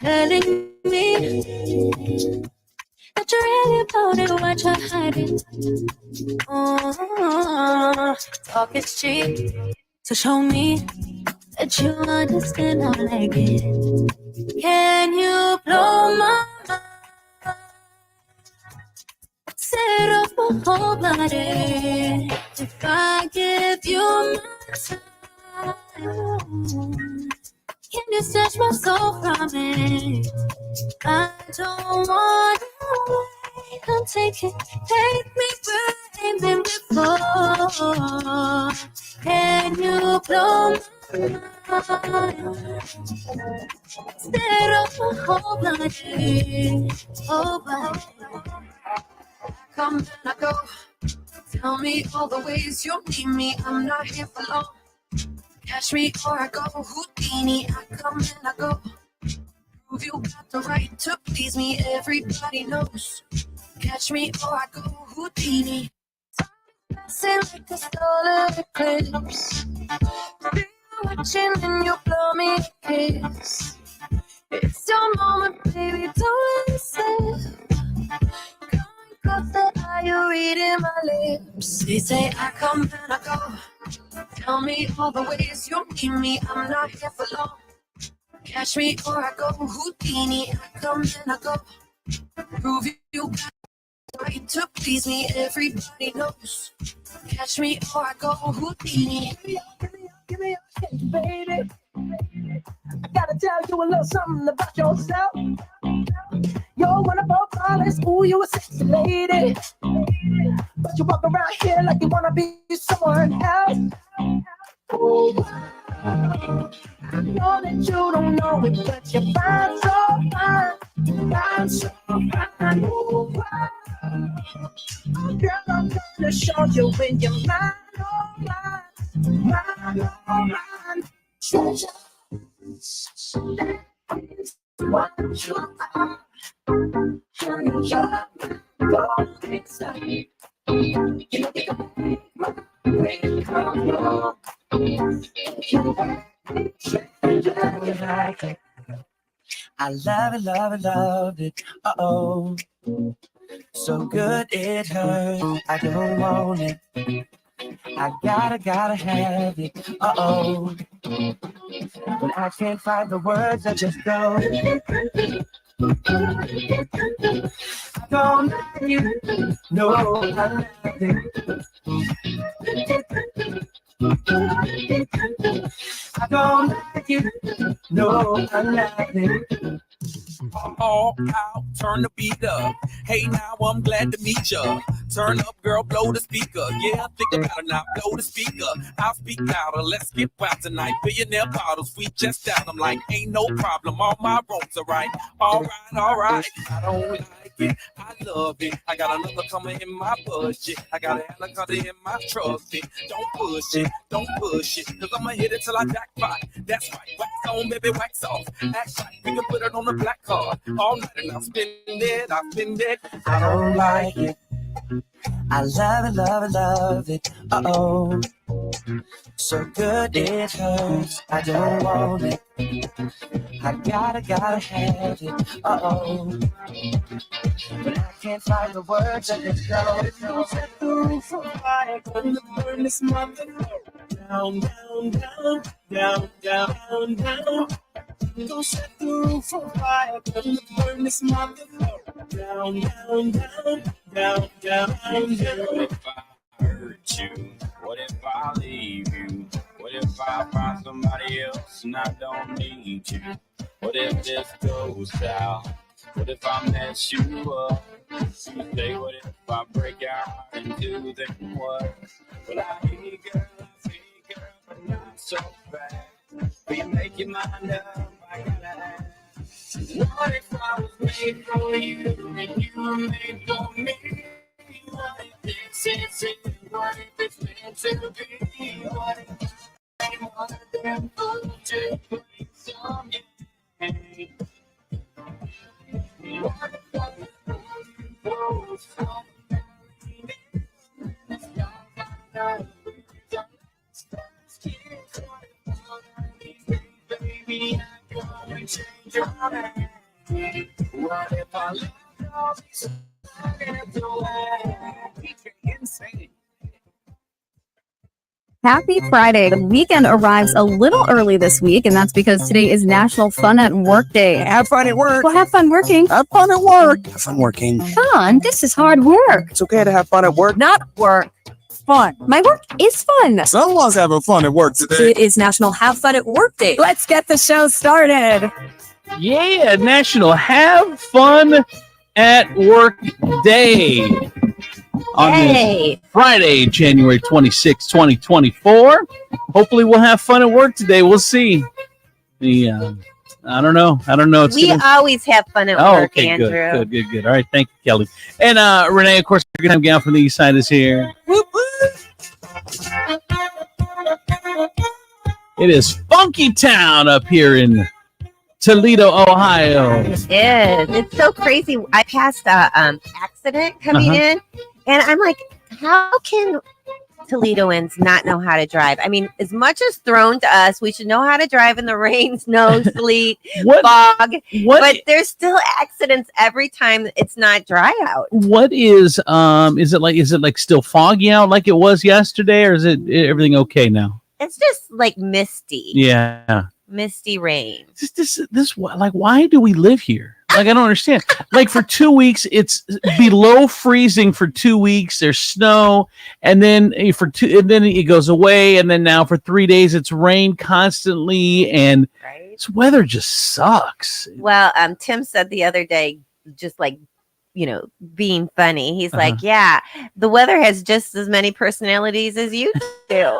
telling me that you're really about it, what you're hiding. Talk is cheap, so show me that you understand how I like it. Can you blow my mind? Set up a whole body if I give you my time. Can you snatch my soul from me? I don't want to wait. Come take it, take me where I've been before. Can you blow my mind? Set up a whole body, whole body. Come and I go. Tell me all the ways you need me. I'm not here for long. Catch me or I go Houdini. I come and I go. Prove you got the right to please me. Everybody knows. Catch me or I go Houdini. Passing like a solar eclipse. Still watching and you blow me a kiss. It's your moment, baby. Don't listen. Cause the eye you read in my lips. They say I come and I go. Tell me all the ways you need me. I'm not here for long. Catch me or I go Houdini. I come and I go. Prove you got the right to please me. Everybody knows. Catch me or I go Houdini. Give me your shit, baby. I gotta tell you a little something about yourself. You're one of our flawless, ooh, you a sexy lady. But you walk around here like you wanna be someone else. Ooh, I know that you don't know it, but you're fine, so fine. Fine, so fine. Ooh, girl, I'm gonna show you when you're mine, oh mine. Mine, oh mine. Treasure. That is what you are. Honey, you're my inside. You can make my way come wrong. If you want me, you like it. I love it, love it, love it. Uh-oh. So good it hurts. I don't want it. I gotta have it. Uh-oh. When I can't find the words, I just go. I don't like you. No, I like it. I don't like you. No, I like it. I'm all out, turn the beat up. Hey, now I'm glad to meet ya. Turn up, girl, blow the speaker. Yeah, think about it now, blow the speaker. I'll speak louder, let's get wild tonight. Billionaire bottles, we just out. I'm like, ain't no problem, all my ropes are right. All right. I don't like it, I love it. I got another coming in my budget. I got a helicopter in my trusty. Don't push it, cause I'ma hit it till I jackpot. That's right, wax on, baby, wax off. Act right, we can put it on the black card. All night and I'll spend it. I don't like it. I love it, love it, love it. Uh-oh. So good it hurts. I don't want it. I gotta have it. Uh-oh. But I can't find the words I just go. Set the roof on fire. Gonna burn this mother down. Don't set the roof on fire. Gonna burn this mother down. What if I hurt you? What if I leave you? What if I find somebody else and I don't need you? What if this goes south? What if I mess you up? You say, what if I break out and do then what? Well, I hear you, girl, but not so fast. Will you make your mind up? I gotta ask. What if I was made for you and you were made for me? What if this is it? What if it's meant to be? What if I'm more than full to bring some in? What if I was baby, I'm gonna change your mind. What if I left all these hands away? Insane. Happy Friday. The weekend arrives a little early this week, and that's because today is National Fun at Work Day. Have fun at work. Well, have fun working. Have fun at work. Have fun working. Fun? This is hard work. It's okay to have fun at work. Not work. Fun. My work is fun. Someone's having fun at work today. It is National Have Fun at Work Day. Let's get the show started. Yeah, National Have Fun at Work Day. On this Friday, January 26, 2024. Hopefully we'll have fun at work today. We'll see. I don't know. It's we always have fun at work, okay, Andrew. Good. All right, thank you, Kelly. And Renee, of course, our good gal from the East Side is here. Whoop, whoop. It is Funky Town up here in Toledo, Ohio. It is. It's so crazy. I passed a accident coming in, and I'm like, how can Toledoans not know how to drive? I mean, as much as thrown to us, we should know how to drive in the rain, snow, sleet, fog. But there's still accidents every time it's not dry out. What is it like still foggy out like it was yesterday, or is it everything okay now? It's just like misty. Yeah. Misty rain. This like, why do we live here? Like, I don't understand. Like, for 2 weeks, it's below freezing for 2 weeks. There's snow, and then then it goes away, and then now for 3 days it's rained constantly, and this weather just sucks. Well, Tim said the other day, just like, being funny. He's like, yeah, the weather has just as many personalities as you do.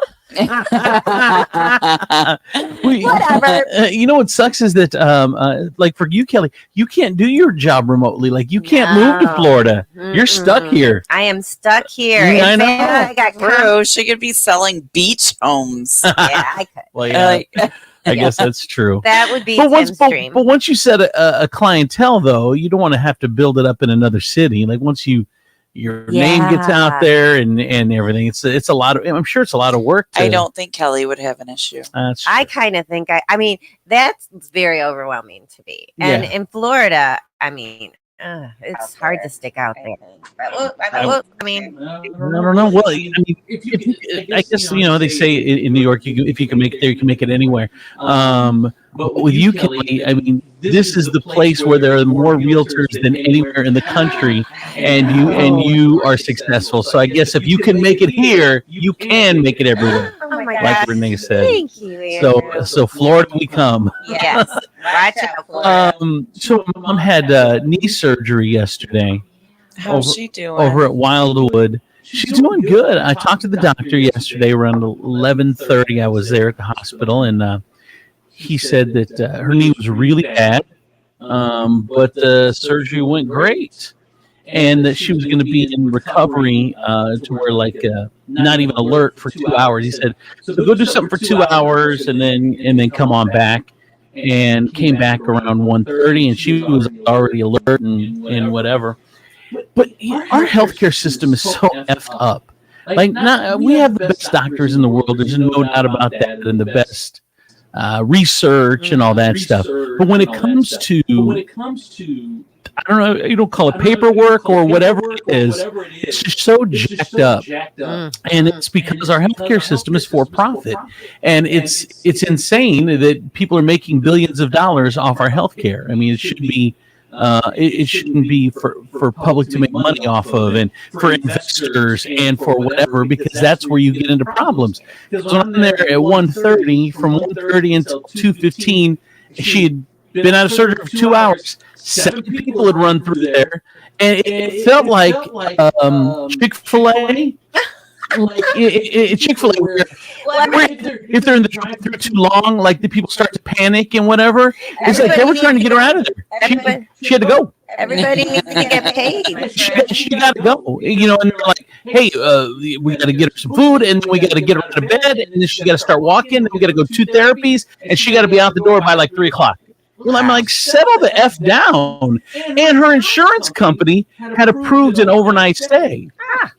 Whatever. You know what sucks is that, like for you, Kelly, you can't do your job remotely. Like, you can't move to Florida. You're stuck here. I am stuck here. I know. I got Bro, she could be selling beach homes. Yeah, I could. Well, yeah. I guess that's true. That would be Tim's dream. But once you set a clientele, though, you don't want to have to build it up in another city. Like, once your name gets out there and everything, it's a lot of. I'm sure it's a lot of work. I don't think Kelly would have an issue. I kind of think I mean, that's very overwhelming to me. And in Florida, I mean, it's hard to stick out there. I mean, I don't know. Well, I mean, I guess they say in New York, if you can make it there, you can make it anywhere. But with you, Kelly, I mean, this is the place where there are more realtors than anywhere in the country, and you are successful. So I guess if you can make it here, you can make it everywhere. oh my Like God. Renee said. Thank you, Andrew. So Florida we come. Yes. Watch out, Florida. So mom had knee surgery yesterday. How's she doing? Over at Wildwood. She's doing good. I talked to the doctor yesterday around 11:30. I was there at the hospital, and he said that her knee was really bad, but the surgery went great, and that she was going to be in recovery to where, like, not even alert for 2 hours. He said, so go do something for 2 hours and then come on back. And came back around 1:30, and she was already alert and whatever. But our healthcare system is so effed up. Like, we have the best doctors in the world. There's no doubt about that, and the best research and all that stuff. But when it comes to, I don't know, you don't call it paperwork or whatever it is, it's just so jacked up. And it's because our healthcare system is for profit. And it's insane that people are making billions of dollars off our healthcare. I mean, it should be it shouldn't be for public to make money off of, and for investors and for whatever, because that's where you get into problems. So I'm there at 1:30, from 1:30 until 2:15, she had been out of surgery for 2 hours. 7 people had run through there, and it felt like Chick-fil-A. Like Chick-fil-A, if they're in the drive-thru too long, like the people start to panic and whatever. It's like they were trying to get her out of there. She had to go. Everybody needs to get paid. She got to go. And they're like, "Hey, we got to get her some food, and then we got to get her out of bed, and then she got to start walking, and we got to go 2 therapies, and she got to be out the door by like 3:00." Well, I'm like, settle the F down. And her insurance company had approved an overnight stay.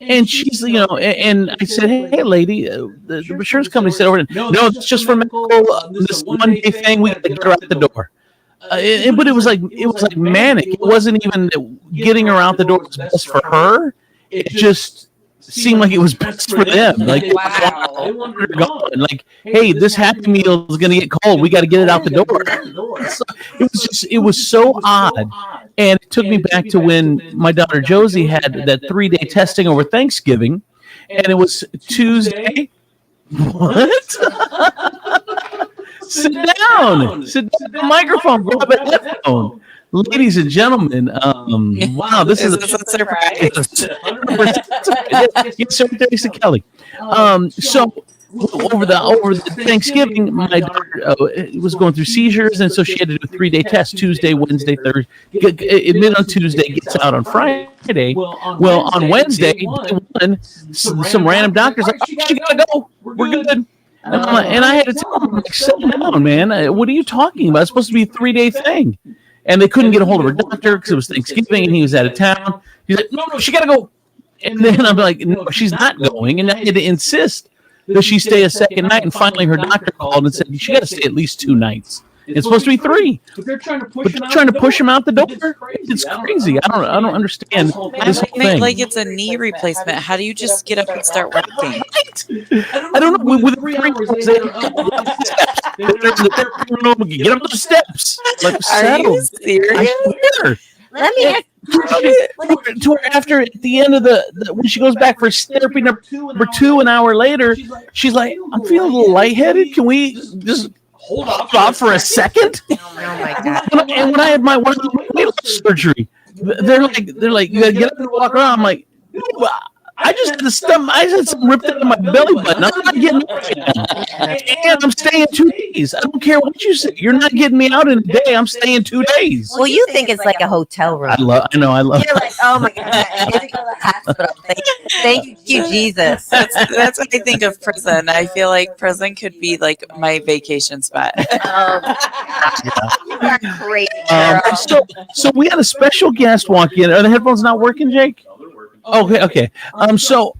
And she's, and I said, hey, lady, the insurance company said, no, it's just for medical, this one day thing. We got to get her out the door. but it was like manic. It wasn't even getting her out the door was best for her. It just seemed like it was best for them. Like, Wow. they wanted her gone. Like, hey, this Happy Meal is going to get cold. We got to get it out the door. So it was so odd. And it took me back to when my daughter Josie had that 3-day testing over Thanksgiving, and it was Tuesday. What? Sit down. Sit down at the microphone. Grab a headphone. Ladies and gentlemen, wow, this is a surprise. Yes, sir, thanks to Kelly. So over the Thanksgiving, my daughter was going through seizures, and so she had to do a 3-day test: Tuesday, Wednesday, Thursday. Admit on Tuesday, gets out on Friday. Well, on Wednesday, day one, some random doctor's like, "Oh, you gotta go. We're good." And I had to tell him, like, "Settle down, man. What are you talking about? It's supposed to be a 3-day thing." And they couldn't get a hold of her doctor because it was Thanksgiving and he was out of town. He's like, no, she got to go. And then I'm like, no, she's not going. And I had to insist that she stay a second night. And finally her doctor called and said, she got to stay at least 2 nights. It's supposed to be 3. But they're trying to push him out the door. It's crazy. I don't understand this whole thing. Like it's a knee replacement. How do you just get up and start working? I don't know. With 3 hours, get up the steps. Like, Are you serious? Let me ask to her after at the end of the when she goes back for therapy number 2 an hour later, she's like, I'm feeling a little lightheaded. Can we just hold off for a second? Oh my God. And when I had my weight loss surgery, they're like, you gotta get up and walk around. I'm like, well, I just had something ripped out of my belly button. I'm not getting out. And I'm staying 2 days. I don't care what you say. You're not getting me out in a day. I'm staying 2 days. Well, you think it's like a hotel room. I love. You're like, oh my God, I need to go to the hospital. Thank you, Jesus. That's what I think of prison. I feel like prison could be like my vacation spot. You are great, girl. So we had a special guest walk in. Are the headphones not working, Jake? Okay. So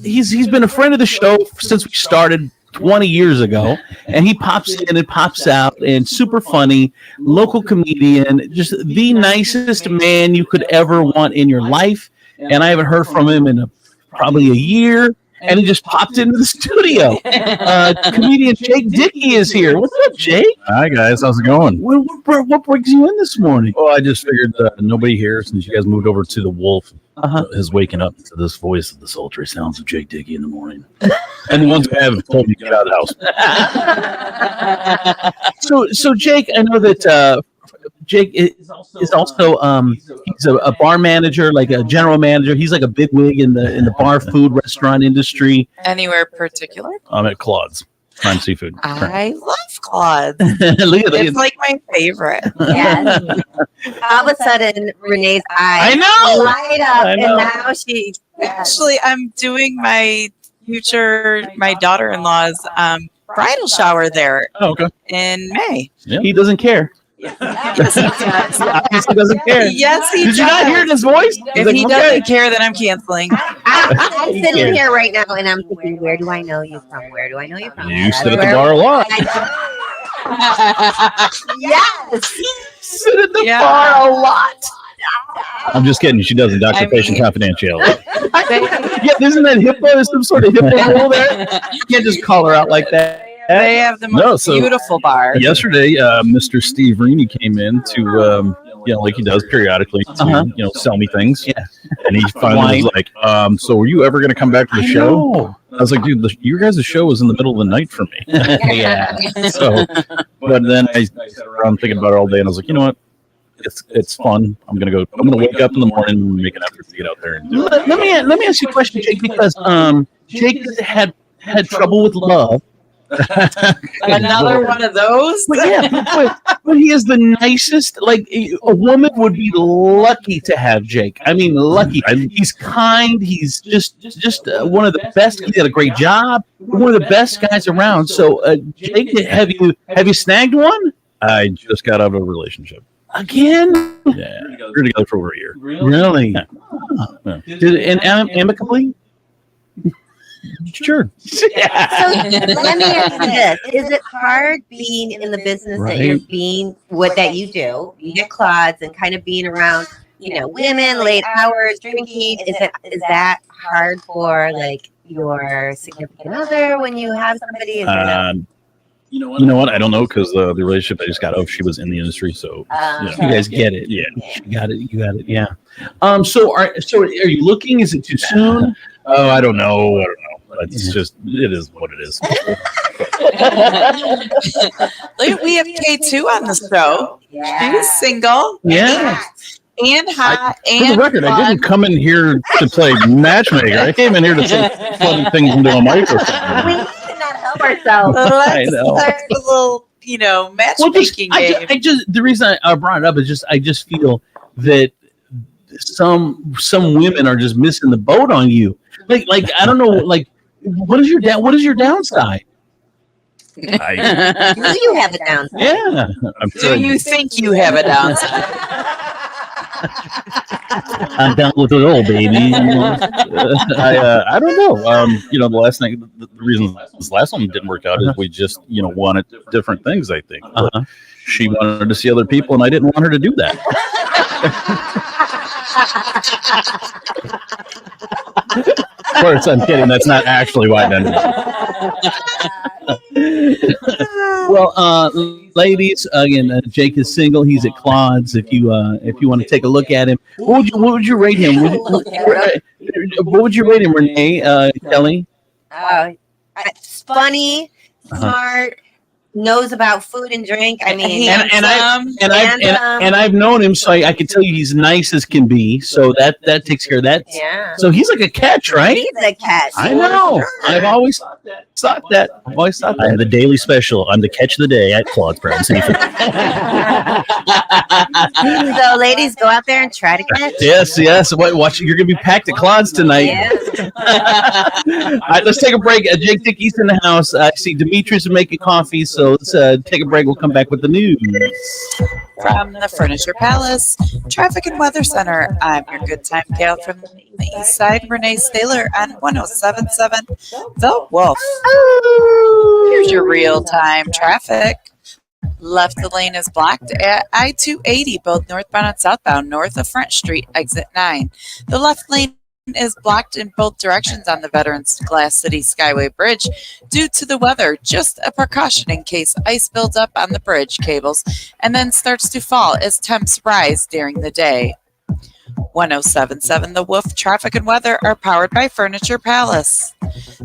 he's been a friend of the show since we started 20 years ago, and he pops in and pops out, and super funny, local comedian, just the nicest man you could ever want in your life. And I haven't heard from him in probably a year. And he just popped into the studio. Comedian Jake Dickey is here. What's up, Jake? Hi, guys. How's it going? What brings you in this morning? Well, I just figured nobody here, since you guys moved over to the Wolf, is waking up to this voice of the sultry sounds of Jake Dickey in the morning. And the ones who have told me to get out of the house. So Jake, I know that Jake is also he's a bar manager, like a general manager. He's like a big wig in the bar food restaurant industry. Anywhere particular? I'm at Claude's, Prime Seafood. I love Claude. It's like my favorite. Yes. All of a sudden, Renee's eyes light up, and now she. Actually, I'm doing my daughter-in-law's bridal shower there. Oh, okay. In May. Yeah. He doesn't care. Yes, he does. He doesn't care. Yes, he Did does. you not hear his voice? If he doesn't care, then I'm canceling. I'm sitting here right now, and I'm thinking, where do I know you from? Where do I know you from? You sit at the bar a lot. Yes. Sit at the bar a lot. I'm just kidding. She doesn't. Doctor-patient confidentiality. Yeah, isn't that HIPAA? Is some sort of HIPAA rule there? You can't just call her out like that. They have the most beautiful bar. Yesterday, Mr. Steve Reaney came in to, like he does periodically, to, sell me things. Yeah. And he finally was like, so were you ever going to come back to the show? I was like, dude, your guys' show was in the middle of the night for me. Yeah. So, but then I sat around thinking about it all day, and I was like, you know what? It's fun. I'm gonna wake up in the morning and make an effort to get out there and do it. Let me ask you a question, Jake, because Jake had trouble with love. Another one of those. But he is the nicest. Like, a woman would be lucky to have Jake. I mean, lucky. He's kind. He's just one of the best. He did a great job. One of the best guys around. So, Jake, have you snagged one? I just got out of a relationship. Again? Yeah, we were together for over a year. Really? Yeah. Did it end amicably? Sure. So let me ask you this: is it hard being in the business that you're being, what that you do, being at Claude's and kind of being around, women, late hours, drinking? Is that hard for like your significant other when you have somebody? Is that You know what? I don't know because the relationship I just got off, she was in the industry, so you guys get it. Yeah, you got it. Yeah. So are you looking? Is it too soon? Oh, I don't know. It's just it is what it is. Look, we have K2 on the show. She's single. Yeah. And hot. For the record, I didn't come in here to play matchmaker. I came in here to say funny things into a microphone. we did not help ourselves. Let's start a little, matchmaking game. I just the reason I brought it up is I just feel that some women are just missing the boat on you. Like I don't know. Like what is your downside? Do you have a downside? Yeah. Do you think you have a downside? I'm down with it all, baby. I don't know. The last thing, the reason this last one didn't work out is we just, wanted different things, I think. But she wanted to see other people, and I didn't want her to do that. Of course, I'm kidding. That's not actually why it ended. Well, ladies, again, Jake is single. He's at Claude's. If you want to take a look at him, what would you rate him? What would you rate him, Renee? Kelly? It's funny, smart, knows about food and drink. I mean, and I've known him, so I can tell you he's nice as can be. So that takes care of that. Yeah. So he's like a catch, right? He's a catch. I know. I've always thought that. I'm the daily special. I'm the catch of the day at Claude's Brown Seafood. So, ladies, go out there and try to catch. Yes. Watch, you're gonna be packed at Claude's tonight. Yeah. All right, let's take a break. Jake Dickey's in the house. I see Demetrius is making coffee, so let's take a break. We'll come back with the news. From the Furniture Palace Traffic and Weather Center, I'm your good time gal from the East Side, Renee Staylor on 107.7 The Wolf. Here's your real-time traffic. Left lane is blocked at I-280, both northbound and southbound, north of Front Street, exit 9. The left lane is blocked in both directions on the Veterans Glass City Skyway Bridge due to the weather. Just a precaution in case ice builds up on the bridge cables and then starts to fall as temps rise during the day. 107.7 The Wolf Traffic and Weather are powered by Furniture Palace.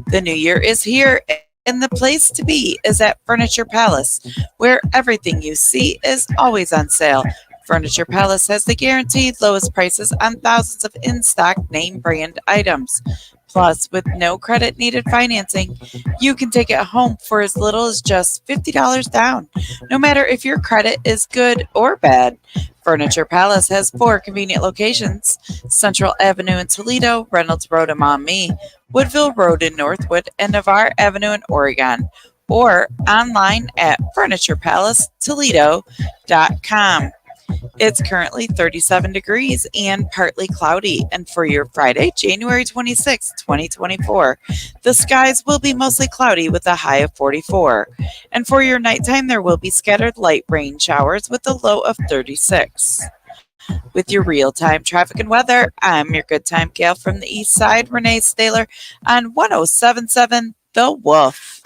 The new year is here, and the place to be is at Furniture Palace, where everything you see is always on sale. Furniture Palace has the guaranteed lowest prices on thousands of in-stock name brand items. Plus, with no credit needed financing, you can take it home for as little as just $50 down, no matter if your credit is good or bad. Furniture Palace has 4 convenient locations: Central Avenue in Toledo, Reynolds Road in Maumee, Woodville Road in Northwood, and Navarre Avenue in Oregon, or online at FurniturePalaceToledo.com. It's currently 37 degrees and partly cloudy. And for your Friday, January 26, 2024, the skies will be mostly cloudy with a high of 44. And for your nighttime, there will be scattered light rain showers with a low of 36. With your real-time traffic and weather, I'm your good time gal from the East Side, Renee Staylor, on 107.7 The Wolf.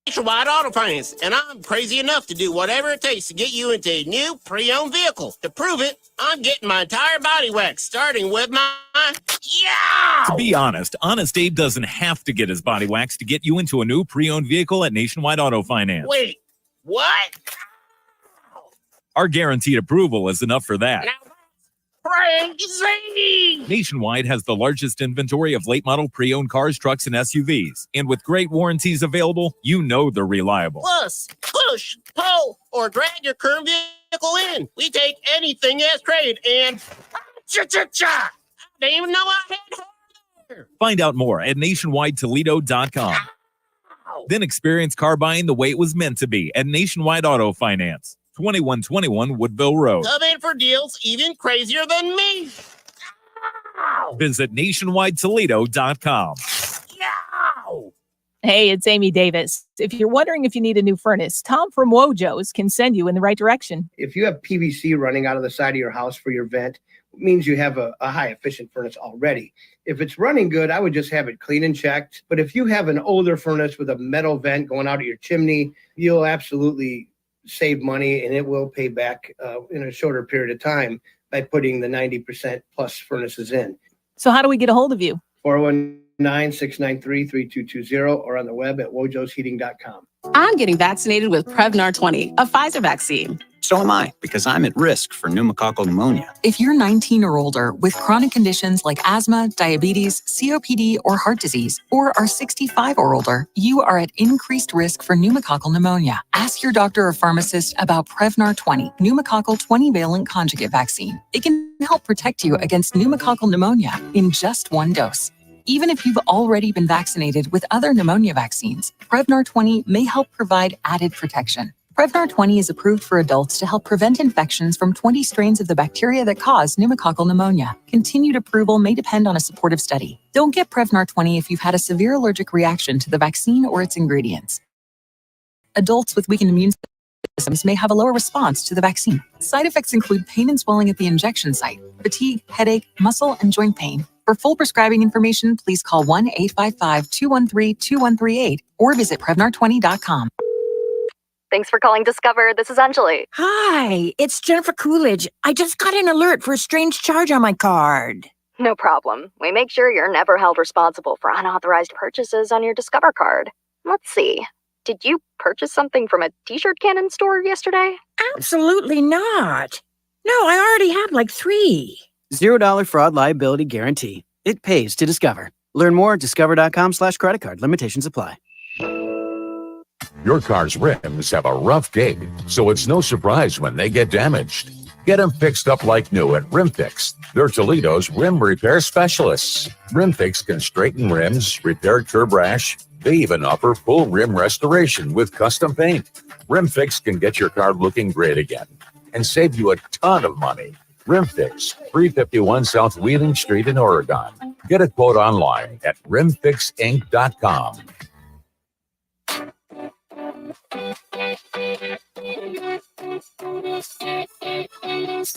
Nationwide Auto Finance, and I'm crazy enough to do whatever it takes to get you into a new pre-owned vehicle. To prove it, I'm getting my entire body waxed, starting with my To be honest, Honest Abe doesn't have to get his body waxed to get you into a new pre-owned vehicle at Nationwide Auto Finance. Wait, what? Our guaranteed approval is enough for that. Crazy! Nationwide has the largest inventory of late model pre-owned cars, trucks, and SUVs. And with great warranties available, you know they're reliable. Plus, push, pull, or drag your current vehicle in. We take anything as trade and cha-cha-cha! I didn't even know I had her. Find out more at nationwidetoledo.com. Then experience car buying the way it was meant to be at Nationwide Auto Finance. 2121 Woodville Road. Come in for deals even crazier than me. Visit nationwidetoledo.com. Hey, it's Amy Davis. If you're wondering if you need a new furnace, Tom from Wojo's can send you in the right direction. If you have PVC running out of the side of your house for your vent, it means you have a high efficient furnace already. If it's running good, I would just have it clean and checked. But if you have an older furnace with a metal vent going out of your chimney, you'll absolutely save money, and it will pay back in a shorter period of time by putting the 90% plus furnaces in. So how do we get a hold of you? 419-693-3220 or on the web at wojosheating.com. I'm getting vaccinated with Prevnar 20, a Pfizer vaccine. So am I, because I'm at risk for pneumococcal pneumonia. If you're 19 or older with chronic conditions like asthma, diabetes, COPD, or heart disease, or are 65 or older, you are at increased risk for pneumococcal pneumonia. Ask your doctor or pharmacist about Prevnar 20, pneumococcal 20-valent conjugate vaccine. It can help protect you against pneumococcal pneumonia in just one dose. Even if you've already been vaccinated with other pneumonia vaccines, Prevnar 20 may help provide added protection. Prevnar 20 is approved for adults to help prevent infections from 20 strains of the bacteria that cause pneumococcal pneumonia. Continued approval may depend on a supportive study. Don't get Prevnar 20 if you've had a severe allergic reaction to the vaccine or its ingredients. Adults with weakened immune systems may have a lower response to the vaccine. Side effects include pain and swelling at the injection site, fatigue, headache, muscle, and joint pain. For full prescribing information, please call 1-855-213-2138 or visit Prevnar20.com. Thanks for calling Discover. This is Anjali. Hi, it's Jennifer Coolidge. I just got an alert for a strange charge on my card. No problem. We make sure you're never held responsible for unauthorized purchases on your Discover card. Let's see. Did you purchase something from a t-shirt cannon store yesterday? Absolutely not. No, I already have like 3. $0 fraud liability guarantee. It pays to Discover. Learn more at discover.com/credit card. Limitations apply. Your car's rims have a rough gig, so it's no surprise when they get damaged. Get them fixed up like new at RimFix. They're Toledo's rim repair specialists. RimFix can straighten rims, repair curb rash. They even offer full rim restoration with custom paint. RimFix can get your car looking great again and save you a ton of money. RimFix, 351 South Wheeling Street in Oregon. Get a quote online at rimfixinc.com.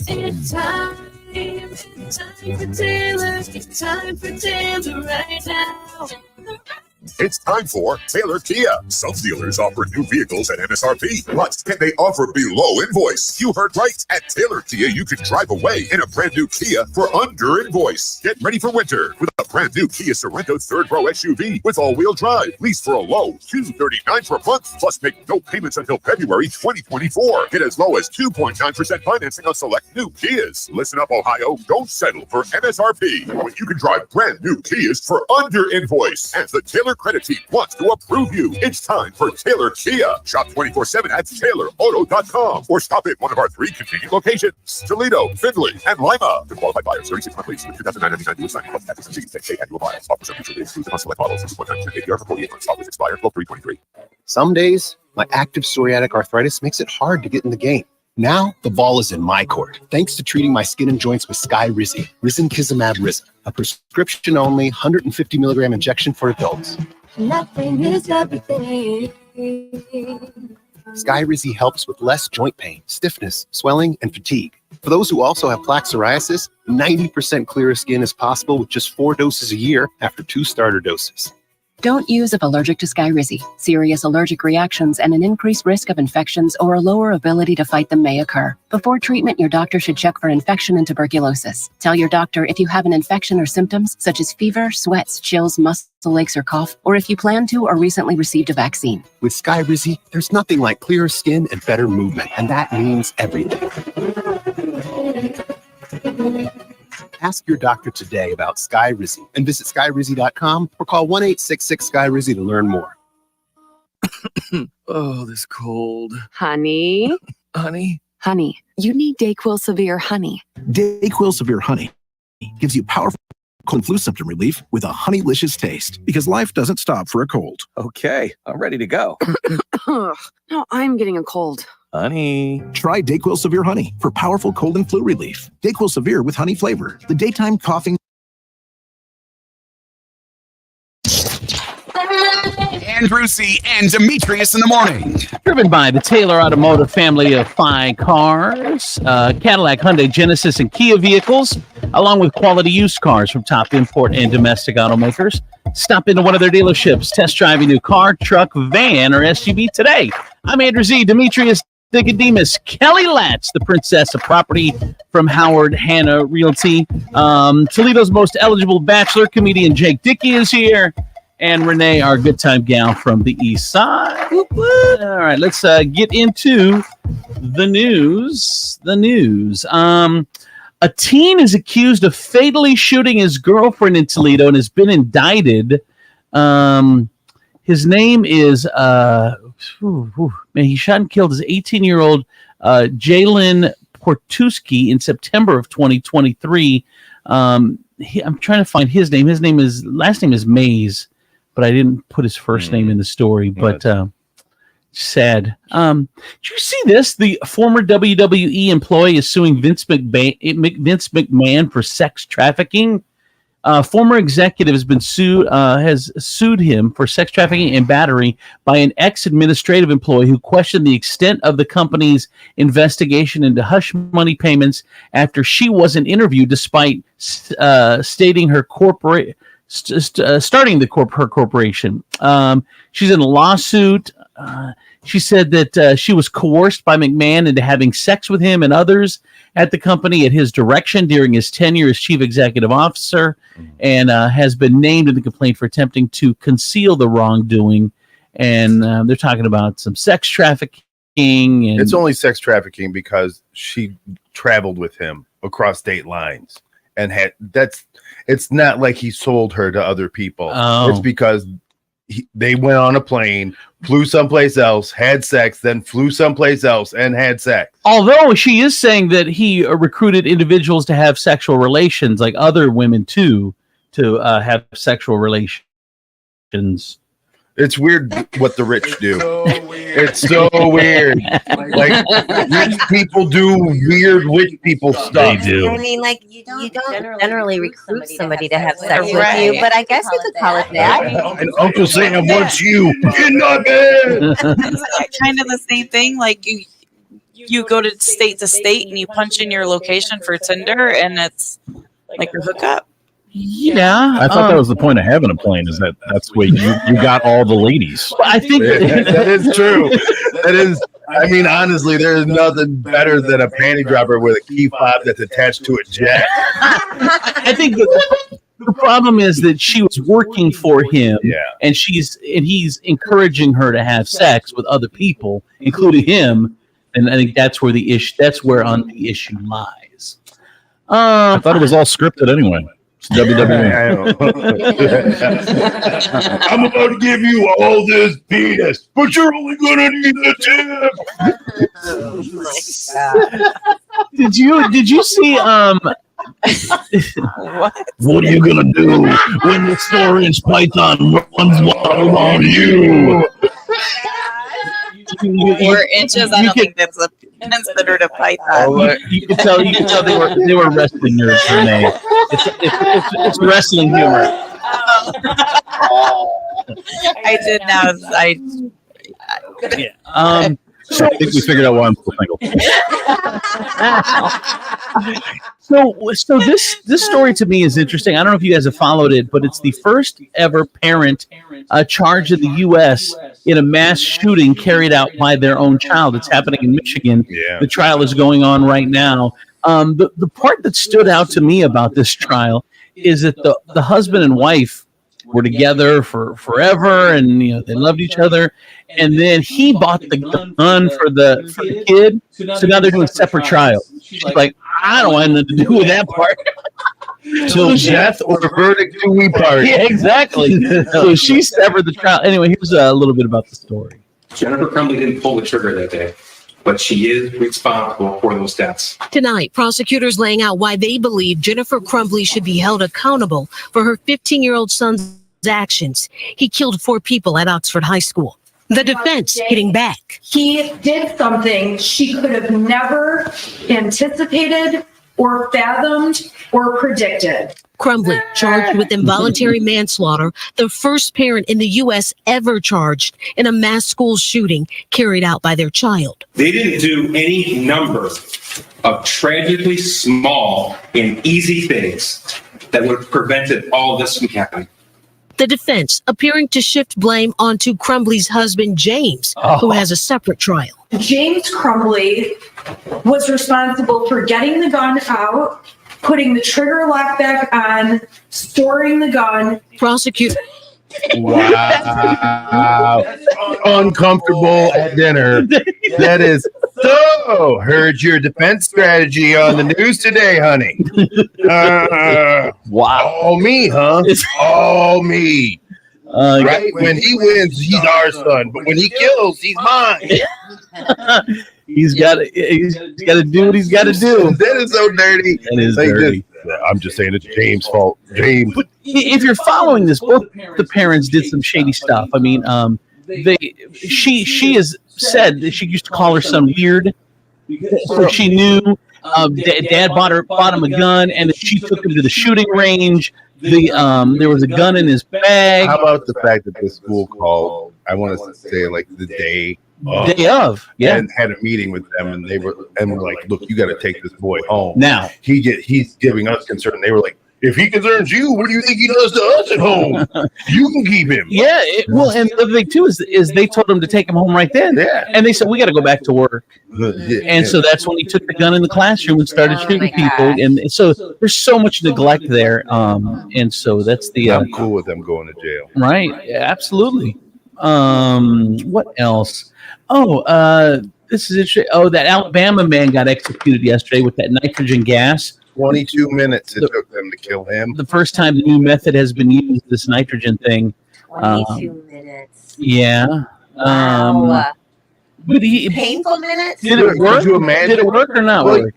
It's time for Taylor. It's time for Taylor right now. It's time for Taylor Kia. Some dealers offer new vehicles at MSRP, but can they offer below invoice? You heard right. At Taylor Kia, you can drive away in a brand new Kia for under invoice. Get ready for winter with a brand new Kia Sorento third row SUV with all-wheel drive. Lease for a low $239 per month, plus make no payments until February 2024. Get as low as 2.9% financing on select new Kias. Listen up, Ohio. Don't settle for MSRP when you can drive brand new Kias for under invoice. And the Taylor Credit Team wants to approve you. It's time for Taylor Kia. Shop 24/7 at TaylorAuto.com or stop at one of our 3 convenient locations: Toledo, Findlay, and Lima. To qualified buyers, 36 month lease with 2099 new assignment plus taxes and fees. 10K annual bias. Offers are mutually exclusive on select models. 6.9% APR for 48 months. Offers expire 12/3/23. Some days, my active psoriatic arthritis makes it hard to get in the game. Now, the ball is in my court, thanks to treating my skin and joints with Skyrizi, Risankizumab Rizin, a prescription-only 150 milligram injection for adults. Nothing is everything. Skyrizi helps with less joint pain, stiffness, swelling, and fatigue. For those who also have plaque psoriasis, 90% clearer skin is possible with just 4 doses a year after 2 starter doses. Don't use if allergic to Skyrizi. Serious allergic reactions and an increased risk of infections or a lower ability to fight them may occur. Before treatment, your doctor should check for infection and tuberculosis. Tell your doctor if you have an infection or symptoms such as fever, sweats, chills, muscle aches, or cough, or if you plan to or recently received a vaccine. With Skyrizi, there's nothing like clearer skin and better movement, and that means everything. Ask your doctor today about Skyrizi and visit Skyrizi.com or call 1-866-SKYRIZI to learn more. Oh, this cold. Honey? Honey? Honey, you need DayQuil Severe Honey. DayQuil Severe Honey gives you powerful cold and flu symptom relief with a honeylicious taste, because life doesn't stop for a cold. Okay, I'm ready to go. No, I'm getting a cold. Honey. Try DayQuil Severe Honey for powerful cold and flu relief. DayQuil Severe with honey flavor. The daytime coughing Andrew C. and Demetrius in the morning. Driven by the Taylor Automotive family of fine cars, Cadillac, Hyundai, Genesis, and Kia vehicles, along with quality used cars from top import and domestic automakers. Stop into one of their dealerships, test drive a new car, truck, van, or SUV today. I'm Andrew Z. Demetrius, Nicodemus, Kelly Latz, the princess of property from Howard Hanna Realty. Toledo's most eligible bachelor comedian Jake Dickey is here. And Renee, our good time gal from the east side. All right, let's get into the news. A teen is accused of fatally shooting his girlfriend in Toledo and has been indicted. His name is, he shot and killed his 18-year-old Jalen Portuski in September of 2023. I'm trying to find his name. Last name is Mays, but I didn't put his first name in the story. But sad. Did you see this? The former WWE employee is suing Vince McMahon for sex trafficking. Former executive has sued him for sex trafficking and battery by an ex-administrative employee who questioned the extent of the company's investigation into hush money payments after she wasn't interviewed, despite stating her starting her corporation. She's in a lawsuit. She said that she was coerced by McMahon into having sex with him and others at the company at his direction during his tenure as chief executive officer, and has been named in the complaint for attempting to conceal the wrongdoing. And they're talking about some sex trafficking. And it's only sex trafficking because she traveled with him across state lines and it's not like he sold her to other people. It's because they went on a plane, flew someplace else, had sex, then flew someplace else and had sex. Although she is saying that he recruited individuals to have sexual relations, like other women too, to have sexual relations. It's weird what the rich do. It's so weird. Like rich people do weird rich people stuff. They do. I mean, like you don't generally recruit somebody to have sex with you, but I guess you could call it that. And Uncle Sam wants you in the bed. It's kind of the same thing. Like you go to state and you punch in your location for Tinder, and it's like a hookup. Yeah, I thought that was the point of having a plane. Is that's where you got all the ladies. I think that is true. That is. I mean, honestly, there's nothing better than a panty dropper with a key fob that's attached to a jack. I think the problem is that she was working for him, and he's encouraging her to have sex with other people, including him. And I think that's where the issue lies. I thought it was all scripted anyway. WWE. I'm about to give you all this penis, but you're only gonna need the tip. Did you see What are you gonna do when the 4-inch python runs wild on you? 4 inches. I don't think that's considered a python. You can tell they were wrestling nerds, Renee. It's wrestling humor. I did now. So I think we figured out why I'm single. So this story to me is interesting. I don't know if you guys have followed it, but it's the first ever parent charged in the U.S. in a mass shooting carried out by their own child. It's happening in Michigan. Yeah. The trial is going on right now. The part that stood out to me about this trial is that the husband and wife were together for forever, and they loved each other. And then he bought the gun for the kid, so now they're doing separate trials. She's like, I don't want nothing to do with that part. Till death or verdict do we part. Yeah, exactly. So she severed the trial. Anyway, here's a little bit about the story. Jennifer Crumbley didn't pull the trigger that day, but she is responsible for those deaths. Tonight, prosecutors laying out why they believe Jennifer Crumbley should be held accountable for her 15-year-old son's actions. He killed 4 people at Oxford High School. The defense hitting back. He did something she could have never anticipated or fathomed or predicted. Crumbly, charged with involuntary manslaughter, the first parent in the U.S. ever charged in a mass school shooting carried out by their child. They didn't do any number of tragically small and easy things that would have prevented all this from happening. The defense appearing to shift blame onto Crumbly's husband, James, who has a separate trial. James Crumbly was responsible for getting the gun out, putting the trigger lock back on, storing the gun. Prosecutor. Wow. Uncomfortable at dinner. That is so. Heard your defense strategy on the news today, honey. Wow. All me, huh? All me. Right? When he wins, he's our son. But when he kills, he's mine. He's got to do what he's got to do. That is so dirty. That is dirty. I'm just saying it's James' fault. James. But if you're following this, both the parents did some shady stuff. I mean, she has said that she used to call her son weird, so she knew. Dad bought him a gun, and then she took him to the shooting range. There was a gun in his bag. How about the fact that the school called? I want to say like the day of, yeah, and had a meeting with them, and they were like, "Look, you got to take this boy home now. He's giving us concern." They were like, "If he concerns you, what do you think he does to us at home? You can keep him." Yeah, well, and the thing too is they told him to take him home right then. Yeah, and they said we got to go back to work. And so that's when he took the gun in the classroom and started shooting people. And so there's so much neglect there. And so that's the. I'm cool with them going to jail. Right. Yeah, absolutely. What else? This is interesting. That Alabama man got executed yesterday with that nitrogen gas. 22 minutes it took them to kill him. The first time the new method has been used, this nitrogen thing. 22 minutes. Yeah. Wow. But painful minutes? Did it work? Could you imagine? Did it work or not work?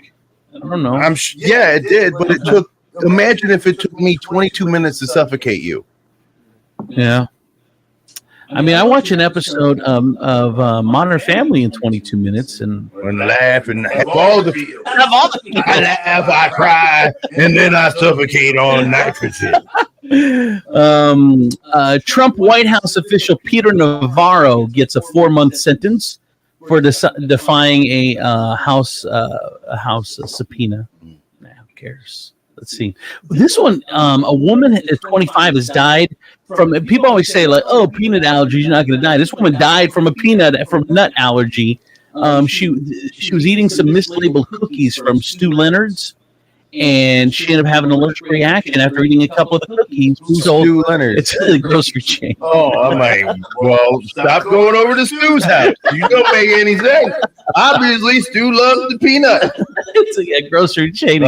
I don't know. Yeah, it did, but it took. Imagine if it took me 22 minutes to suffocate you. Yeah. I mean, I watch an episode of Modern Family in 22 minutes and laugh and have all the I laugh, I cry, and then I suffocate on nitrogen. Trump White House official Peter Navarro gets a 4-month sentence for defying a House subpoena. Nah, who cares? Let's see. This one, a woman at 25 has died from. People always say like, "Oh, peanut allergy, you're not going to die." This woman died from a nut allergy. She was eating some mislabeled cookies from Stu Leonard's, and she ended up having an allergic reaction after eating a couple of the cookies. Stu Leonard's. It's a grocery chain. Oh, I'm like, well, stop going over to Stu's house. You don't make any sense. Obviously, Stu loves the peanut. It's a grocery chain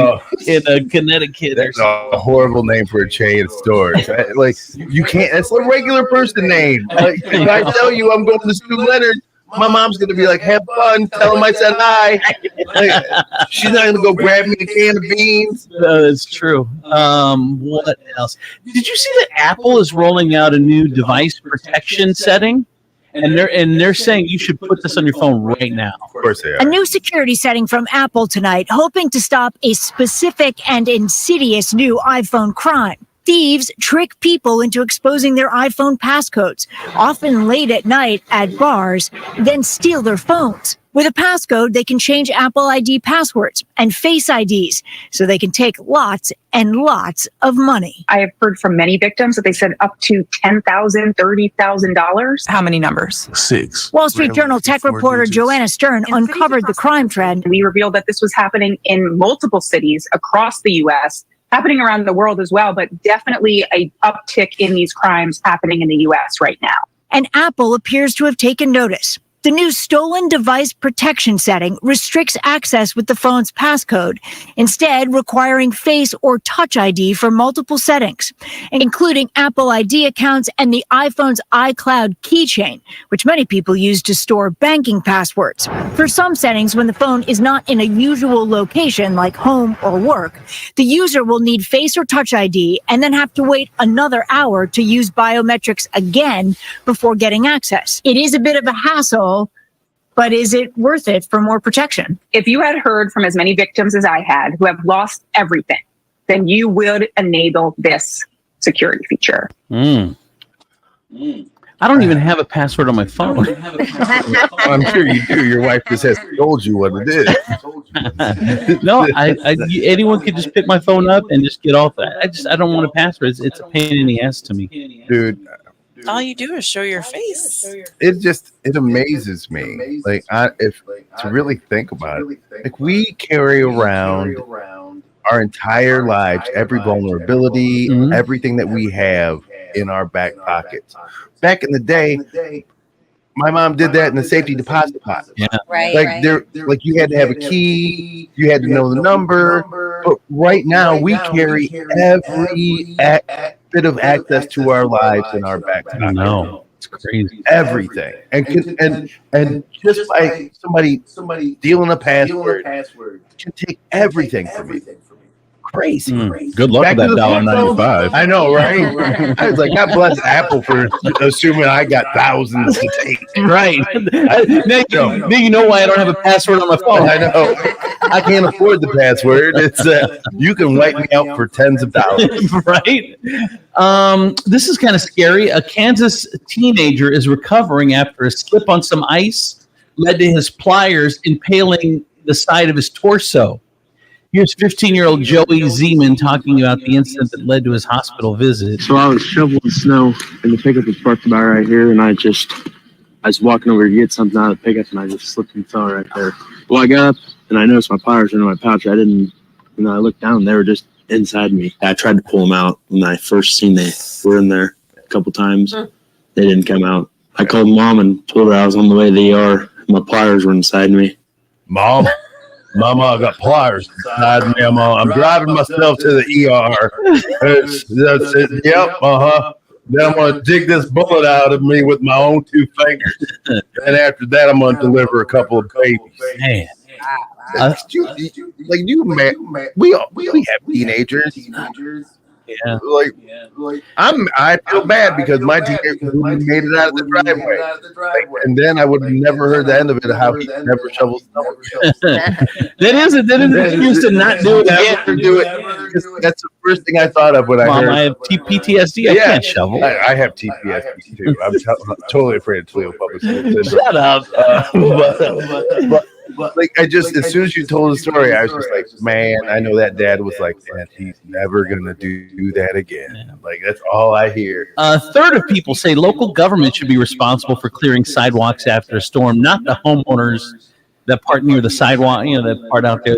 in Connecticut. That's a horrible name for a chain of stores. Like, you can't. That's a regular person name. Like, if I tell you I'm going to Stu Leonard, my mom's going to be like, have fun. Tell him I said hi. Like, she's not going to go grab me a can of beans. No, that's true. What else? Did you see that Apple is rolling out a new device protection setting? And they're saying you should put this on your phone right now. Of course they are. A new security setting from Apple tonight, hoping to stop a specific and insidious new iPhone crime. Thieves trick people into exposing their iPhone passcodes, often late at night at bars, then steal their phones. With a passcode, they can change Apple ID passwords and Face IDs, so they can take lots and lots of money. I have heard from many victims that they said up to $10,000, $30,000. How many numbers? 6. Wall Street Journal tech reporter Joanna Stern uncovered the crime trend. We revealed that this was happening in multiple cities across the U.S., happening around the world as well, but definitely an uptick in these crimes happening in the U.S. right now. And Apple appears to have taken notice. The new stolen device protection setting restricts access with the phone's passcode, instead requiring Face or Touch ID for multiple settings, including Apple ID accounts and the iPhone's iCloud keychain, which many people use to store banking passwords. For some settings, when the phone is not in a usual location like home or work, the user will need Face or Touch ID and then have to wait another hour to use biometrics again before getting access. It is a bit of a hassle, But is it worth it for more protection? If you had heard from as many victims as I had who have lost everything, then you would enable this security feature. I don't even have a password on my phone. I'm sure you do. Your wife just has told you what it is. No, anyone could just pick my phone up and just get off that. I don't want a password. It's a pain in the ass to me, dude. All you do is show your face. It amazes me. Like, if to really think about it, like we carry around our entire lives, every vulnerability, everything that we have in our back pockets. Back in the day, my mom did that in the safety deposit box. Yeah. Like you had to have a key, you had to know the number. But right now, we carry every bit of access to our lives in our back pocket. I know. It's crazy. Everything. And just by somebody stealing a password can take everything from you. Crazy. Good luck with that $1.95. I know, right? I was like, God bless Apple for assuming I got thousands to take. Right. Now you know why I don't have a password on my phone. I know. I can't afford the password. It's you can wipe me out for tens of dollars. Right. This is kind of scary. A Kansas teenager is recovering after a slip on some ice led to his pliers impaling the side of his torso. Here's 15-year-old Joey Zeman talking about the incident that led to his hospital visit. So I was shoveling snow, and the pickup was parked about right here, and I was walking over to get something out of the pickup, and I just slipped and fell right there. Well, I got up, and I noticed my pliers were in my pouch. I looked down, they were just inside me. I tried to pull them out when I first seen they were in there a couple times. They didn't come out. I called Mom and told her I was on the way to the ER. My pliers were inside me. Mama, I got pliers inside me. I'm driving myself to the ER. That's it. Yep. Then I'm going to dig this bullet out of me with my own two fingers. And after that, I'm going to deliver a couple of babies. Man. We have teenagers. Yeah. I feel bad because my teenager made it out of the driveway. And then I would have never heard the end of it, how he never shovels snow. That is an excuse to not do it again. Never do it. That's the first thing I thought of when I heard. I have PTSD. I can't shovel. I have TPSD too. I'm totally afraid of Toledo Public Schools. Shut up. But like as soon as you told the story, I was just like, man, I know that dad was like, man, he's never gonna do that again. Like that's all I hear. A third of people say local government should be responsible for clearing sidewalks after a storm, not the homeowners that part near the sidewalk. That part out there.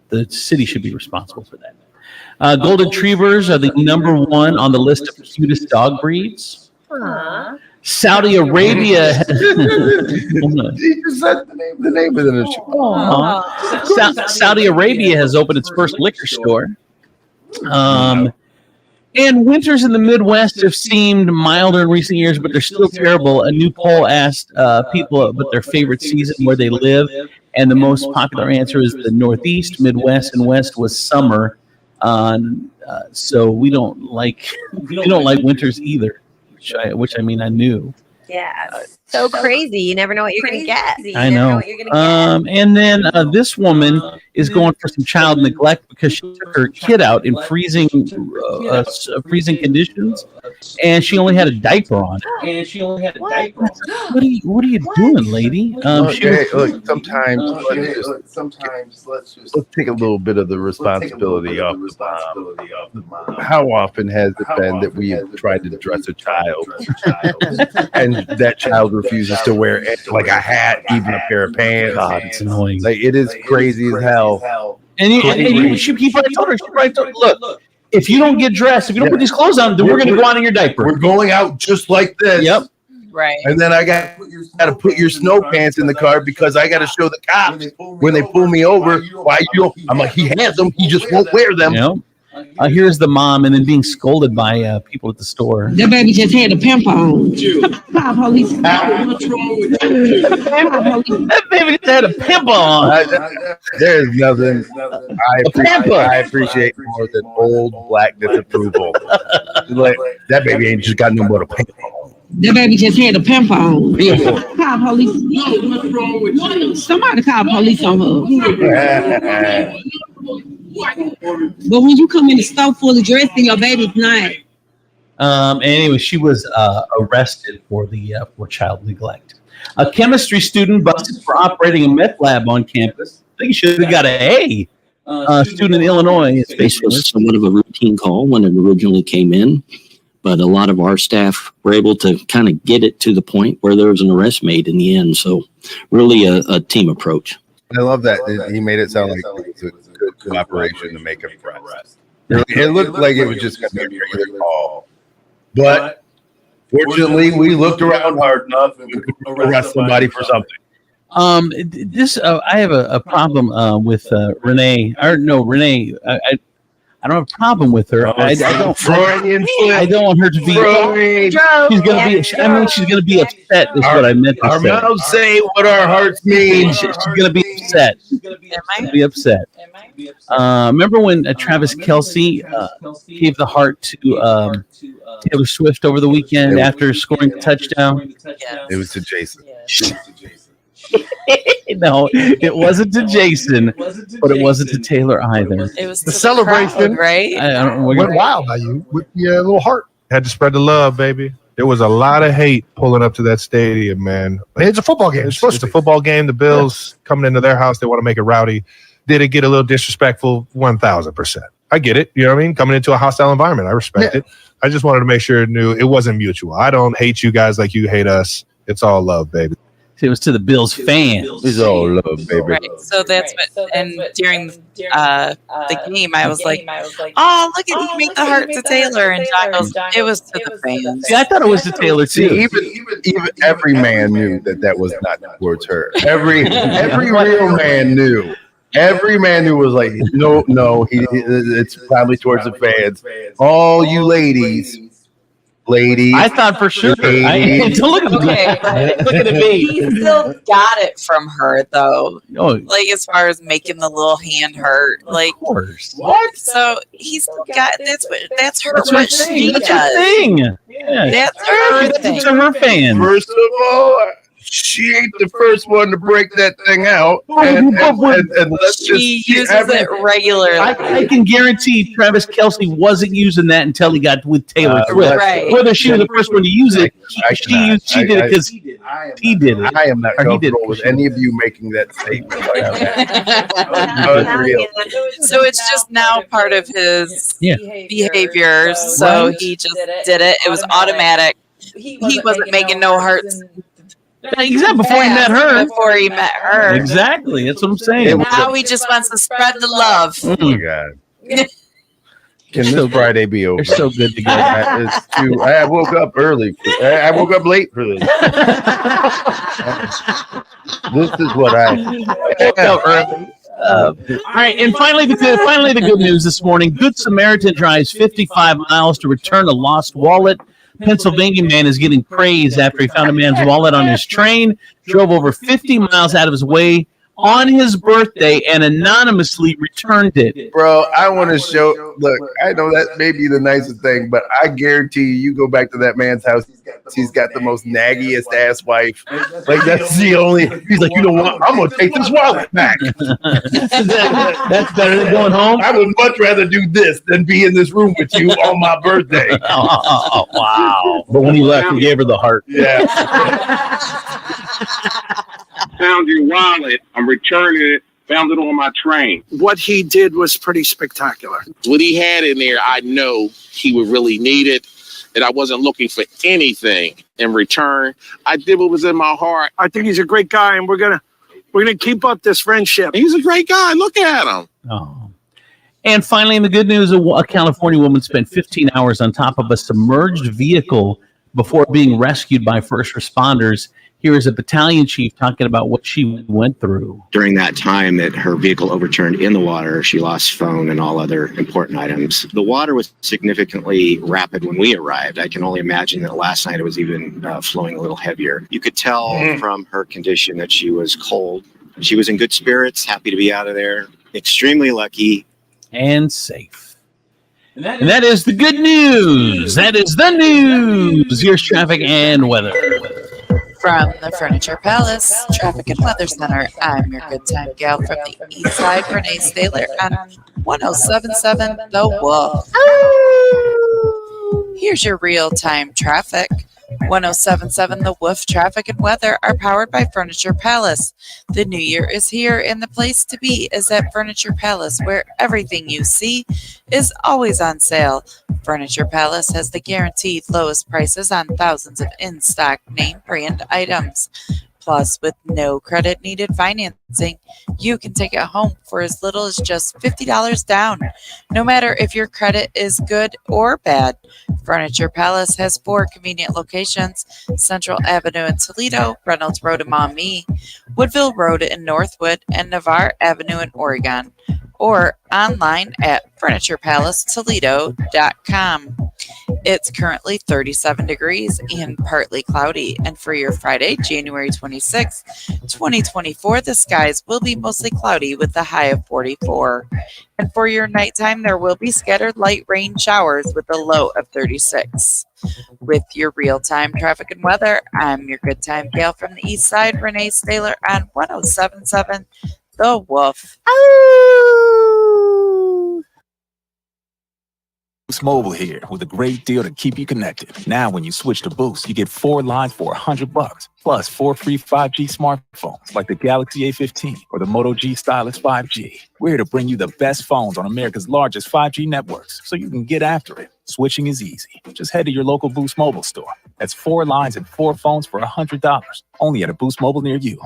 The city should be responsible for that. Golden Retrievers are the #1 on the list of cutest dog breeds. Saudi Arabia. He just said the name of the Saudi Arabia has opened its first liquor store. And winters in the Midwest have seemed milder in recent years, but they're still terrible. A new poll asked people about their favorite season where they live, and the most popular answer is the Northeast, Midwest, and West was summer. So we don't like winters either. Which I mean I knew. Yeah, so crazy. You never know what you're going to get. I know. And then this woman is going for some child neglect because she took her kid out in freezing conditions, and she only had a diaper on. What are you doing, lady? Look, sometimes let's just take a little bit of the responsibility off the mom. How often has it been that we have tried to dress a child, and that child refuses to wear like a hat, even a pair of pants? God, it's annoying. Like it is crazy as hell. And she probably told her, look, if you don't get dressed, if you don't put these clothes on, then we're going to go on in your diaper. We're going out just like this. Yep. Right. And then I got to put your snow pants in the car because I got to show the cops when they pull me over why you don't. I'm like, he has them, he just won't wear them. Yep. Here's the mom, and then being scolded by people at the store. That baby just had a pimp on. Police. That baby just had a pimp on. There's nothing I appreciate more than old black disapproval. Like that baby ain't just got no more to pimp on. That baby just had a pimp on. Call police. What's wrong with you? Somebody call police on her. But when you come in the store fully dressed and your baby's not. Anyway, she was arrested for child neglect. A chemistry student busted for operating a meth lab on campus. I think he should have got an A. Student in Illinois. This was somewhat of a routine call when it originally came in, but a lot of our staff were able to kind of get it to the point where there was an arrest made in the end. So really a team approach. I love that. He made it sound like it was a good cooperation to make him arrest. It looked like it was just going to be a regular call. But fortunately, we looked around hard enough and we could arrest somebody for something. I have a problem with Renee. Renee. I don't have a problem with her. I don't want her to be. She's gonna be. I mean, she's gonna be upset. Is what I meant to say. Our mouths say what our hearts mean. She's gonna be upset. She's gonna be upset. Remember when Travis Kelce gave the heart to Taylor Swift over the weekend after scoring a touchdown? It was to Jason. No, it wasn't to Jason, but it wasn't to Taylor either. It was the celebration, right? Went wild by you with your little heart. Had to spread the love, baby. There was a lot of hate pulling up to that stadium, man. It's a football game. It's a football game. The Bills coming into their house, they want to make it rowdy. Did it get a little disrespectful? 1,000%. I get it. You know what I mean? Coming into a hostile environment, I respect it. I just wanted to make sure it knew it wasn't mutual. I don't hate you guys like you hate us. It's all love, baby. It was to the Bills fans. It's all love, baby. Right. So that's what. And during the game, I was like, "Oh, look at he made the heart to Taylor," and John goes, "It was to the fans." See, I thought it was to Taylor too. See, even every man knew that was not towards her. Every real man knew. Every man who was like, no, it's probably towards the fans. All you ladies. I thought for sure. Look at me. He still got it from her though. Like as far as making the little hand hurt. Like of course. What? So he's got that's her. That's what she That's does. her thing. Yeah. That's her thing. That's her fans. First of all, she ain't the first one to break that thing out. And let's she uses it regularly. I can guarantee Travis Kelce wasn't using that until he got with Taylor Swift. Right. Whether she was the first one to use it, she did it because he did it. I am not comfortable with any of you making that statement. Unreal. So it's just now part of his behavior. So he just did it. It was automatic. He wasn't making no hearts. Exactly before he met her. Before he met her. Exactly. That's what I'm saying. Now he just wants to spread the love. Oh my God. Can this Friday be over? They're so good together. I woke up early. I woke up late for this. This is what I woke up early. All right, and finally the good news this morning. Good Samaritan drives 55 miles to return a lost wallet. Pennsylvania man is getting praise after he found a man's wallet on his train, drove over 50 miles out of his way on his birthday, and anonymously returned it. Bro, I want to show. Look, I know that may be the nicest thing, but I guarantee you go back to that man's house. He's got the most naggiest ass wife. Like, that's the only. He's like, you know what? I'm going to take this wallet back. That's better than going home. I would much rather do this than be in this room with you on my birthday. Oh, wow. But when he left, he gave her the heart. Yeah. Found your wallet. I'm returning it. Found it on my train. What he did was pretty spectacular. What he had in there, I know he would really need it. And I wasn't looking for anything in return. I did what was in my heart. I think he's a great guy, and we're gonna keep up this friendship. He's a great guy. Look at him. Oh. And finally, in the good news, a California woman spent 15 hours on top of a submerged vehicle before being rescued by first responders. Here is a battalion chief talking about what she went through. During that time that her vehicle overturned in the water, she lost phone and all other important items. The water was significantly rapid when we arrived. I can only imagine that last night it was even flowing a little heavier. You could tell from her condition that she was cold. She was in good spirits, happy to be out of there, extremely lucky. And safe. And that is the good news. That is the news. Here's traffic and weather. From the Furniture Palace Traffic and Weather Center, I'm your good time gal from the East Side, Renee Staler on 1077 The Wolf. Here's your real-time traffic. 1077 The Wolf traffic and weather are powered by Furniture Palace. The new year is here, and the place to be is at Furniture Palace, where everything you see is always on sale. Furniture Palace has the guaranteed lowest prices on thousands of in-stock name brand items. Plus, with no credit needed financing, you can take it home for as little as just $50 down. No matter if your credit is good or bad, Furniture Palace has 4 convenient locations: Central Avenue in Toledo, Reynolds Road in Maumee, Woodville Road in Northwood, and Navarre Avenue in Oregon, or online at FurniturePalaceToledo.com. It's currently 37 degrees and partly cloudy. And for your Friday, January 26, 2024, the skies will be mostly cloudy with a high of 44. And for your nighttime, there will be scattered light rain showers with a low of 36. With your real-time traffic and weather, I'm your good time gal from the East Side, Renee Staler on 1077 The Wolf. Boost Mobile here with a great deal to keep you connected. Now, when you switch to Boost, you get 4 lines for $100, plus 4 free 5G smartphones like the Galaxy A15 or the Moto G Stylus 5G. We're here to bring you the best phones on America's largest 5G networks, so you can get after it. Switching is easy. Just head to your local Boost Mobile store. That's 4 lines and 4 phones for $100, only at a Boost Mobile near you.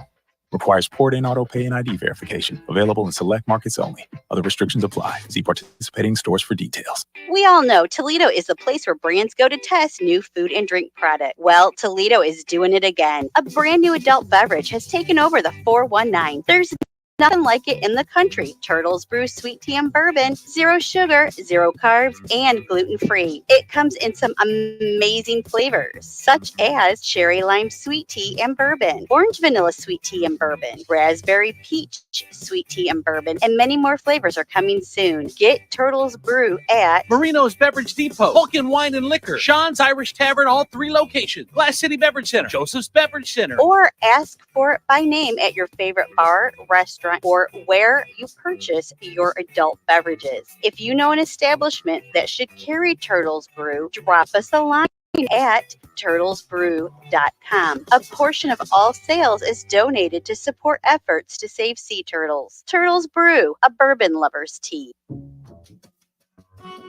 Requires port-in auto pay and ID verification. Available in select markets only. Other restrictions apply. See participating stores for details. We all know Toledo is the place where brands go to test new food and drink product. Well, Toledo is doing it again. A brand new adult beverage has taken over the 419. There's nothing like it in the country. Turtles Brew Sweet Tea and Bourbon, 0 sugar, 0 carbs, and gluten-free. It comes in some amazing flavors, such as cherry lime sweet tea and bourbon, orange vanilla sweet tea and bourbon, raspberry peach sweet tea and bourbon, and many more flavors are coming soon. Get Turtles Brew at Marino's Beverage Depot, Vulcan Wine and Liquor, Sean's Irish Tavern, all 3 locations, Glass City Beverage Center, Joseph's Beverage Center, or ask for it by name at your favorite bar, restaurant, or where you purchase your adult beverages. If you know an establishment that should carry Turtles Brew, drop us a line at turtlesbrew.com. A portion of all sales is donated to support efforts to save sea turtles. Turtles Brew, a bourbon lover's tea.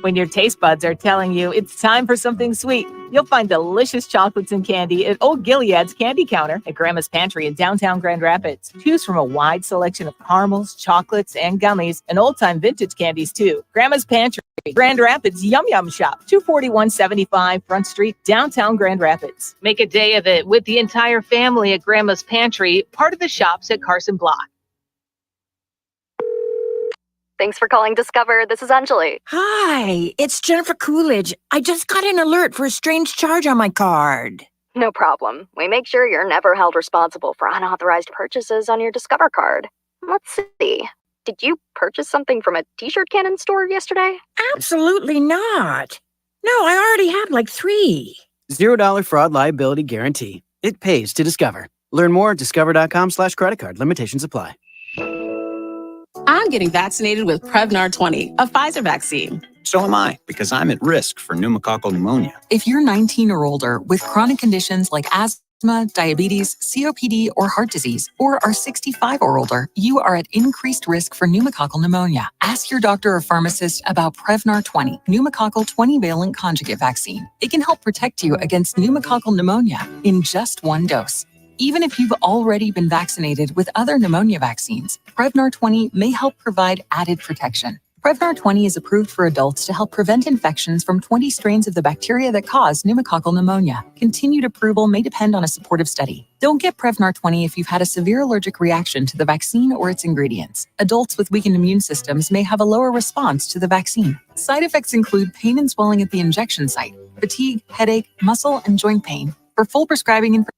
When your taste buds are telling you it's time for something sweet, you'll find delicious chocolates and candy at Old Gilead's Candy Counter at Grandma's Pantry in downtown Grand Rapids. Choose from a wide selection of caramels, chocolates, and gummies, and old-time vintage candies, too. Grandma's Pantry, Grand Rapids Yum Yum Shop, 24175 Front Street, downtown Grand Rapids. Make a day of it with the entire family at Grandma's Pantry, part of the shops at Carson Block. Thanks for calling Discover. This is Anjali. Hi, it's Jennifer Coolidge. I just got an alert for a strange charge on my card. No problem. We make sure you're never held responsible for unauthorized purchases on your Discover card. Let's see. Did you purchase something from a t-shirt cannon store yesterday? Absolutely not. No, I already have like 3. $0 fraud liability guarantee. It pays to Discover. Learn more at discover.com/credit card. Limitations apply. I'm getting vaccinated with Prevnar 20, a Pfizer vaccine. So am I, because I'm at risk for pneumococcal pneumonia. If you're 19 or older with chronic conditions like asthma, diabetes, COPD, or heart disease, or are 65 or older, you are at increased risk for pneumococcal pneumonia. Ask your doctor or pharmacist about Prevnar 20, pneumococcal 20-valent conjugate vaccine. It can help protect you against pneumococcal pneumonia in just 1 dose. Even if you've already been vaccinated with other pneumonia vaccines, Prevnar 20 may help provide added protection. Prevnar 20 is approved for adults to help prevent infections from 20 strains of the bacteria that cause pneumococcal pneumonia. Continued approval may depend on a supportive study. Don't get Prevnar 20 if you've had a severe allergic reaction to the vaccine or its ingredients. Adults with weakened immune systems may have a lower response to the vaccine. Side effects include pain and swelling at the injection site, fatigue, headache, muscle, and joint pain. For full prescribing information,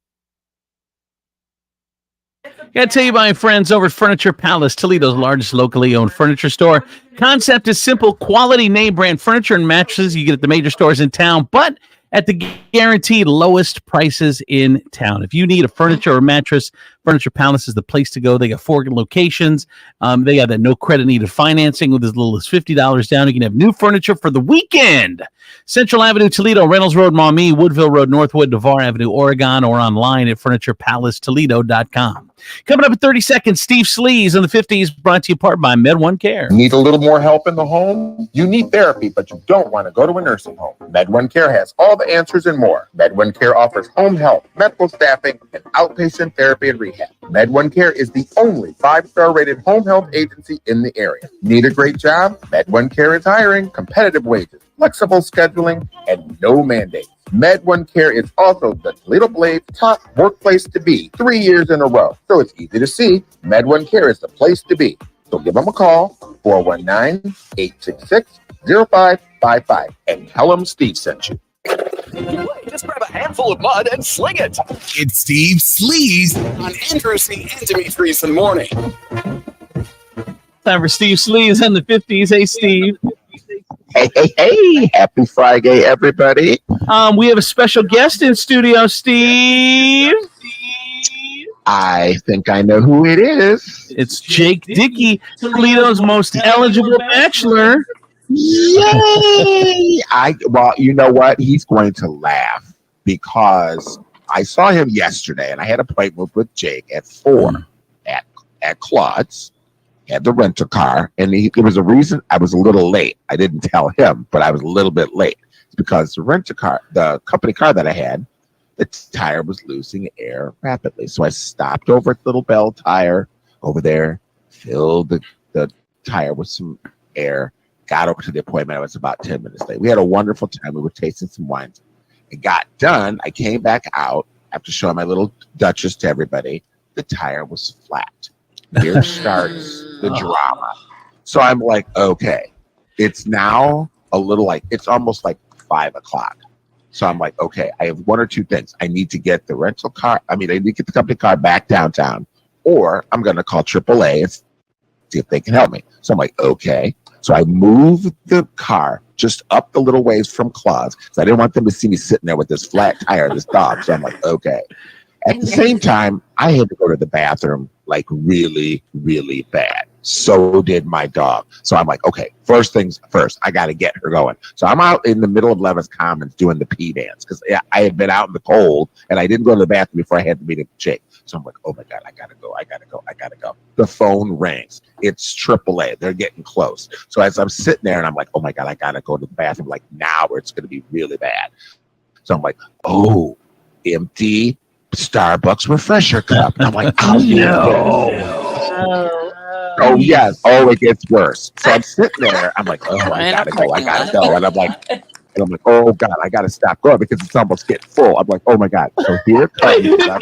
Got to tell you about my friends over at Furniture Palace, Toledo's largest locally owned furniture store. Concept is simple, quality name brand furniture and mattresses you get at the major stores in town, but at the guaranteed lowest prices in town. If you need a furniture or mattress, Furniture Palace is the place to go. They got 4 locations. They got that no credit needed financing with as little as $50 down. You can have new furniture for the weekend. Central Avenue, Toledo, Reynolds Road, Maumee, Woodville Road, Northwood, Navarre Avenue, Oregon, or online at FurniturePalaceToledo.com. Coming up in 30 seconds, Steve Sleaze in the 50s, brought to you part by Med1 Care. Need a little more help in the home? You need therapy, but you don't want to go to a nursing home. Med1 Care has all the answers and more. Med1 Care offers home health, medical staffing, and outpatient therapy and rehab. Med1 Care is the only 5-star rated home health agency in the area. Need a great job? Med1 Care is hiring, competitive wages, flexible scheduling, and no mandates. Med1 Care is also the Toledo Blade's top workplace to be 3 years in a row. So it's easy to see. Med1 Care is the place to be. So give them a call, 419-866-0555, and tell them Steve sent you. Just grab a handful of mud and sling it. It's Steve Sleaze on Andrew C. and Demetrius in the morning. Time for Steve Sleaze in the 50s. Hey, Steve. Hey, happy Friday, everybody. We have a special guest in studio, Steve. I think I know who it is. It's Jake Dickey, Toledo's most eligible bachelor. Yay! Well, you know what? He's going to laugh because I saw him yesterday, and I had an appointment with Jake at 4 at Claude's. Had the rental car, and there was a reason I was a little late. I didn't tell him, but I was a little bit late. It's because the rental car, the company car that I had, the tire was losing air rapidly. So I stopped over at Little Bell Tire over there, filled the tire with some air, got over to the appointment. I was about 10 minutes late. We had a wonderful time. We were tasting some wines. It got done. I came back out after showing my little Duchess to everybody. The tire was flat. Here starts the drama. So I'm like, okay, it's now a little like, it's almost like 5 o'clock. So I'm like, okay, I have one or two things. I need to get the rental car. I need to get the company car back downtown, or I'm going to call AAA and see if they can help me. So I'm like, okay. So I moved the car just up the little ways from Claude's because I didn't want them to see me sitting there with this flat tire, this dog. So I'm like, okay. At the same time, I had to go to the bathroom like really, really bad. So did my dog. So I'm like, okay, first things first, I got to get her going. So I'm out in the middle of Levis Commons doing the pee dance because I had been out in the cold and I didn't go to the bathroom before I had to meet a Jake. So I'm like, oh my God, I got to go. The phone rings. It's AAA. They're getting close. So as I'm sitting there and I'm like, oh my God, I got to go to the bathroom like now or it's going to be really bad. So I'm like, oh, empty Starbucks refresher cup. I'm like, oh no. Oh yes. Oh, it gets worse. So I'm sitting there. I'm like, oh, I gotta go. And I'm like, oh God, I gotta stop going because it's almost getting full. I'm like, oh my God. So here comes. He's getting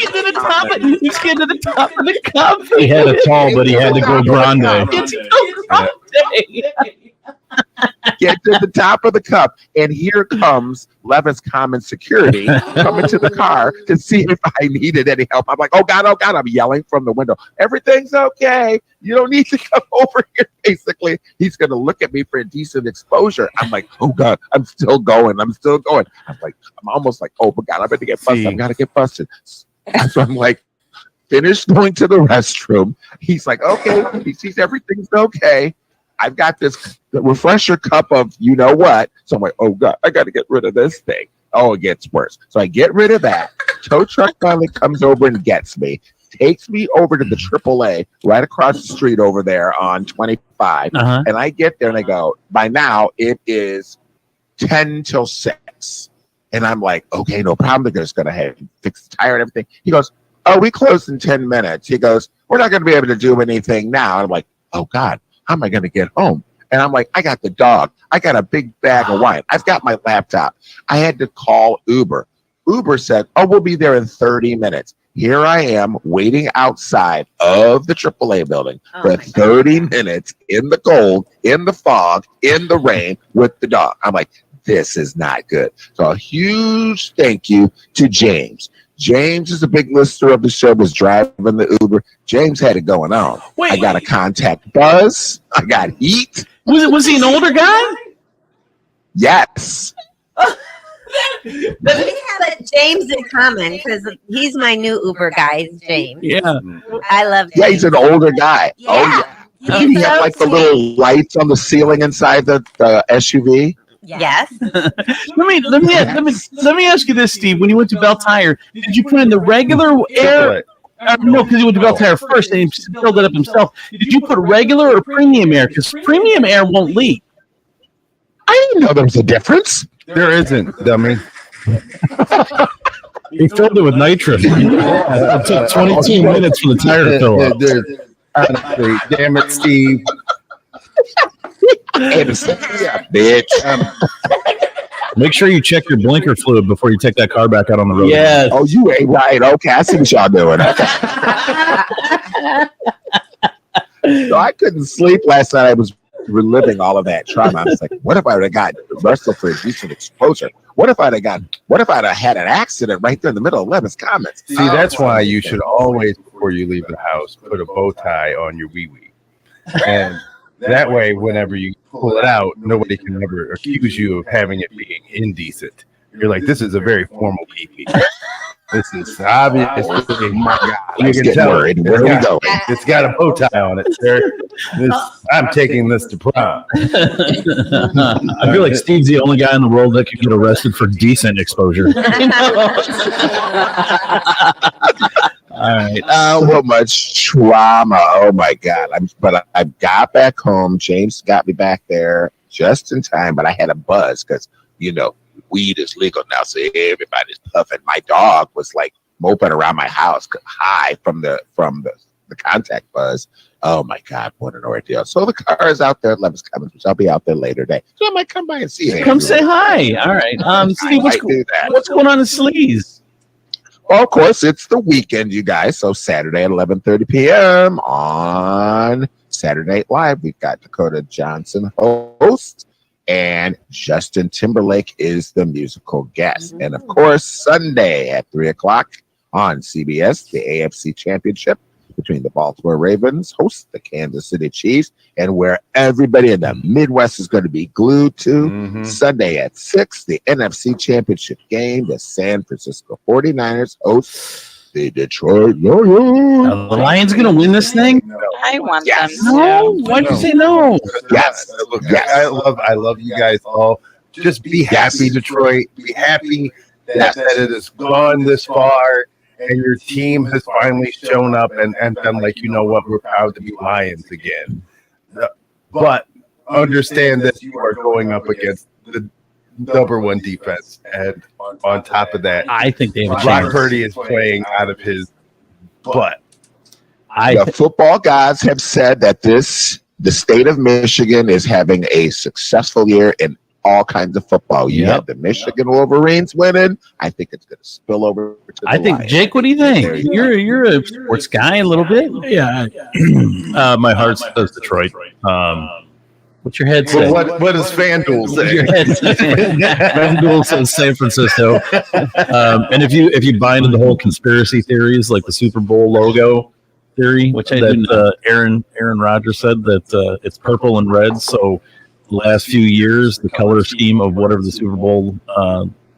to the top of the cup. He had a tall, but he had to go grande. Get to the top of the cup, and here comes Levis Commons security coming to the car to see if I needed any help. I'm like, oh God, I'm yelling from the window. Everything's okay. You don't need to come over here. Basically, he's going to look at me for a decent exposure. I'm like, oh God, I'm still going. I'm like, I'm almost like, oh my God, I'm going to get busted. I've got to get busted. So I'm like, finished going to the restroom. He's like, okay. He sees everything's okay. I've got this refresher cup of you know what. So I'm like, oh God, I got to get rid of this thing. Oh, it gets worse. So I get rid of that. Tow truck finally comes over and gets me, takes me over to the AAA right across the street over there on 25. And I get there and I go, by now it is 10 till 6. And I'm like, okay, no problem. They're just going to fix the tire and everything. He goes, oh, we close in 10 minutes. He goes, we're not going to be able to do anything now. And I'm like, oh God. How am I going to get home? And I'm like, I got the dog. I got a big bag of wine. I've got my laptop. I had to call Uber. Uber said, oh, we'll be there in 30 minutes. Here I am waiting outside of the AAA building for 30 minutes in the cold, in the fog, in the rain with the dog. I'm like, this is not good. So a huge thank you to James. James is a big listener of the show, was driving the Uber. James had it going on. I got a contact buzz. I got heat. Was he an older guy? Yes. We have James in common because he's my new Uber guy, James. Yeah. I love James. Yeah, he's an older guy. Yeah. Oh, yeah. He had like the little lights on the ceiling inside the SUV. Yes. Let me ask you this, Steve. When you went to Bell Tire, did you put in the regular air? No, because he went to Bell Tire first and he filled it up himself. Did you put regular or premium air? Because premium air won't leak. I didn't know there was a difference. There isn't, dummy. He filled it with nitrous. Yeah, it took 22 minutes for the tire to fill up. Honestly, damn it, Steve. Yeah, bitch. Make sure you check your blinker fluid before you take that car back out on the road. Yes. Oh, you ain't right. Okay, I see what y'all doing. So I couldn't sleep last night. I was reliving all of that trauma. I was like, what if I would have got arrested for indecent exposure? What if I'd have had an accident right there in the middle of Levin's comments? See, that's why you should always, before you leave the house, put a bow tie on your wee-wee. And that way, whenever you pull it out, nobody can ever accuse you of having it being indecent. You're like, this is a very formal pee-pee. This is obvious. Oh my God. You can tell worried. Where are we going? It's got a bow tie on it, sir. I'm taking this to prom. I feel like Steve's the only guy in the world that could get arrested for decent exposure. All right. So much trauma. Oh my God. But I got back home. James got me back there just in time, but I had a buzz because, weed is legal now, so everybody's puffing. My dog was like moping around my house high from the contact buzz. Oh my God, what an ordeal. So the car is out there at Levin's Commons, which I'll be out there later today. So I might come by and see him. Come say hi. All right. Steve, what's going on in Sleaze? Well, of course, it's the weekend, you guys. So Saturday at 11:30 p.m. on Saturday Night Live, we've got Dakota Johnson host, and Justin Timberlake is the musical guest. And of course, Sunday at 3:00 on CBS, the AFC Championship between the Baltimore Ravens host the Kansas City Chiefs, and where everybody in the Midwest is going to be glued to. Sunday at 6, the NFC Championship game, the San Francisco 49ers host the Detroit Lions. Are the Lions going to win this thing? I want Yes. them. No. Why'd you say no? Yes. Look, I love you guys all. Just be happy, Detroit. Be happy that it has gone this far. And your team has finally shown up and been like, you know what, we're proud to be Lions again. But understand that you are going up against the number one defense. And on top of that, I think they have a Brock chance. Purdy is playing out of his butt. The football gods have said that the state of Michigan is having a successful year in all kinds of football. You have the Michigan Wolverines winning. I think it's going to spill over to the Lions. Jake, what do you think? You're a sports guy a little bit. Yeah. My heart says Detroit. What's your head say? What does FanDuel say? Your head say? FanDuel says San Francisco. And if you buy into the whole conspiracy theories, like the Super Bowl logo theory, Which I do that Aaron Rodgers said that it's purple and red, so the last few years, the color scheme of whatever the Super Bowl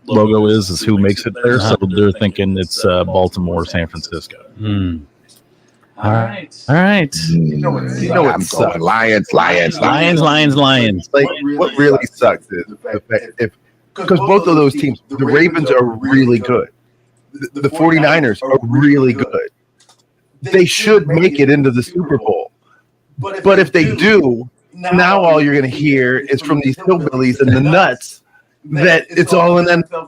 logo is who makes it there. So they're thinking it's Baltimore, San Francisco. All right. You know I'm going Lions. Like what really sucks is because both of those teams, the Ravens are really good. The 49ers are really good. They should make it into the Super Bowl. But if they do, now all you're going to hear is from these hillbillies and the nuts that it's all an NFL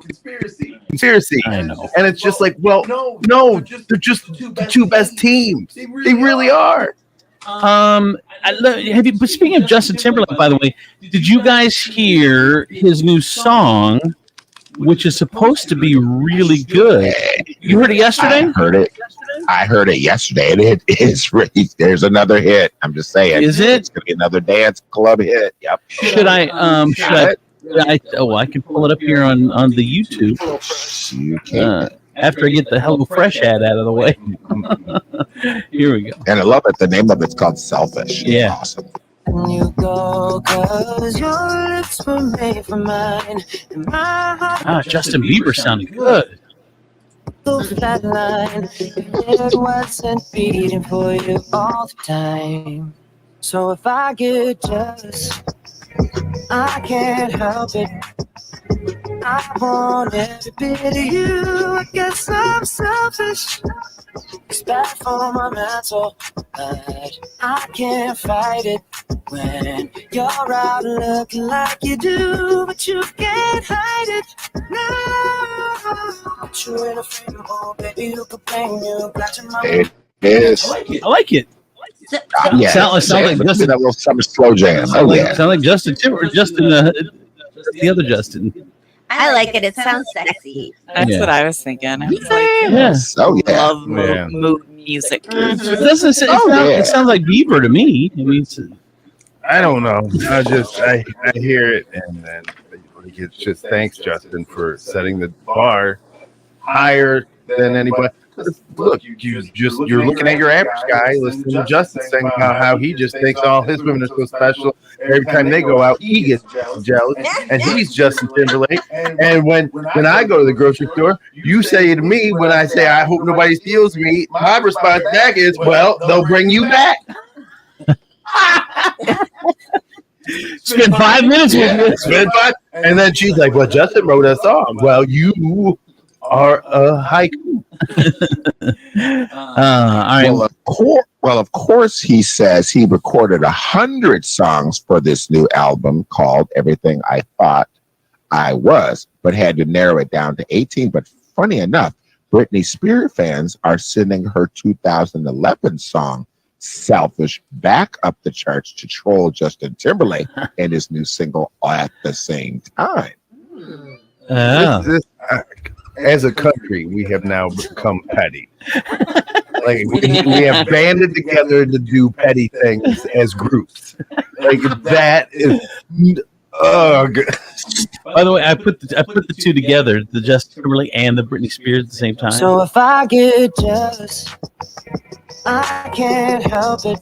conspiracy. I know. And it's just like, well, no, they're just the two best teams. They really are. Have you? But speaking of Justin Timberlake, by the way, did you guys hear his new song, which is supposed to be really good? You heard it yesterday? I heard it yesterday, and it is really. There's another hit. I'm just saying. Is it? It's gonna be another dance club hit. Yep. Should I can pull it up here on the YouTube. You can. after I get the Hello Fresh ad out of the way. Here we go. And I love it. The name of it's called Selfish. Yeah. Awesome. You go, 'cause your lips were made for mine. And my heart Justin Bieber sounded good. goes that line. It wasn't beating for you all the time. So if I get jealous, I can't help it. I want every bit of you. I guess I'm selfish. It's bad for my mental, but I can't fight it when you're out looking like you do, but you can't hide it. No, but you're in a frame of home, baby. You could bring you back to my It is. I like it. Yeah. Sounds like Justin. That little summer slow jam. Oh, yeah. Sound like Justin Timber, Justin, the other Justin. I like it. It sounds sexy. That's what I was thinking. I was like, Yes. Oh, yeah. love mood music. It doesn't say, it sounds like Bieber to me. I mean, I don't know. I hear it, and then it's just thanks, Justin, for setting the bar higher than anybody. Look, you're looking at your average guy, listening to Justin saying about how he just thinks all his women are so special. Every time they go out, he gets jealous, and he's Justin Timberlake. And when I go to the grocery store, you say to me when I say I hope nobody steals me, my response back is, well, they'll bring you back. Spend 5 minutes with you. And then she's like, well, Justin wrote a song. Well, you are a haiku. All right. Well, of course, he says he recorded 100 songs for this new album called Everything I Thought I Was, but had to narrow it down to 18. But funny enough, Britney Spears fans are sending her 2011 song Selfish back up the charts to troll Justin Timberlake and his new single at the same time. As a country, we have now become petty. Like we have banded together to do petty things as groups. Like that is. By the way, I put the two together, the Justin Timberlake and the Britney Spears at the same time. So if I get jealous, I can't help it.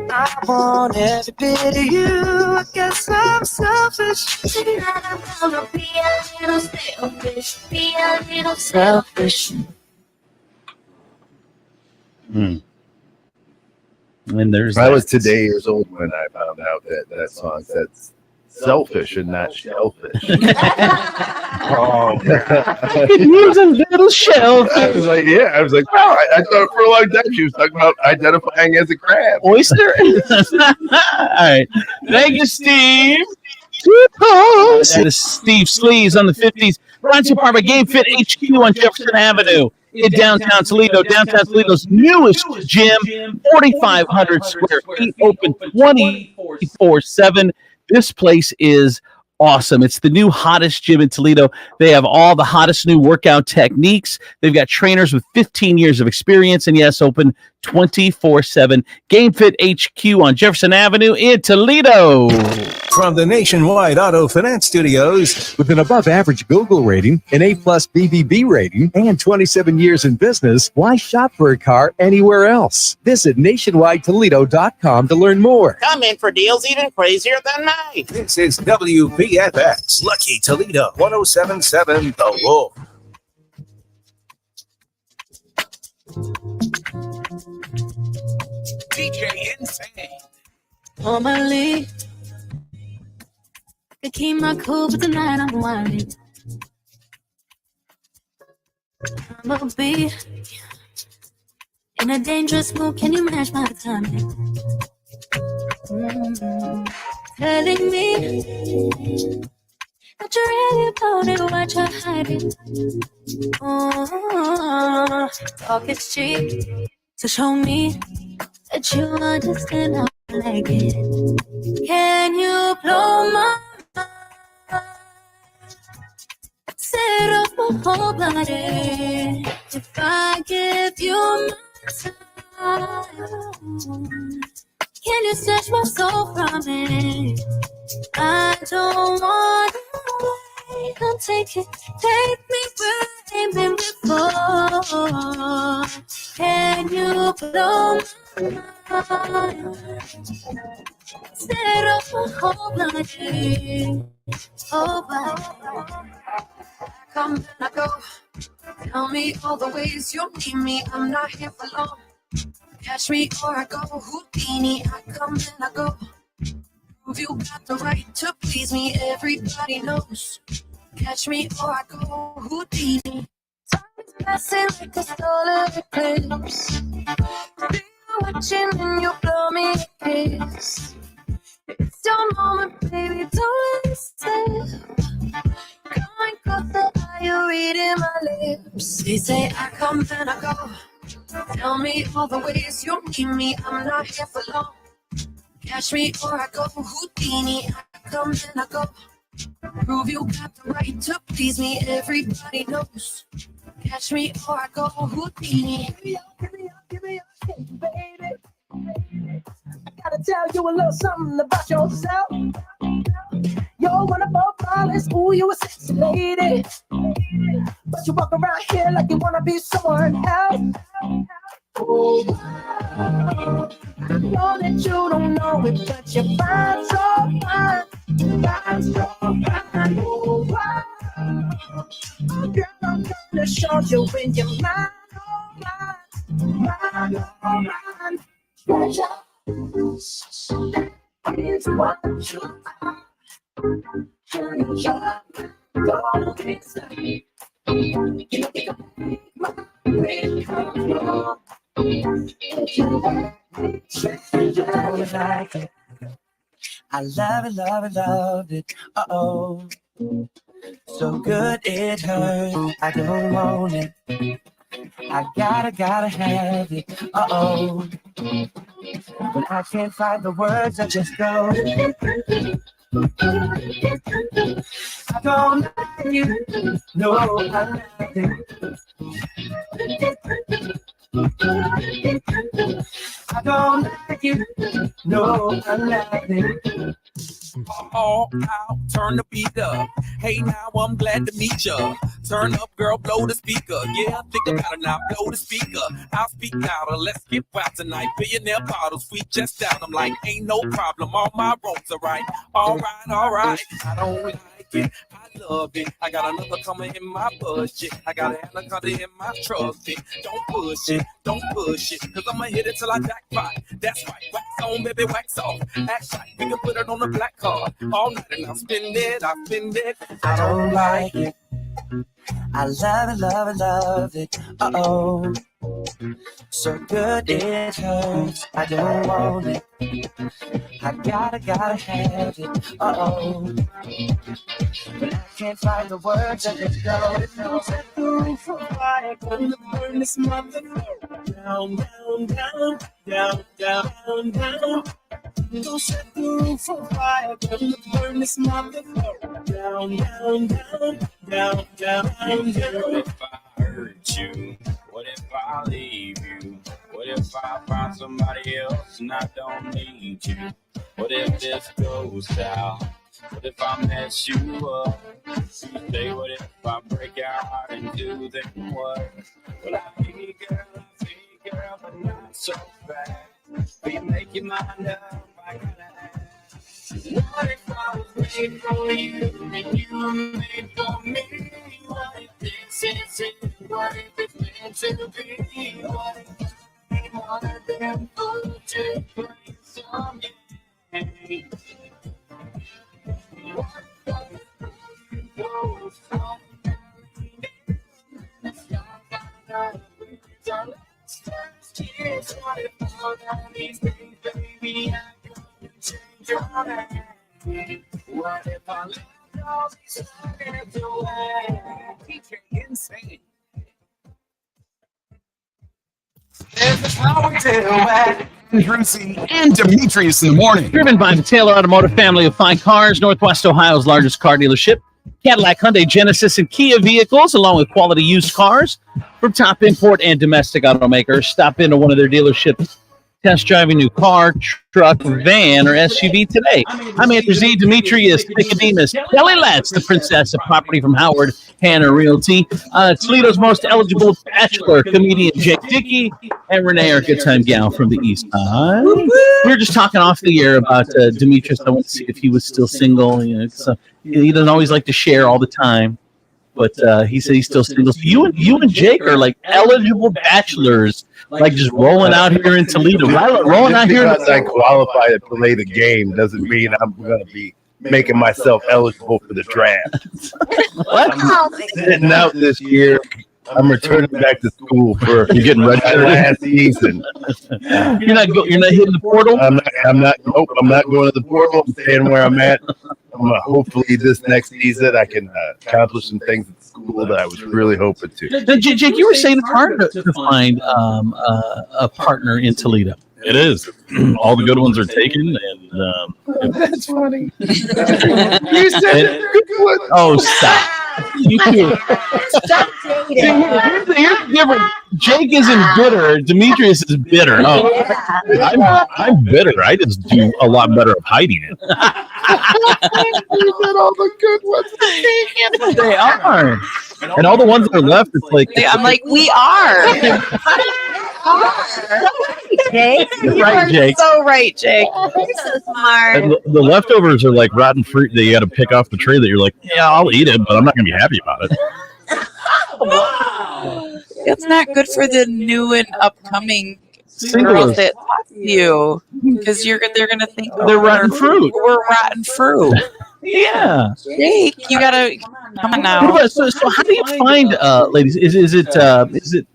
I want every bit of you. I guess I'm selfish. I'm gonna be a little selfish. Be a little selfish. And there's I was today years old when I found out that song said selfish and not shellfish. I could use a little shellfish. I was like, wow. I thought for a long time she was talking about identifying as a crab. Oyster. All right. Thank you, Steve. That is Steve Sleeves on the 50s. Brought to you by Game Fit HQ on Jefferson Avenue in downtown Toledo. Downtown Toledo's newest gym, 4,500 square feet, open 24/7. This place is awesome. It's the new hottest gym in Toledo. They have all the hottest new workout techniques. They've got trainers with 15 years of experience, and yes, open 24/7. Game Fit HQ on Jefferson Avenue in Toledo. From the Nationwide Auto Finance Studios, with an above-average Google rating, an A+ BBB rating, and 27 years in business, why shop for a car anywhere else? Visit nationwidetoledo.com to learn more. Come in for deals even crazier than mine. This is WPFX, Lucky Toledo, 107.7 The Wolf. DJ Insane. Normally, I could keep my cool, but tonight I'm whining. I'm a be in a dangerous mood. Can you match my timing? Telling me that you really about it, what you're hiding. Talk is cheap, so show me that you understand how I like it. Can you blow my mind? Set off my whole body if I give you my time. Can you snatch my soul from me? I don't want to wait. Don't take it. Take me where I'm aiming. blow my mind. Instead of a whole bloody over. Come and I go. Tell me all the ways you need me. I'm not here for long. Catch me or I go Houdini. I come and I go. Prove you got the right to please me. Everybody knows. Catch me or I go Houdini. Time is passing like a solar eclipse. Be watching and you blow me a kiss. It's your moment, baby, don't let it slip. Coming closer, are you reading my lips? They say I come and I go. Tell me all the ways you need me. I'm not here for long. Catch me or I go Houdini. I come and I go. Prove you got the right to please me. Everybody knows. Catch me or I go Houdini. Give me up, baby. I gotta tell you a little something about yourself. You're one of our flawless. Ooh, you a sexy lady. But you walk around here like you wanna be someone else. Ooh, I know that you don't know it, but you're fine, so fine. Fine, so fine. Ooh, wow. Oh, girl, I'm gonna show you when you're mine, oh, mine. Mine, oh, mine. It's what you are. You're gonna be safe. You make my way come wrong. If you let me change your life. I love it, love it, love it. Uh-oh. So good it hurts. I don't want it. I gotta have it. Uh-oh. When I can't find the words, I just go. I don't like you. No, I like it. I don't like you. No, I like it. All out, turn the beat up. Hey, now I'm glad to meet ya. Turn up, girl, blow the speaker. Yeah, think about it now, blow the speaker. I'll speak louder, let's get wild tonight. Billionaire bottles, we just out. I'm like, ain't no problem, all my roads are right. All right. I don't like it, I love it. I got another coming in my budget. I got an anaconda in my truck. Don't push it, cause I'ma hit it till I jackpot. That's right, wax on, baby, wax off. Act right, we can put it on the black card. All night and I'll spend it. I don't like it. I love it, love it, love it. Uh-oh. So good it hurts. I don't want it. I gotta have it. Uh-oh. But I can't find the words, I just go. Don't set the roof on fire. Gonna burn this mother down, down, down, down, down, down. Don't set the roof on fire. Gonna burn this mother down, down, down, down, down, down. What if I hurt you? What if I leave you? What if I find somebody else and I don't need you? What if this goes south? What if I mess you up? You say, what if I break your heart and do then what? Well, I feel girl, but not so fast. Will you make your mind up? I gotta ask. What if I was made for you and you were made for me? What if this is it? What if it's meant to be? What if I ain't one of them fools to play some game? What if I was so what if all of these things, baby, I could change your mind? What if I let all these seconds away? DJ Insane. There's a power to Andrewsy and Demetrius in the morning. Driven by the Taylor Automotive family of fine cars, Northwest Ohio's largest car dealership. Cadillac, Hyundai, Genesis, and Kia vehicles, along with quality used cars from top import and domestic automakers. Stop into one of their dealerships Test drive a new car, truck, van, or SUV today. I'm Andrew Z. Demetrius, Nicodemus, Kelly Letts, the princess of property from Howard Hanna Realty, Toledo's most eligible bachelor, comedian Jake Dickey, and Renee, our good time gal from the East Side. We were just talking off the air about Demetrius. I wanted to see if he was still single. You know, he doesn't always like to share all the time, but he said he's still single. So you and Jake are like eligible bachelors. Like just rolling out here in Toledo, rolling out here. Because I qualify to play the game doesn't mean I'm going to be making myself eligible for the draft. What? Sitting out this year. I'm returning back to school for you're getting ready for last season. You're not hitting the portal. I'm not. Nope. I'm not going to the portal. I'm staying where I'm at. Hopefully, this next season I can accomplish some things at school that I was really hoping to. Jake, you were saying it's hard to find a partner in Toledo. It is. All the good ones are taken, and that's funny. You said oh, stop. Stop dating. Here's the difference. Jake isn't bitter. Demetrius is bitter. Oh, I'm bitter. I just do a lot better of hiding it. You said all the good ones. They are. And all the ones that are left, it's like I'm like, we are. Jake. You're right, Jake. So right, Jake. You're so smart. and the leftovers are like rotten fruit that you got to pick off the tree that you're like, yeah, I'll eat it, but I'm not going to be happy about it. It's not good for the new and upcoming Singlers. girls that talk to you because they're going to think They're rotten fruit. We're rotten fruit. Yeah. Jake, you gotta come on now. So how do you find ladies? Is it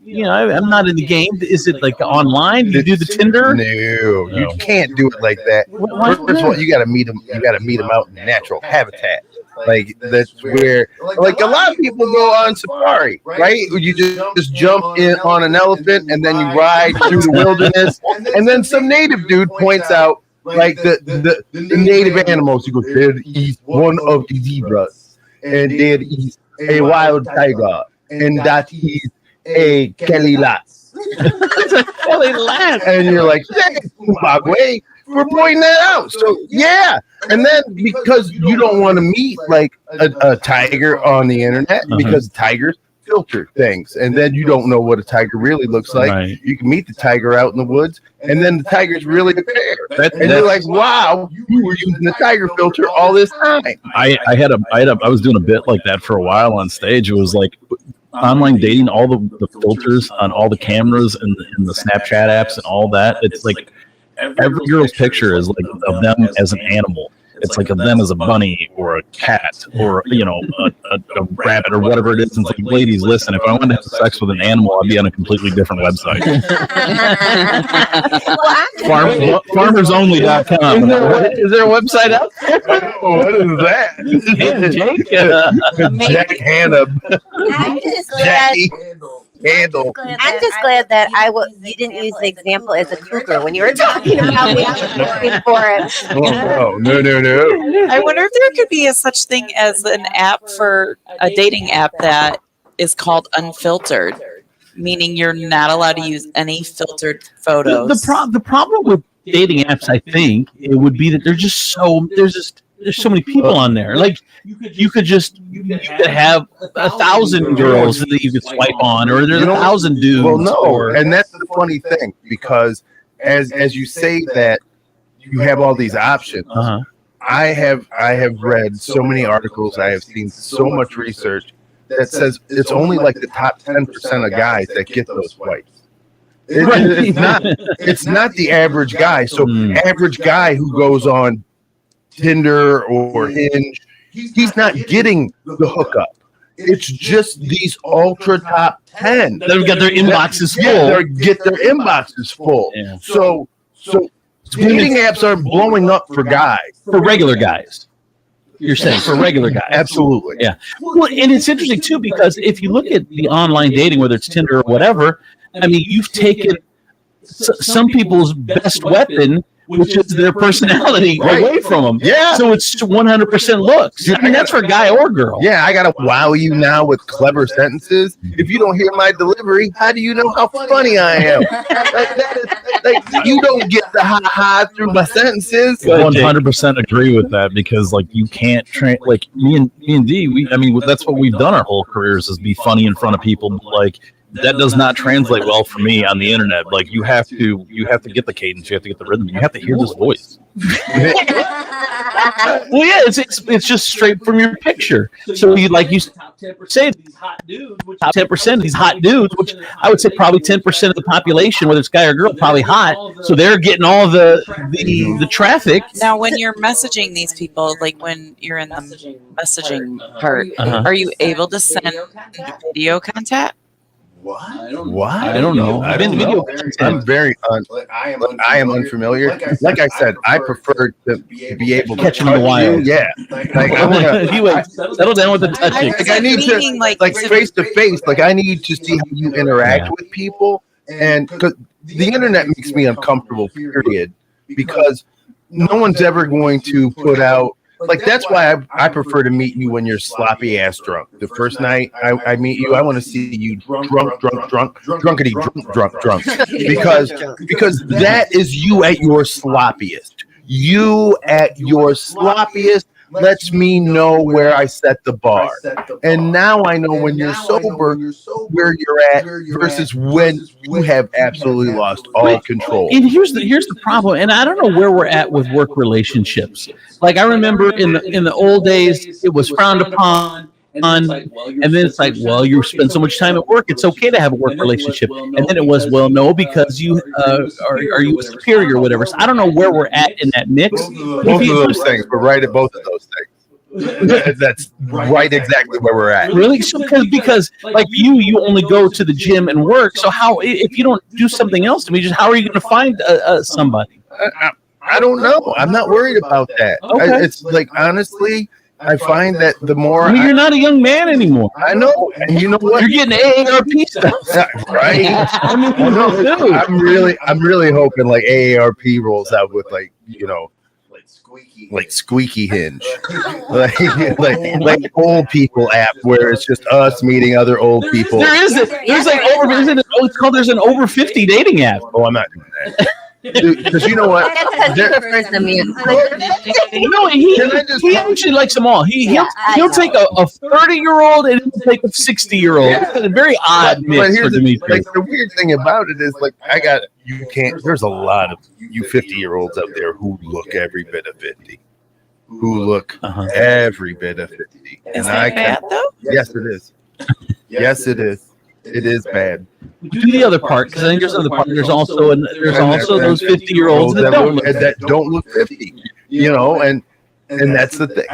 you know, I'm not in the game. Is it like online? Do you do the Tinder? No, you can't do it like that. First of all, you got to meet them. You got to meet them out in natural habitat. Like that's where, like a lot of people go on safari, right? You just jump in on an elephant and then you ride through the wilderness, and then some native dude points out like the native animals. He goes, there is one of the zebras, and there is a wild tiger, and that is a Kelly Lass. It's a Kelly Lass. And you're like, Zimbabwe, we're pointing that out. So yeah. And then because you don't want to meet like a tiger on the internet, because tigers filter things, and then you don't know what a tiger really looks like. Right. You can meet the tiger out in the woods, and then the tiger's really a bear. And you're like, wow, you were using the tiger filter all this time. I was doing a bit like that for a while on stage. It was like online dating, all the filters on all the cameras and the Snapchat apps and all that. It's like every girl's picture is like of them as an animal. It's like of them as a bunny or a cat or, you know, a rabbit or whatever it is. And it's like, ladies, listen, if I wanted to have sex with an animal, I'd be on a completely different website. Farmersonly.com. Is there a website out there? What is that? Jake? Jack Hannah. I'm just glad. Handle. I'm just glad that you didn't use the example as a cougar when you were talking about me. I was looking for it. Oh, no. I wonder if there could be such thing as an app for a dating app that is called Unfiltered, meaning you're not allowed to use any filtered photos. The problem with dating apps, I think, it would be that there's so many people on there. Like you could have 1,000 girls that you could swipe on, or there's 1,000 dudes. Well, no, and that's the funny thing, because as you say that you have all these options. I have read so many articles. I have seen so much research that says it's only like the top 10% of guys that get those swipes. It's not the average guy. So average guy who goes on Tinder or Hinge, he's not getting the hookup. It's just these ultra top 10. They've got their inboxes full. Yeah, get their inboxes full. Yeah. So dating apps are blowing up for guys. For regular guys. You're saying for regular guys. Absolutely. Yeah. Well, and it's interesting too, because if you look at the online dating, whether it's Tinder or whatever, I mean, you've taken some people's best weapon, which is their personality, away from them. Yeah. So it's 100% looks. I mean, that's for guy or girl. Yeah, I gotta wow you now with clever sentences. If you don't hear my delivery, how do you know how funny I am? Like, Like you don't get the ha through my sentences. 100% agree with that because like you can't train like me and D. I mean that's what we've done our whole careers is be funny in front of people. But, like that does not translate well for me on the internet. Like you have to get the cadence, you have to get the rhythm, you have to hear this voice. Well, yeah, it's just straight from your picture. So you say these hot dudes, which top 10% of these hot dudes, which I would say probably 10% of the population, whether it's guy or girl, probably hot. So they're getting all the traffic. Now, when you're messaging these people, like when you're in the messaging part, are you able to send video content? What? I don't know. I don't know. I'm very I am unfamiliar. Like I said, I prefer to be able to catch in the wild. Yeah. Like I want to settle down with the touching. Like I need to like face to face. Like I need to see how you interact with people, and because the internet makes me uncomfortable. Period. Because no one's ever going to put out. Like that's why I prefer to meet you when you're sloppy ass drunk. The first night I meet you, I want to see you drunkity drunk. Because that is you at your sloppiest. You at your sloppiest lets me know where I set the bar. And now I know when you're sober where you're at versus when you have absolutely lost all control. And here's the problem, and I don't know where we're at with work relationships. Like I remember in the old days, it was frowned upon. And then it's like, well, you spend so much time at work, it's okay to have a work relationship. And then it was, well, no, because you are you a superior or whatever. So I don't know where we're at in that mix. Both of those things. We're right at both of those things. That's right exactly where we're at. Really? So because like you only go to the gym and work. So how if you don't do something else to me, just how are you going to find somebody? I don't know. I'm not worried about that. Okay. It's like honestly. I find that the more I mean, you're not a young man anymore. I know, and you know what? You're getting AARP stuff, right? I mean, I'm really hoping like AARP rolls out with like like squeaky hinge, like old people app where it's just us meeting other old people. There's it's called there's an over 50 dating app. Oh, I'm not doing that. Because you know what? No, he actually likes them all. He'll take a 30-year-old and he'll take a 60-year-old. It's a very odd mix for Demetrius. Like the weird thing about it is like you can't. There's a lot of you 50-year-olds out there who look every bit of 50, who look every bit of 50. Is that bad though? Yes, it is. Yes, it is. It is bad. Do the other part because I think there's another part. There's also those 50-year-olds that don't look 50. You know, and that's the thing.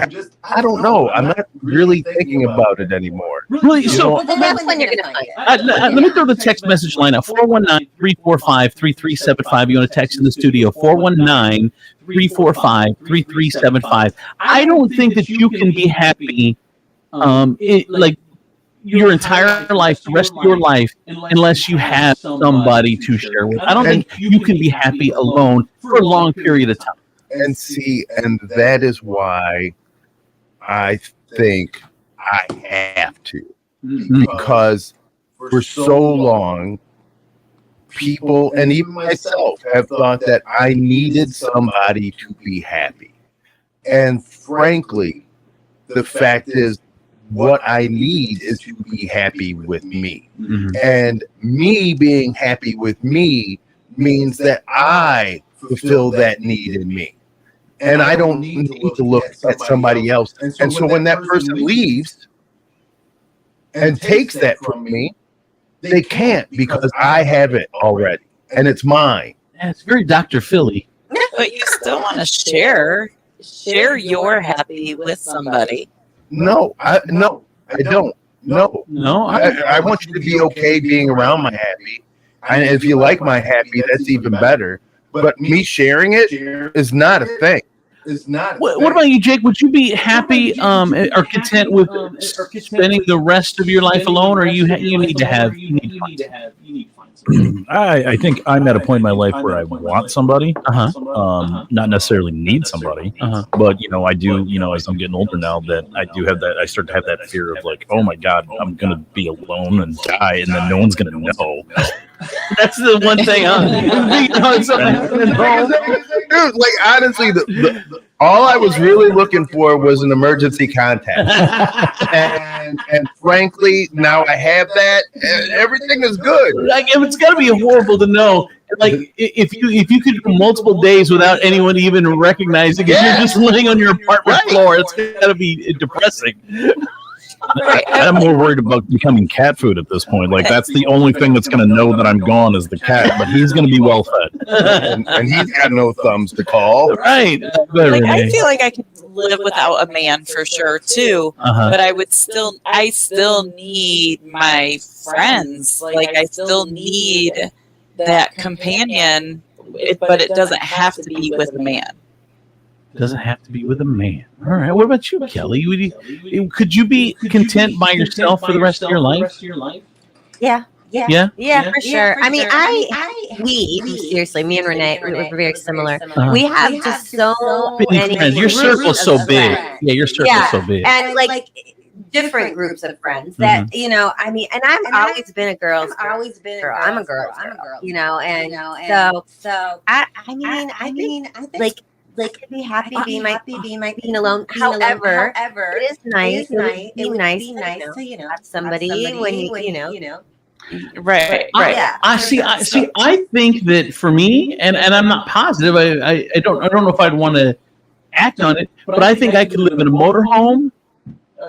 I don't know. I'm not really thinking about it anymore. Really? So that's when you're going to find it. let me throw the text message line out. 419-345-3375. You want to text in the studio? 419-345-3375. I don't think that you can be happy. Your entire life, the rest of your life, unless you have somebody to share with. I don't think you can be happy alone for a long period of time. And that is why I think I have to. Because for so long, people, and even myself, have thought that I needed somebody to be happy. And frankly, the fact is, what I need is to be happy with me. And me being happy with me means that I fulfill that need in me. And I don't need to look at somebody else. And so when that person leaves and takes that from me, they can't because I have it already and it's mine. Yeah, it's very Dr. Philly. But you still want to share your happy with somebody. No, I don't. No. I want you to be okay being around my happy. And if you like my happy, that's even better. But me sharing it is not a thing. What about you, Jake? Would you be happy or content with spending the rest of your life alone, or you need to have I think I'm at a point in my life where I want somebody, not necessarily need somebody, but I do, as I'm getting older now, that I do have that. I start to have that fear of like, oh my God, I'm gonna be alone and die, and then no one's gonna know. That's the one thing. Dude, like honestly, all I was really looking for was an emergency contact, and frankly, now I have that. Everything is good. Like, it's got to be horrible to know. Like, if you could go multiple days without anyone even recognizing it, you're just laying on your apartment floor. It's got to be depressing. I'm more worried about becoming cat food at this point. Like, that's the only thing that's going to know that I'm gone is the cat, but he's going to be well fed. And he's got no thumbs to call. Right. Like, I feel like I could live without a man for sure too, but I still need my friends. Like, I still need that companion, but it doesn't have to be with a man. Doesn't have to be with a man. All right. What about you, Kelly? Could you be content by yourself for the rest of your life? Yeah. Yeah? For sure. I mean, we seriously, me and Renee, we were very similar. We have just so many friends. Your circle's so big. Yeah, your circle's so big. And like different groups of friends that I mean, and I've always been a girl. I'm a girl, and so I mean, like be happy, be my being alone. However, it is nice. It would be nice to have somebody when you Right. I think that for me, and I'm not positive. I don't know if I'd want to act on it, but I think I could live in a motorhome.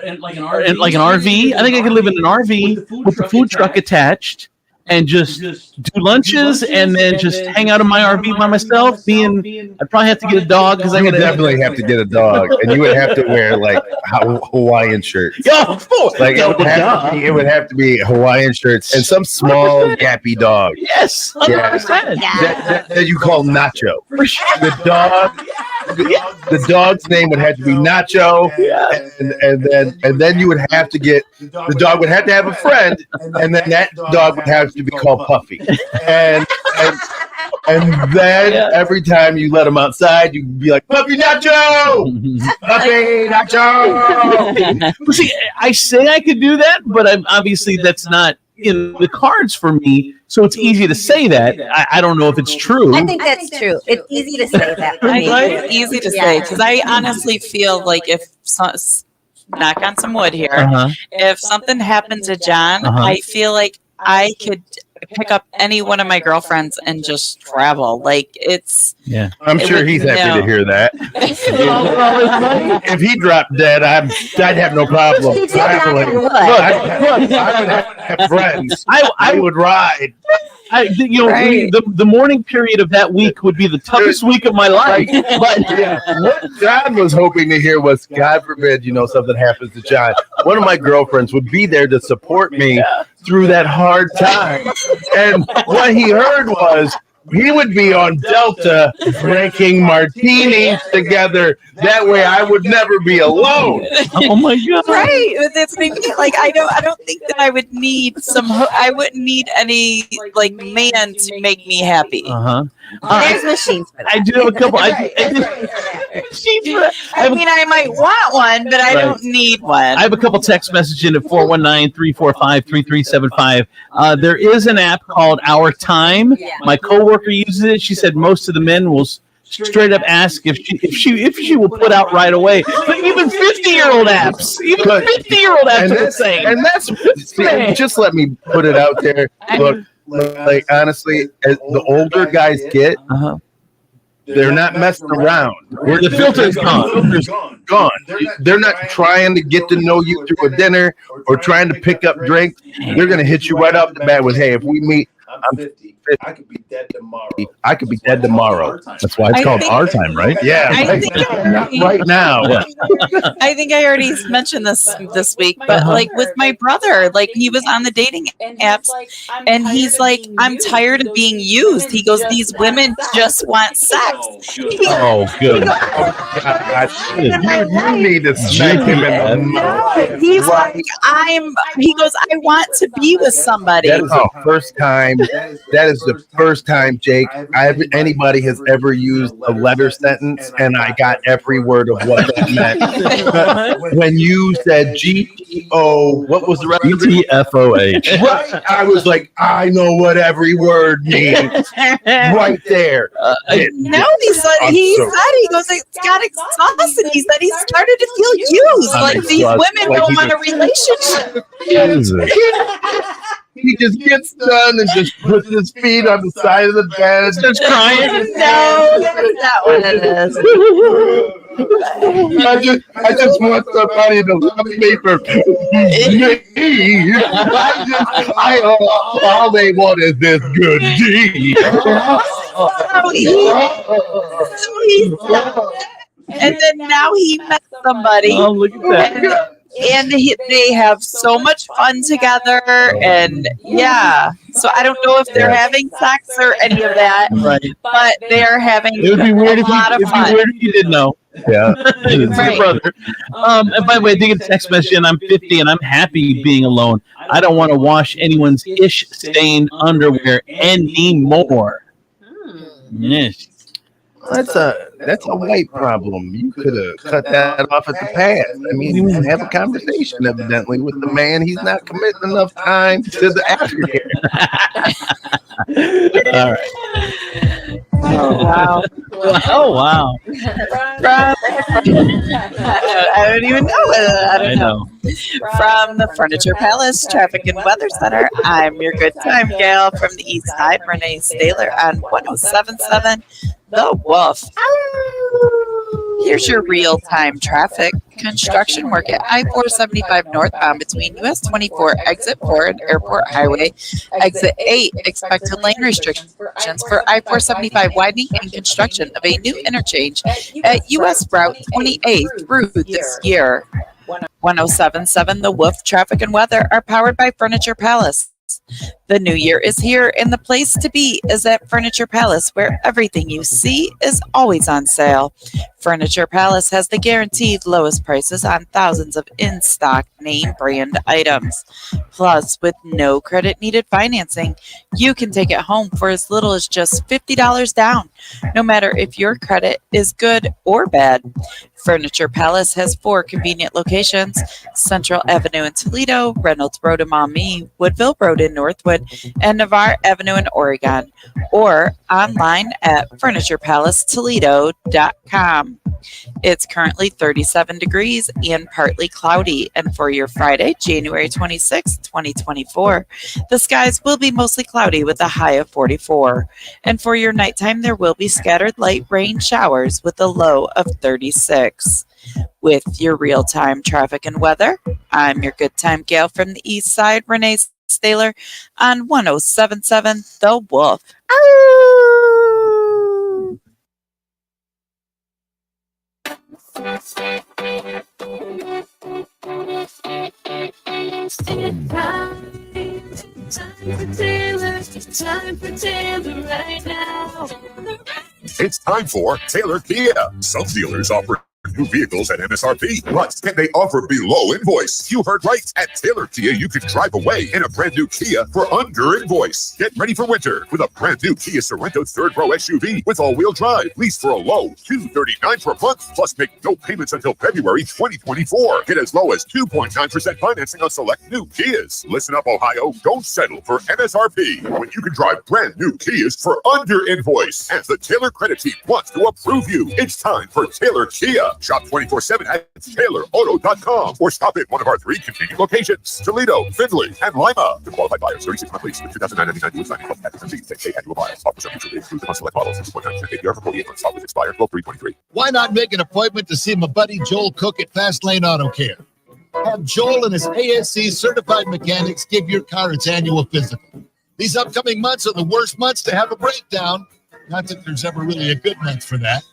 And like an RV. I think I could live in an RV with the food truck attached and just do lunches and then just hang out in my RV by myself. I'd probably have to get a dog because I would definitely have to get a dog, and you would have to wear like Hawaiian shirts. Yeah, of course. Like it would have to be Hawaiian shirts and some small gappy dog. Yes, 100%. That you call Nacho. The dog's name would have to be Nacho, and then you would have to get the dog would have to have a friend, and then that dog would have to be called Puffy, and then every time you let him outside, you'd be like Puffy Nacho, Puffy Nacho. Well, see, I say I could do that, but obviously that's not in the cards for me. So it's easy to say that. I don't know if it's true. I think that's true. It's easy to say that. It's easy to say because I honestly feel like if knock on some wood here, if something happened to John, I feel like I could pick up any one of my girlfriends and just travel. Like I'm sure he's happy to hear that. If he dropped dead, I'd have no problem traveling. Look, I would have friends. I would ride. The morning period of that week would be the toughest week of my life. But what John was hoping to hear was, God forbid, something happens to John. One of my girlfriends would be there to support me through that hard time. And what he heard was, he would be on Delta drinking martinis together. That way I would never be alone. Oh my God. Right. That's like I don't think that I would need I wouldn't need any like man to make me happy. There's machines for that. I do have a couple. I mean, I might want one, but I don't need one. I have a couple text messages in at 419-345-3375. There is an app called Our Time. My coworker uses it. She said most of the men will straight up ask if she will put out right away. But even 50-year-old apps, are the same. And that's just let me put it out there. Look. Like honestly, as the older guys get, they're not messing around. The filter's gone. They're not trying to get to know you through a dinner or trying to pick up drinks. They're gonna hit you right off the bat with, "Hey, if we meet, I'm 50. I could be dead tomorrow." That's why it's called Our Time, right? Yeah. Not right now. Yeah. I think I already mentioned this week, but like with my brother, like he was on the dating apps and he's like, "I'm tired of being used." He goes, "These women just want sex." Oh, good. You need to smack him in the mouth. He's like, he goes, "I want to be with somebody." That is the first time. That is the first time, Jake, anybody has ever used a letter sentence, and I got every word of what that meant. When you said GTO, what was the rest of it? GTFOH. Right. I was like, I know what every word means. Right there. No, he said he goes, it's got exhausted. He said he started to feel used. Like these women don't want a relationship. He just gets done and just puts his feet on the side of the bed. Starts crying. No, that's not what it is. I just want somebody to love me for me. All they want is this good D. And then now he met somebody. Oh, look at that. And they have so much fun together, and so I don't know if they're having sex or any of that, Right. but they're having It would be weird a lot of fun. if you didn't know. Yeah. It's Right. your brother. And by the way, I think it's text message, and I'm 50 and I'm happy being alone. I don't want to wash anyone's ish stained underwear anymore. Yes. That's a white problem. You could have cut that off at the pass. I mean, you have a conversation evidently with the man. He's not committing enough time to the aftercare. All right. Oh wow! Oh wow! I don't even know. I know. From the Furniture Palace Traffic and Weather Center, I'm your good time gal from the East Side, Renee Staler on 107.7 The Wolf. Here's your real-time traffic. Construction work at I-475 northbound between US 24 Exit 4 and Airport Highway. Exit 8, expected lane restrictions for I-475 widening and construction of a new interchange at US Route 28 through this year. 107.7 The Wolf Traffic and Weather are powered by Furniture Palace. The new year is here, and the place to be is at Furniture Palace, where everything you see is always on sale. Furniture Palace has the guaranteed lowest prices on thousands of in-stock name brand items. Plus, with no credit needed financing, you can take it home for as little as just $50 down, no matter if your credit is good or bad. Furniture Palace has 4 convenient locations: Central Avenue in Toledo, Reynolds Road in Maumee, Woodville Road in Northwood, and Navarre Avenue in Oregon, or online at FurniturePalaceToledo.com. It's currently 37 degrees and partly cloudy, and for your Friday, January 26, 2024, the skies will be mostly cloudy with a high of 44. And for your nighttime, there will be scattered light rain showers with a low of 36. With your real-time traffic and weather, I'm your good time gal from the East Side, Renee Staler, on 107.7 The Wolf. Time for Taylor right now. It's time for Taylor Kia. Some dealers offer new vehicles at MSRP, but can they offer below invoice? You heard right. At Taylor Kia, you can drive away in a brand new Kia for under invoice. Get ready for winter with a brand new Kia Sorento third row SUV with all-wheel drive. Lease for a low $239 per month, plus make no payments until February 2024. Get as low as 2.9% financing on select new Kias. Listen up, Ohio. Don't settle for MSRP when you can drive brand new Kias for under invoice. As the Taylor credit team wants to approve you, it's time for Taylor Kia. Shop 24/7 at TaylorAuto.com or stop at one of our 3 convenient locations: Toledo, Findlay, and Lima. To qualified buyers, 36 month lease with $2,999 with signing plus FSMC. 10K annual buyers. Offers are mutually exclusive on select models. 2.9% APR for 48 months. Offers expire 12/3/23. Why not make an appointment to see my buddy Joel Cook at Fast Lane Auto Care? Have Joel and his ASC certified mechanics give your car its annual physical. These upcoming months are the worst months to have a breakdown. Not that there's ever really a good month for that.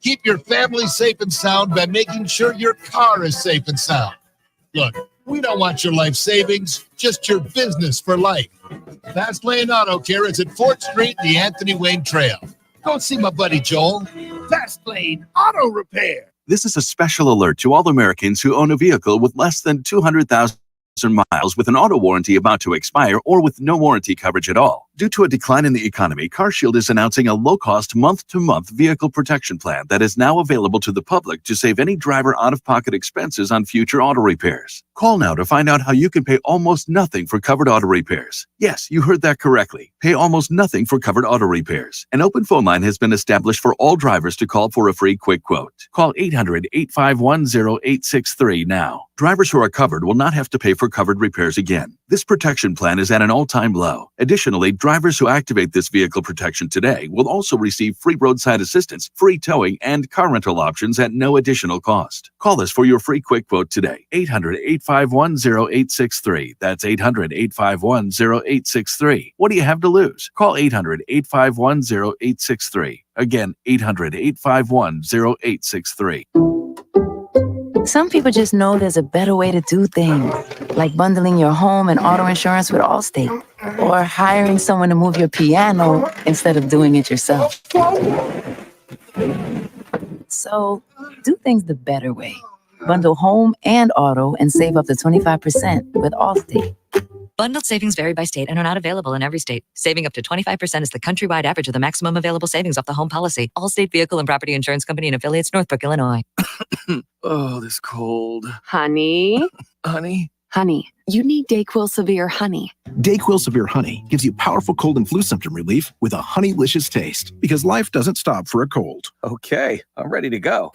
Keep your family safe and sound by making sure your car is safe and sound. Look, we don't want your life savings, just your business for life. Fast Lane Auto Care is at 4th Street, the Anthony Wayne Trail. Go see my buddy Joel. Fast Lane Auto Repair. This is a special alert to all Americans who own a vehicle with less than 200,000 miles with an auto warranty about to expire or with no warranty coverage at all. Due to a decline in the economy, CarShield is announcing a low-cost month-to-month vehicle protection plan that is now available to the public to save any driver out-of-pocket expenses on future auto repairs. Call now to find out how you can pay almost nothing for covered auto repairs. Yes, you heard that correctly. Pay almost nothing for covered auto repairs. An open phone line has been established for all drivers to call for a free quick quote. Call 800-851-0863 now. Drivers who are covered will not have to pay for covered repairs again. This protection plan is at an all-time low. Additionally, drivers who activate this vehicle protection today will also receive free roadside assistance, free towing, and car rental options at no additional cost. Call us for your free quick quote today. 800-851-0863. That's 800-851-0863. What do you have to lose? Call 800-851-0863. Again, 800-851-0863. Some people just know there's a better way to do things, like bundling your home and auto insurance with Allstate, or hiring someone to move your piano instead of doing it yourself. So do things the better way. Bundle home and auto and save up to 25% with Allstate. Bundled savings vary by state and are not available in every state. Saving up to 25% is the countrywide average of the maximum available savings off the home policy. Allstate Vehicle and Property Insurance Company and affiliates, Northbrook, Illinois. Oh, this cold. Honey? Honey? Honey, you need DayQuil Severe Honey. DayQuil Severe Honey gives you powerful cold and flu symptom relief with a honeylicious taste, because life doesn't stop for a cold. Okay, I'm ready to go.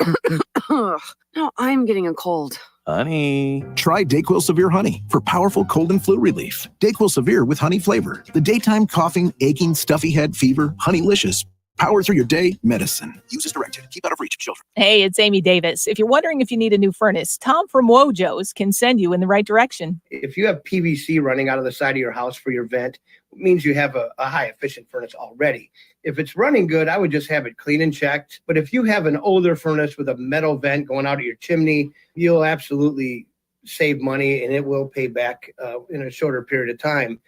Now I'm getting a cold. Honey. Try DayQuil Severe Honey for powerful cold and flu relief. DayQuil Severe with honey flavor. The daytime coughing, aching, stuffy head, fever, honeylicious. Power through your day, medicine. Use as directed. Keep out of reach of children. Hey, it's Amy Davis. If you're wondering if you need a new furnace, Tom from Wojo's can send you in the right direction. If you have PVC running out of the side of your house for your vent, it means you have a high efficient furnace already. If it's running good, I would just have it clean and checked. But if you have an older furnace with a metal vent going out of your chimney, you'll absolutely save money, and it will pay back in a shorter period of time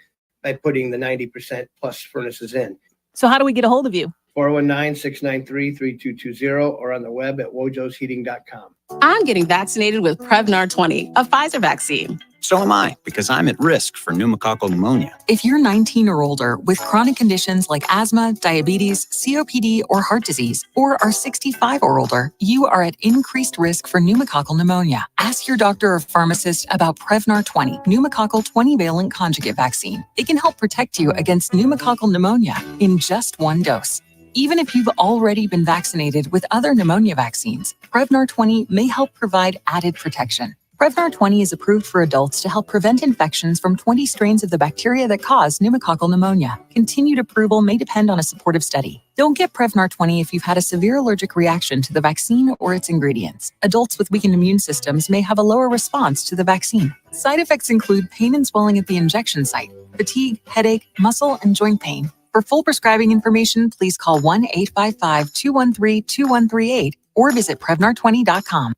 by putting the 90% plus furnaces in. So how do we get a hold of you? 419-693-3220 or on the web at wojosheating.com. I'm getting vaccinated with Prevnar 20, a Pfizer vaccine. So am I, because I'm at risk for pneumococcal pneumonia. If you're 19 or older with chronic conditions like asthma, diabetes, COPD, or heart disease, or are 65 or older, you are at increased risk for pneumococcal pneumonia. Ask your doctor or pharmacist about Prevnar 20, pneumococcal 20-valent conjugate vaccine. It can help protect you against pneumococcal pneumonia in just one dose. Even if you've already been vaccinated with other pneumonia vaccines, Prevnar 20 may help provide added protection. Prevnar 20 is approved for adults to help prevent infections from 20 strains of the bacteria that cause pneumococcal pneumonia. Continued approval may depend on a supportive study. Don't get Prevnar 20 if you've had a severe allergic reaction to the vaccine or its ingredients. Adults with weakened immune systems may have a lower response to the vaccine. Side effects include pain and swelling at the injection site, fatigue, headache, muscle, and joint pain. For full prescribing information, please call 1-855-213-2138 or visit Prevnar20.com.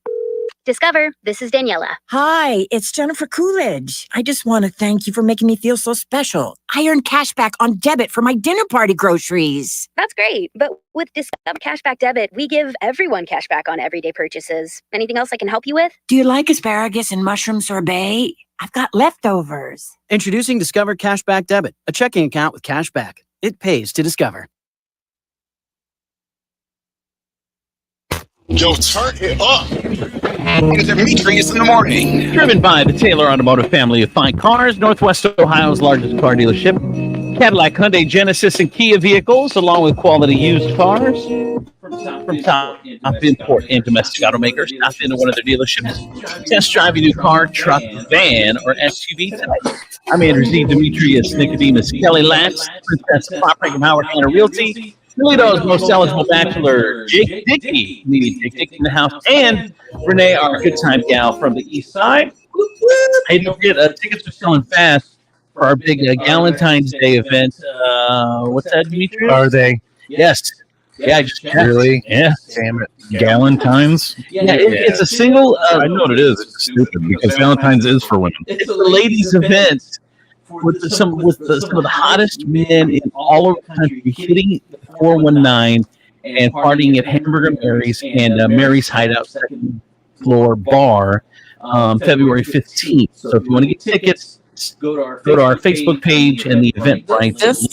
Discover, this is Daniela. Hi, it's Jennifer Coolidge. I just want to thank you for making me feel so special. I earned cash back on debit for my dinner party groceries. That's great. But with Discover Cashback Debit, we give everyone cash back on everyday purchases. Anything else I can help you with? Do you like asparagus and mushroom sorbet? I've got leftovers. Introducing Discover Cashback Debit, a checking account with cash back. It pays to discover. Yo, turn it up. It's Demetrius in the morning. Driven by the Taylor Automotive family of fine cars, Northwest Ohio's largest car dealership. Cadillac, Hyundai, Genesis, and Kia vehicles, along with quality used cars. From top import and domestic automakers, stop into one of their dealerships. Test drive a new car, truck, van, or SUV today. I'm Andrew Z. Demetrius, Nicodemus, Kelly Latz, Princess Property from Howard Hanna Realty, Toledo's most eligible bachelor, Jake Dickey, meeting Jake Dickey in the house, and Renee, our good time gal from the east side. Hey, don't forget, tickets are selling fast for our big Galentine's Day event. What's that, Demetrius? Are they? Yes. Yeah, I just checked. Really? Yeah. Damn it. Galentine's? Yeah, it's a single. I know what it is. It's stupid because Valentine's is for women. It's a ladies' event with some of the hottest men in all over the country hitting 419 and partying at Hamburger Mary's and Mary's Hideout second floor bar February 15th. So if you want to get tickets, go to our Facebook page, and the Eventbrite link is.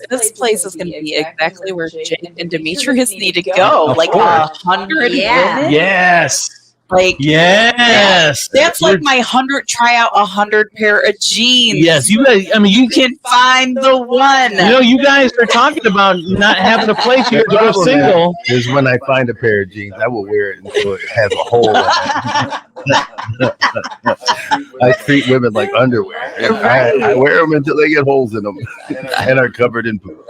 This place is going to be exactly where Jake and Demetrius need to go. Of Like course. 100 women. Yes. Like yes. That's like my 100 try out 100 pair of jeans. Yes, you guys. I mean, you can find the one. You know, you guys are talking about not having a place here to go single. Is when I find a pair of jeans, I will wear it until it has a hole in it. I treat women like underwear. I wear them until they get holes in them and are covered in poop.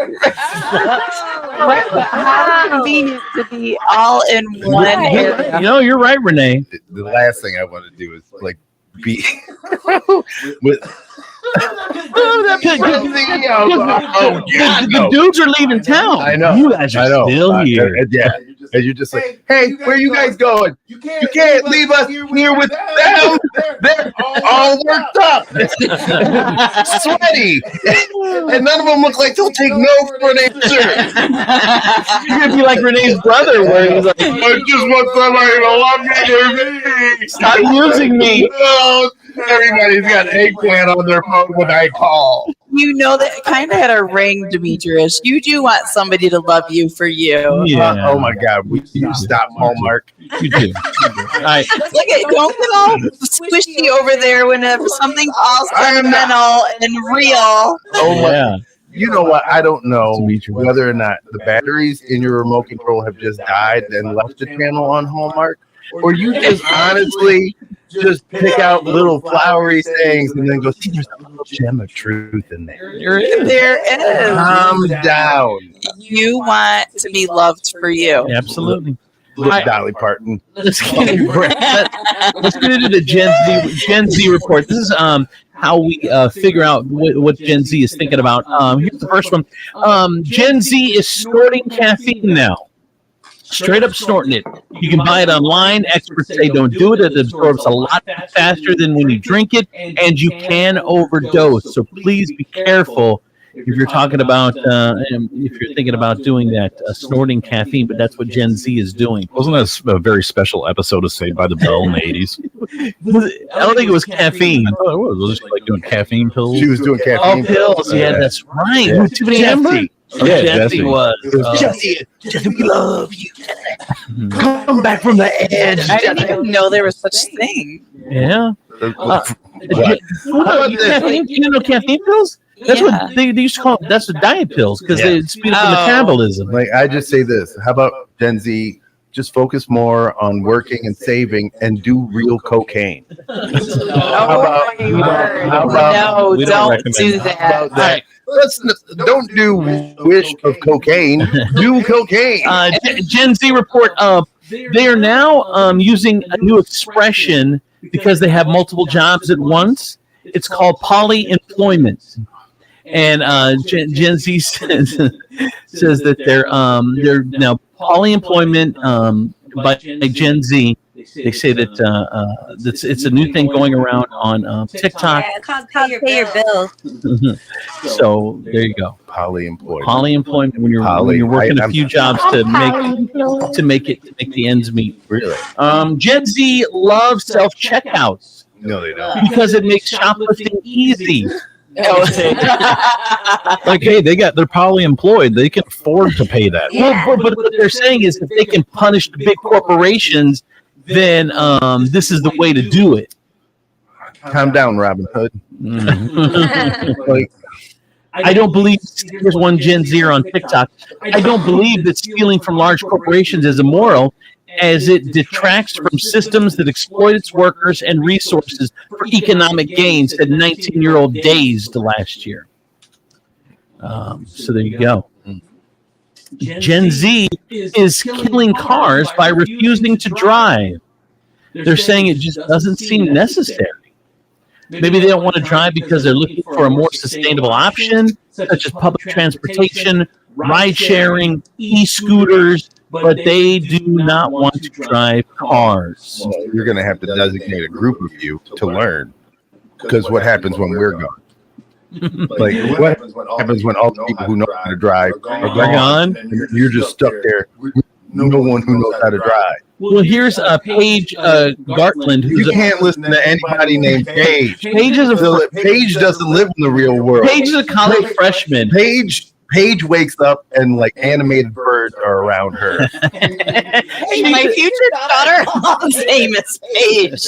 How convenient to be all in one area. You know, you're right, Renee. The last thing I want to do is like be with. The dudes are leaving town. I know. You guys are still here. Yeah. And you're just like, hey, where are you guys going? You can't leave us here with them. They're all worked up, sweaty, and none of them look like they'll take no for an answer. You're gonna be like Renee's brother, where he's like, I just want somebody to love me. Stop using me. Oh, everybody's got an eggplant on their phone when I call. You know that kind of had a ring, Demetrius. You do want somebody to love you for you. Yeah. Oh my God. Will you stop, Hallmark? You do. All right. Look at don't get all squishy over there whenever something's all sentimental and real. Oh my. You know what? I don't know whether or not the batteries in your remote control have just died and left the channel on Hallmark, or you just honestly just pick out little flowery things and then go, see, there's a little gem of truth in there. There is. Calm down. You want to be loved for you. Absolutely. Dolly Parton. Let's get into the Gen Z report. This is how we figure out what Gen Z is thinking about. Here's the first one. Gen Z is snorting caffeine now. Straight up snorting it. You can buy it online. Experts say don't do it. It absorbs a lot faster than when you drink it, and you can overdose. So please be careful if you're talking about if you're thinking about doing that, snorting caffeine. But that's what Gen Z is doing. Wasn't that a very special episode of Saved by the Bell in the 80s? I don't think it was caffeine. I thought it was. It was just like doing caffeine pills. She was doing caffeine pills. Yeah, that's right. Yeah. Too many Jesse. Yeah, Jesse was. Jesse, we love you. Come back from the edge. I didn't even know there was such thing. Yeah. What? You didn't know caffeine pills? That's what they used to call. That's the diet pills because they speed up the metabolism. Like I just say this. How about Gen Z? Just focus more on working and saving and do real cocaine. No, don't do that. Don't do wish of cocaine. Do cocaine. Gen Z report. They are now using a new expression because they have multiple jobs at once. It's called polyemployment. And Gen Z says that they're now polyemployment by Gen Z. They say that it's a new thing going around on TikTok. Yeah, called pay your bill. So there you go. Polyemployment. When you're working a few jobs to make the ends meet. Really. Gen Z loves self checkouts. No, they don't. Because it makes shoplifting easy. Like, hey, they're polyemployed. They can afford to pay that. Well, but what they're saying is if they can punish the big corporations, then this is the way to do it. Calm down, Robin Hood. Like, I don't believe, here's one Gen Zer on TikTok, I don't believe that stealing from large corporations is immoral, as it detracts from systems that exploit its workers and resources for economic gains, said 19-year-old Dazed last year. So there you go. Gen Z is killing cars by refusing to drive. They're saying it just doesn't seem necessary. Maybe they don't want to drive because they're looking for a more sustainable option, such as public transportation, ride sharing, e-scooters, but they do not want to drive cars. Well, you're going to have to designate a group of you to learn, because what happens when we're gone? Like, what happens when all the people who know how to drive are gone? And you're just stuck there no one who knows how to drive. Well, here's Paige Gartland. You can't listen to anybody named Paige. Paige doesn't live in the real world. Paige is a college freshman. Paige wakes up and like animated birds are around her. My future daughter-in-law's name is Paige.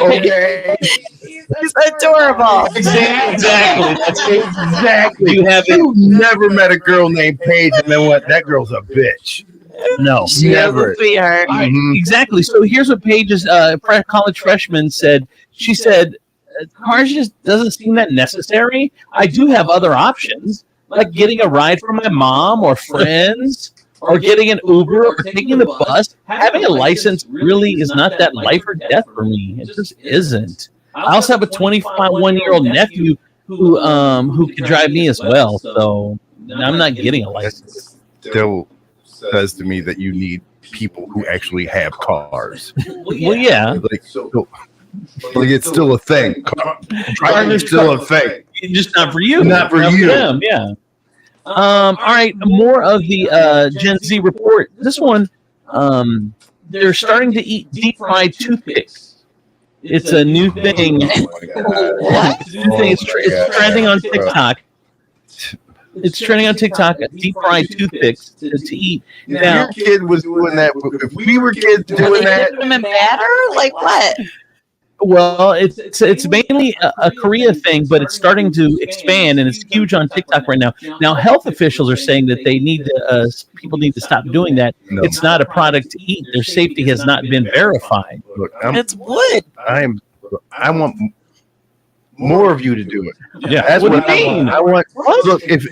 Okay. She's adorable. Exactly. That's exactly. You never met a girl named Paige and then what? That girl's a bitch. No, never. Sweetheart. Exactly. So here's what Paige's college freshman said. She said, "Cars just doesn't seem that necessary. I do have other options, like getting a ride from my mom or friends, or getting an Uber or taking the bus. Having a license really is not that life or death for me. It just isn't. I also have a 21-year-old nephew who can drive me as well. So I'm not getting a license." Still says to me that you need people who actually have cars. Well, yeah. Like it's still a thing. Driving is still a thing. Just not for you. Not for you. Them, yeah. All right. More of the Gen Z report. This one, they're starting to eat deep fried toothpicks. It's a new thing. It's trending on TikTok. It's trending on TikTok. Deep fried toothpicks to eat. Now, if your kid was doing that, if we were kids doing that, them in batter? Like what? well, it's mainly a Korea thing, but it's starting to expand and it's huge on TikTok right now. Now, health officials are saying that they need to, people need to stop doing that. No. It's not a product to eat. Their safety has not been verified. look, It's wood. I want more of you to do it. Yeah. That's What do what you I mean? want. I want. Look, if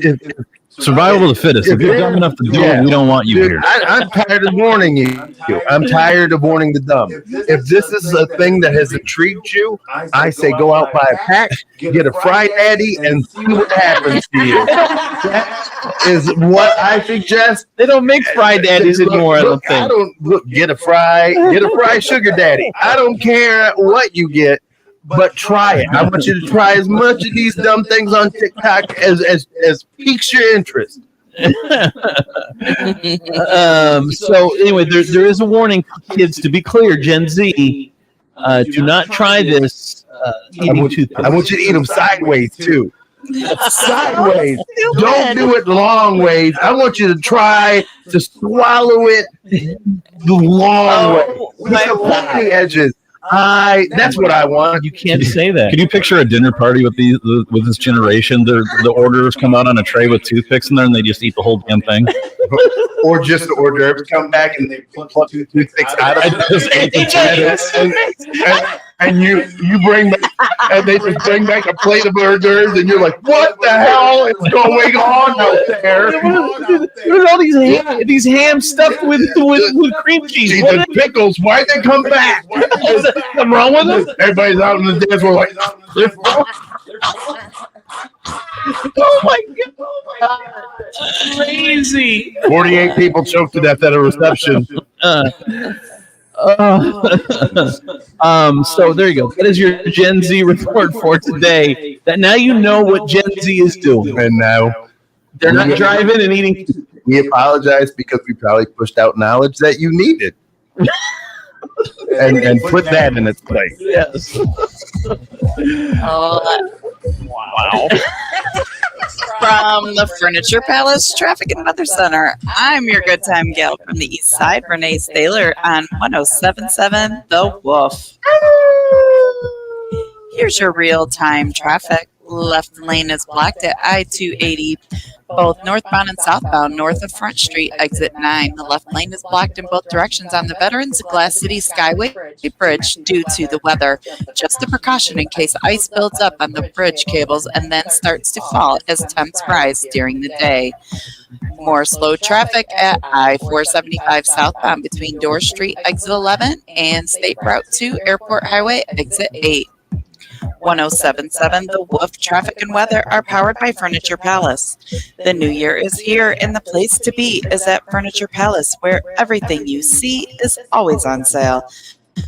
Survival of the fittest. If you're dumb enough to do it, we don't want you dude, here. I'm tired of warning you. I'm tired of warning the dumb. If this is a thing that has intrigued you, I say go out, buy a pack, get a Fry Daddy, and see what happens to you. That is what I suggest. They don't make fried daddies anymore, I don't think. Get a fry sugar daddy. I don't care what you get. But try it. I want you to try as much of these dumb things on TikTok as piques your interest. So anyway, there is a warning, kids. To be clear, Gen Z, do not try this. I want you to eat them sideways too. Sideways. Don't do it long ways. I want you to try to swallow it the long way with the pointy edges. That's what I want. You can't say that. Can you picture a dinner party with this generation? The orders come out on a tray with toothpicks in there, and they just eat the whole damn thing. Or just the hors d'oeuvres come back and they pluck toothpicks out of it. And you bring back, and they just bring back a plate of hors d'oeuvres, and you're like, what the hell is going on out there? There's all these ham stuffed with cream cheese. The pickles, why'd they come back? Something wrong with them? Everybody's out on the dance floor like, oh my god! Crazy. 48 people choked to death at a reception. So there you go. That is your Gen Z report for today. That now you know what Gen Z is doing. And now they're not driving and eating. We apologize because we probably pushed out knowledge that you needed. and put that in its place. Yes. Wow. From the Furniture Palace Traffic and Weather Center, I'm your good time gal from the east side, Renee Staylor on 107.7 The Wolf. Here's your real-time traffic. Left lane is blocked at I-280, both northbound and southbound, north of Front Street, exit 9. The left lane is blocked in both directions on the Veterans Glass City Skyway Bridge due to the weather. Just a precaution in case ice builds up on the bridge cables and then starts to fall as temps rise during the day. More slow traffic at I-475 southbound between Dorr Street, exit 11, and State Route 2, Airport Highway, exit 8. 107.7 The Wolf Traffic and Weather are powered by Furniture Palace. The new year is here, and the place to be is at Furniture Palace, where everything you see is always on sale.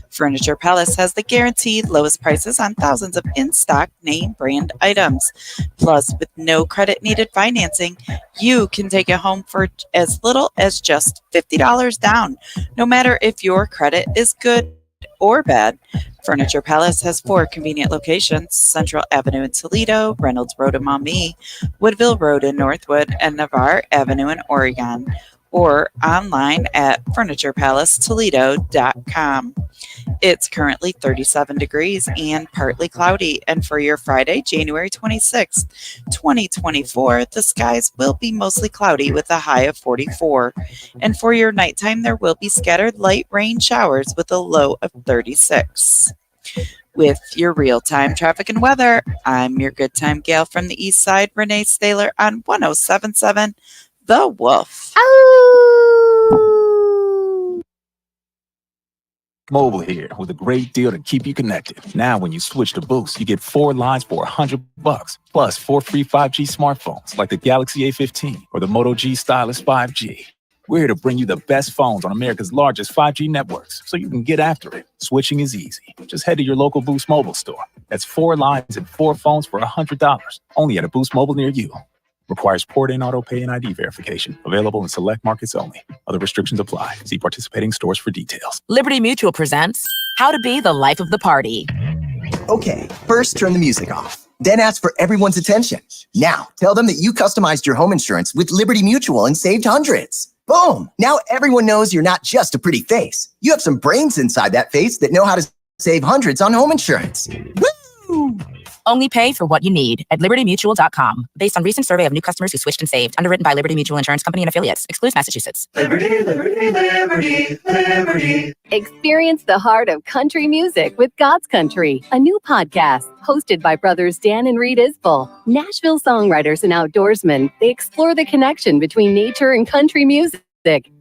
Furniture Palace has the guaranteed lowest prices on thousands of in-stock name brand items. Plus, with no credit needed financing, you can take it home for as little as just $50 down, no matter if your credit is good or bad. Furniture Palace has 4 convenient locations: Central Avenue in Toledo, Reynolds Road in Maumee, Woodville Road in Northwood, and Navarre Avenue in Oregon, or online at FurniturePalaceToledo.com. It's currently 37 degrees and partly cloudy, and for your Friday, January 26th, 2024, the skies will be mostly cloudy with a high of 44. And for your nighttime, there will be scattered light rain showers with a low of 36. With your real-time traffic and weather, I'm your good time gal from the east side, Renee Staylor on 1077 The Wolf. Mobile here with a great deal to keep you connected. Now, when you switch to Boost, you get 4 lines for $100, plus 4 free 5G smartphones like the Galaxy A15 or the Moto G Stylus 5G. We're here to bring you the best phones on America's largest 5G networks, so you can get after it. Switching is easy. Just head to your local Boost Mobile store. That's 4 lines and 4 phones for $100, only at a Boost Mobile near you. Requires port-in auto pay and ID verification. Available in select markets only. Other restrictions apply. See participating stores for details. Liberty Mutual presents How to Be the Life of the Party. Okay, first turn the music off. Then ask for everyone's attention. Now, tell them that you customized your home insurance with Liberty Mutual and saved hundreds. Boom! Now everyone knows you're not just a pretty face. You have some brains inside that face that know how to save hundreds on home insurance. Woo! Only pay for what you need at libertymutual.com. Based on recent survey of new customers who switched and saved. Underwritten by Liberty Mutual Insurance Company and affiliates. Excludes Massachusetts. Liberty, liberty, liberty, liberty. Experience the heart of country music with God's Country, a new podcast hosted by brothers Dan and Reed Isbell. Nashville songwriters and outdoorsmen, they explore the connection between nature and country music,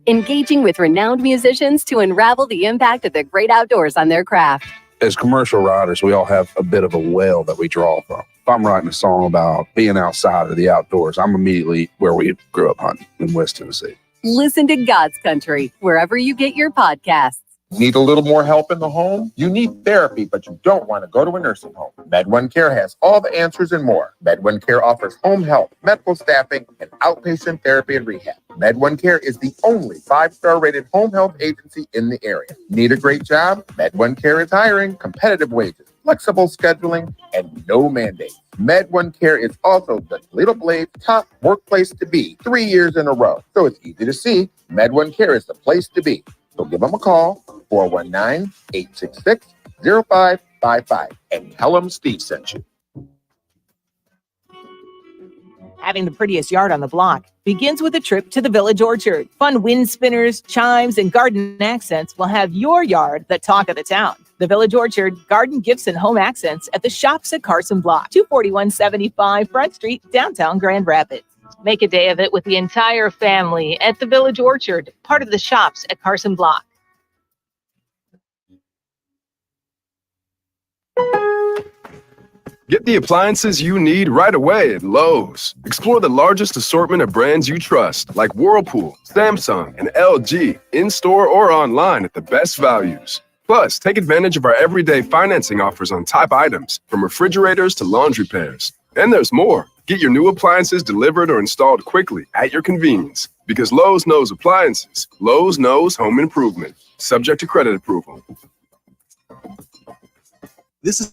engaging with renowned musicians to unravel the impact of the great outdoors on their craft. As commercial writers, we all have a bit of a well that we draw from. If I'm writing a song about being outside of the outdoors, I'm immediately where we grew up hunting in West Tennessee. Listen to God's Country wherever you get your podcasts. Need a little more help in the home? You need therapy, but you don't want to go to a nursing home. MedOne Care has all the answers and more. MedOne Care offers home health, medical staffing, and outpatient therapy and rehab. MedOne Care is the only 5-star rated home health agency in the area. Need a great job? MedOne Care is hiring, competitive wages, flexible scheduling, and no mandates. MedOne Care is also the Toledo Blade's top workplace to be 3 years in a row. So it's easy to see. MedOne Care is the place to be. So give them a call, 419-866-0555, and tell them Steve sent you. Having the prettiest yard on the block begins with a trip to the Village Orchard. Fun wind spinners, chimes, and garden accents will have your yard the talk of the town. The Village Orchard, garden gifts and home accents at the Shops at Carson Block, 24175 Front Street, downtown Grand Rapids. Make a day of it with the entire family at the Village Orchard, part of the Shops at Carson Block. Get the appliances you need right away at Lowe's. Explore the largest assortment of brands you trust, like Whirlpool, Samsung, and LG, in-store or online at the best values. Plus, take advantage of our everyday financing offers on top items, from refrigerators to laundry pairs. And there's more. Get your new appliances delivered or installed quickly at your convenience. Because Lowe's knows appliances. Lowe's knows home improvement. Subject to credit approval. This is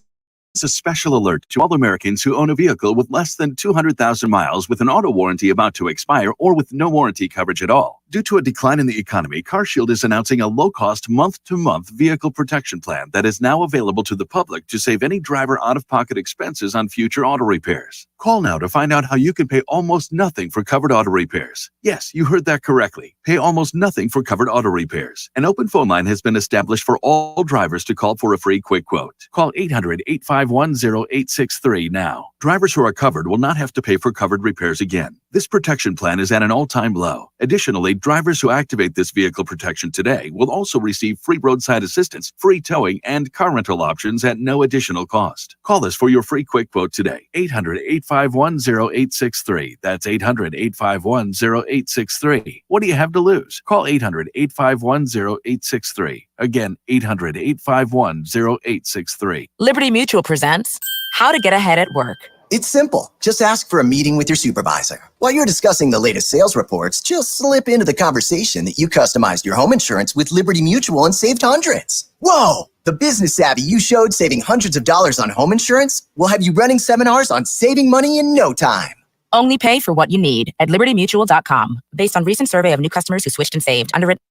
a special alert to all Americans who own a vehicle with less than 200,000 miles with an auto warranty about to expire or with no warranty coverage at all. Due to a decline in the economy, CarShield is announcing a low-cost month-to-month vehicle protection plan that is now available to the public to save any driver out-of-pocket expenses on future auto repairs. Call now to find out how you can pay almost nothing for covered auto repairs. Yes, you heard that correctly. Pay almost nothing for covered auto repairs. An open phone line has been established for all drivers to call for a free quick quote. Call 800-851-0863 now. Drivers who are covered will not have to pay for covered repairs again. This protection plan is at an all-time low. Additionally, drivers who activate this vehicle protection today will also receive free roadside assistance, free towing, and car rental options at no additional cost. Call us for your free quick quote today. 800-851-0863. That's 800-851-0863. What do you have to lose? Call 800-851-0863. Again, 800-851-0863. Liberty Mutual presents How to Get Ahead at Work. It's simple. Just ask for a meeting with your supervisor. While you're discussing the latest sales reports, just slip into the conversation that you customized your home insurance with Liberty Mutual and saved hundreds. Whoa! The business savvy you showed saving hundreds of dollars on home insurance will have you running seminars on saving money in no time. Only pay for what you need at libertymutual.com. Based on recent survey of new customers who switched and saved. Underwritten.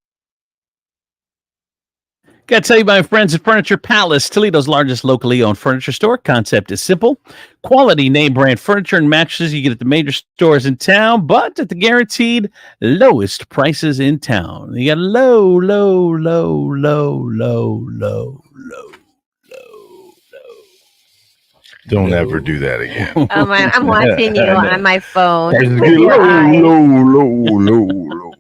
Got to tell you, my friends at Furniture Palace, Toledo's largest locally owned furniture store. Concept is simple. Quality name brand furniture and mattresses you get at the major stores in town, but at the guaranteed lowest prices in town. You got low. Don't ever do that again. Oh my! I'm watching you on my phone. Low.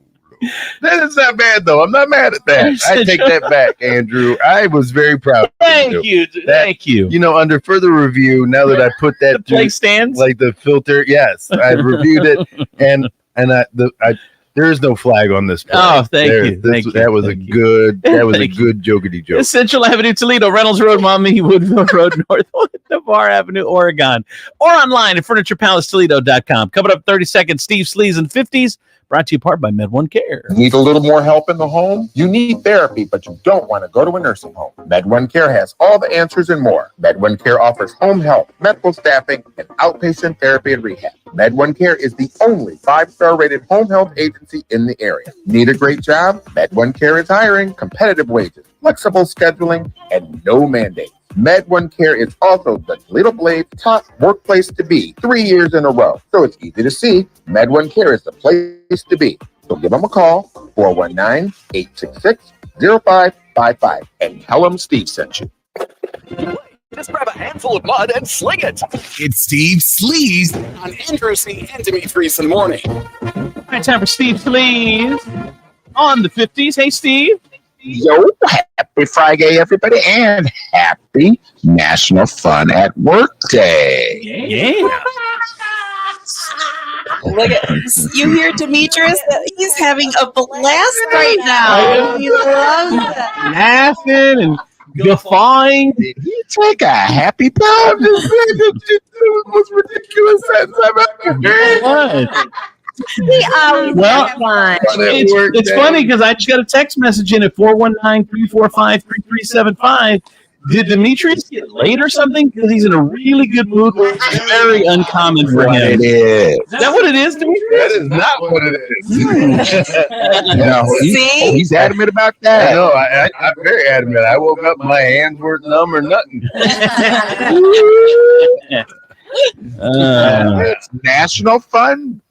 That is not bad, though. I'm not mad at that. I take that back, Andrew. I was very proud. Thank you. You know, under further review, now that I put that plate stands, like the filter, yes, I reviewed it, and there is no flag on this plate. Oh, thank you. That was a good jokety joke. Central Avenue, Toledo, Reynolds Road, Maumee, Woodville Road, Northwood, Navarre Avenue, Oregon, or online at FurniturePalaceToledo.com. Coming up 30 seconds, Steve Sleaze and 50s. Brought to you in part by Med1 Care. Need a little more help in the home? You need therapy, but you don't want to go to a nursing home. Med1 Care has all the answers and more. Med1 Care offers home health, medical staffing, and outpatient therapy and rehab. Med1 Care is the only 5-star rated home health agency in the area. Need a great job? Med1 Care is hiring, competitive wages, flexible scheduling, and no mandates. Med1 Care is also the Toledo Blade's top workplace to be 3 years in a row. So it's easy to see Med1 Care is the place to be. So give them a call, 419-866-0555, and tell them Steve sent you. Just grab a handful of mud and sling it. It's Steve Sleaze on Andrew C. and Demetrius in the morning. All right, time for Steve Sleaze on the 50s. Hey, Steve. Yo, happy Friday, everybody, and happy National Fun at Work Day. Yeah. Look at you hear Demetrius? He's having a blast right now. He loves it. Laughing and guffawing. Did he take a happy time? This is the most ridiculous sentence I've ever heard. Well, it's funny because I just got a text message in at 419-345-3375. Did Demetrius get late or something? Because he's in a really good mood. It's very uncommon for him. It is. Is that what it is, Demetrius? That is not what it is. He's adamant about that. No, I'm very adamant. I woke up, my hands weren't numb or nothing. It's National Fun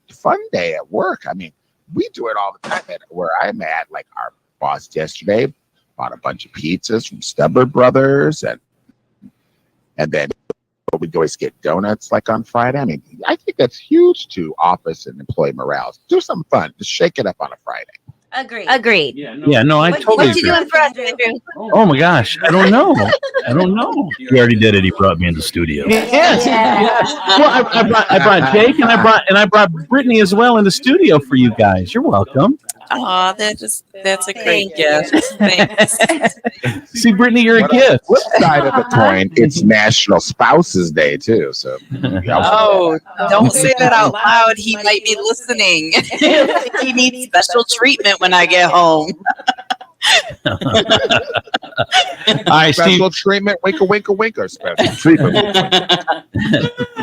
Day at work. I mean, we do it all the time at where I'm at. Like our boss yesterday bought a bunch of pizzas from Stubber Brothers, and then we always get donuts like on Friday. I mean, I think that's huge to office and employee morale. Do something fun. Just shake it up on a Friday. Agreed. Yeah, no, I totally What you agree. doing for us, Andrew? Oh my gosh, I don't know. He already did it. He brought me in the studio. Yes. Well, I brought Jake and I brought Brittany as well in the studio for you guys. You're welcome. Oh, that's a great gift. Thanks. See, Brittany, you're a gift. Flip side of the coin, it's National Spouses Day too. So, Oh, don't say that out loud. He might be listening. He needs special treatment when I get home. All right, Steve. Special treatment, winker, special treatment.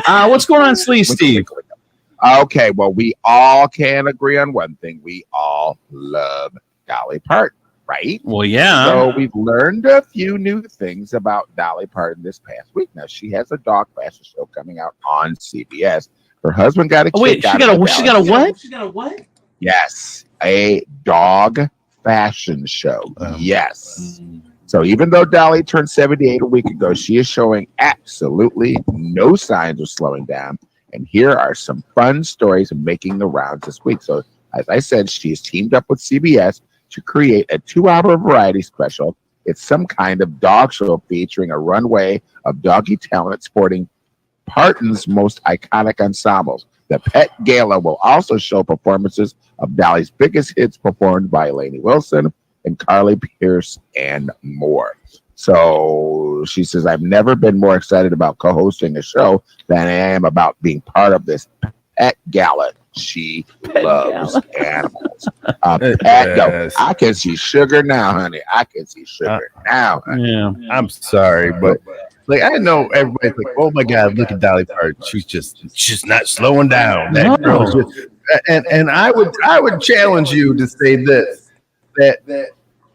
What's going on, Steve? Okay, well, we all can agree on one thing. We all love Dolly Parton, right? Well, yeah. So we've learned a few new things about Dolly Parton this past week. Now, she has a dog fashion show coming out on CBS. Her husband got a kick Wait, she got a what? She got a what? Yes, a dog fashion show. Yes. So even though Dolly turned 78 a week ago, she is showing absolutely no signs of slowing down. And here are some fun stories making the rounds this week. So as I said, she has teamed up with CBS to create a 2-hour variety special. It's some kind of dog show featuring a runway of doggy talent sporting Parton's most iconic ensembles. The Pet Gala will also show performances of Dolly's biggest hits performed by Lainey Wilson and Carly Pierce and more. So she says, I've never been more excited about co-hosting a show than I am about being part of this Pet Gala. She loves animals. I can see sugar now, honey. I can see sugar now, honey. Yeah, I'm sorry, but like I know everybody's like, "Oh my God, look at Dolly Parton. She's not slowing down." That girl's just, and I would challenge you to say this: that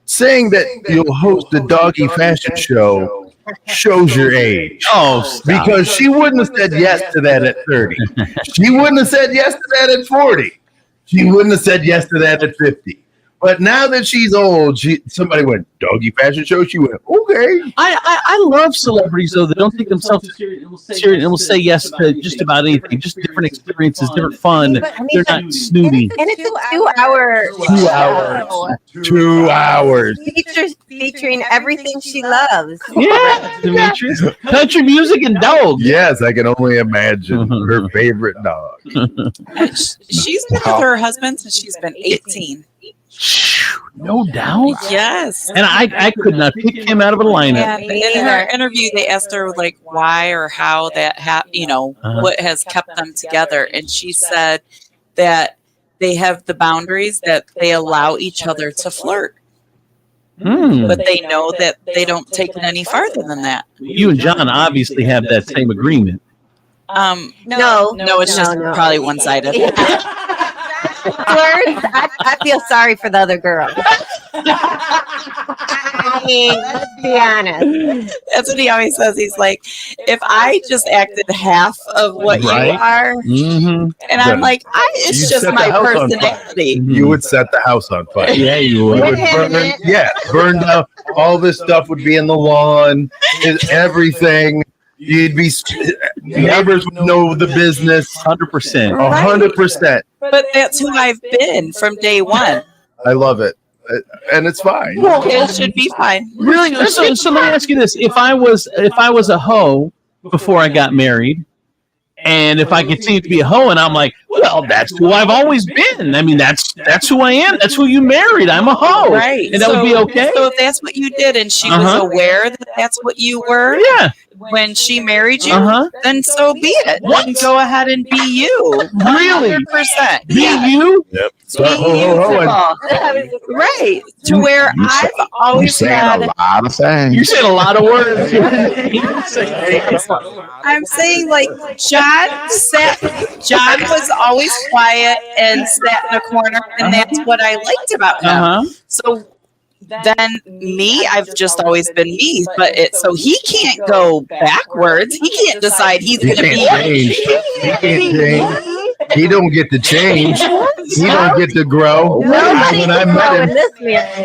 saying that you'll host a doggy fashion show shows your age. Oh, stop. Because she wouldn't have said yes to that at 30. She wouldn't have said yes to that at 40. She wouldn't have said yes to that at 50. But now that she's old, somebody went, doggy fashion show. She went, okay. I love celebrities, though, that don't take themselves serious and will say yes to just about anything. Just different experiences, different fun. They're not snooty. And it's a 2-hour 2 hours. featuring everything she loves. Yeah, Demetrius. Country music and dogs. Yes, I can only imagine her favorite dog. She's been with her husband since she's been 18. No doubt. Yes. And I could not pick him out of a lineup. Yeah, in her interview, they asked her like why or how that what has kept them together, and she said that they have the boundaries that they allow each other to flirt, but they know that they don't take it any farther than that. You and John obviously have that same agreement. No, it's just probably one-sided. Flirts, I feel sorry for the other girl. I mean, let's be honest. That's what he always says. He's like, if I just acted half of what you are, and I'm like, it's just my personality. You would set the house on fire. Yeah, you would. Burn down. All this stuff would be in the lawn, everything. You'd be neighbors would know the business. 100%. 100%. But that's who I've been from day one. I love it, and it's fine. Well, it should be fine. Really? So let me ask you this: if I was a hoe before I got married, and if I continue to be a hoe, and I'm like, well, that's who I've always been. I mean, that's who I am. That's who you married. I'm a hoe, right? And that would be okay. So if that's what you did, and she was aware that that's what you were, yeah. When she married you, then so be it. Then go ahead and be you. Really? 100%. Be you? Yep. Right. To where I've always had a lot of things. You said a lot of words. I'm saying like John was always quiet and sat in a corner, and that's what I liked about him. So then me, I've just always been me, but so he can't go backwards. He can't decide he's going to be. He can't change. He don't get to change. He don't get to grow. When I met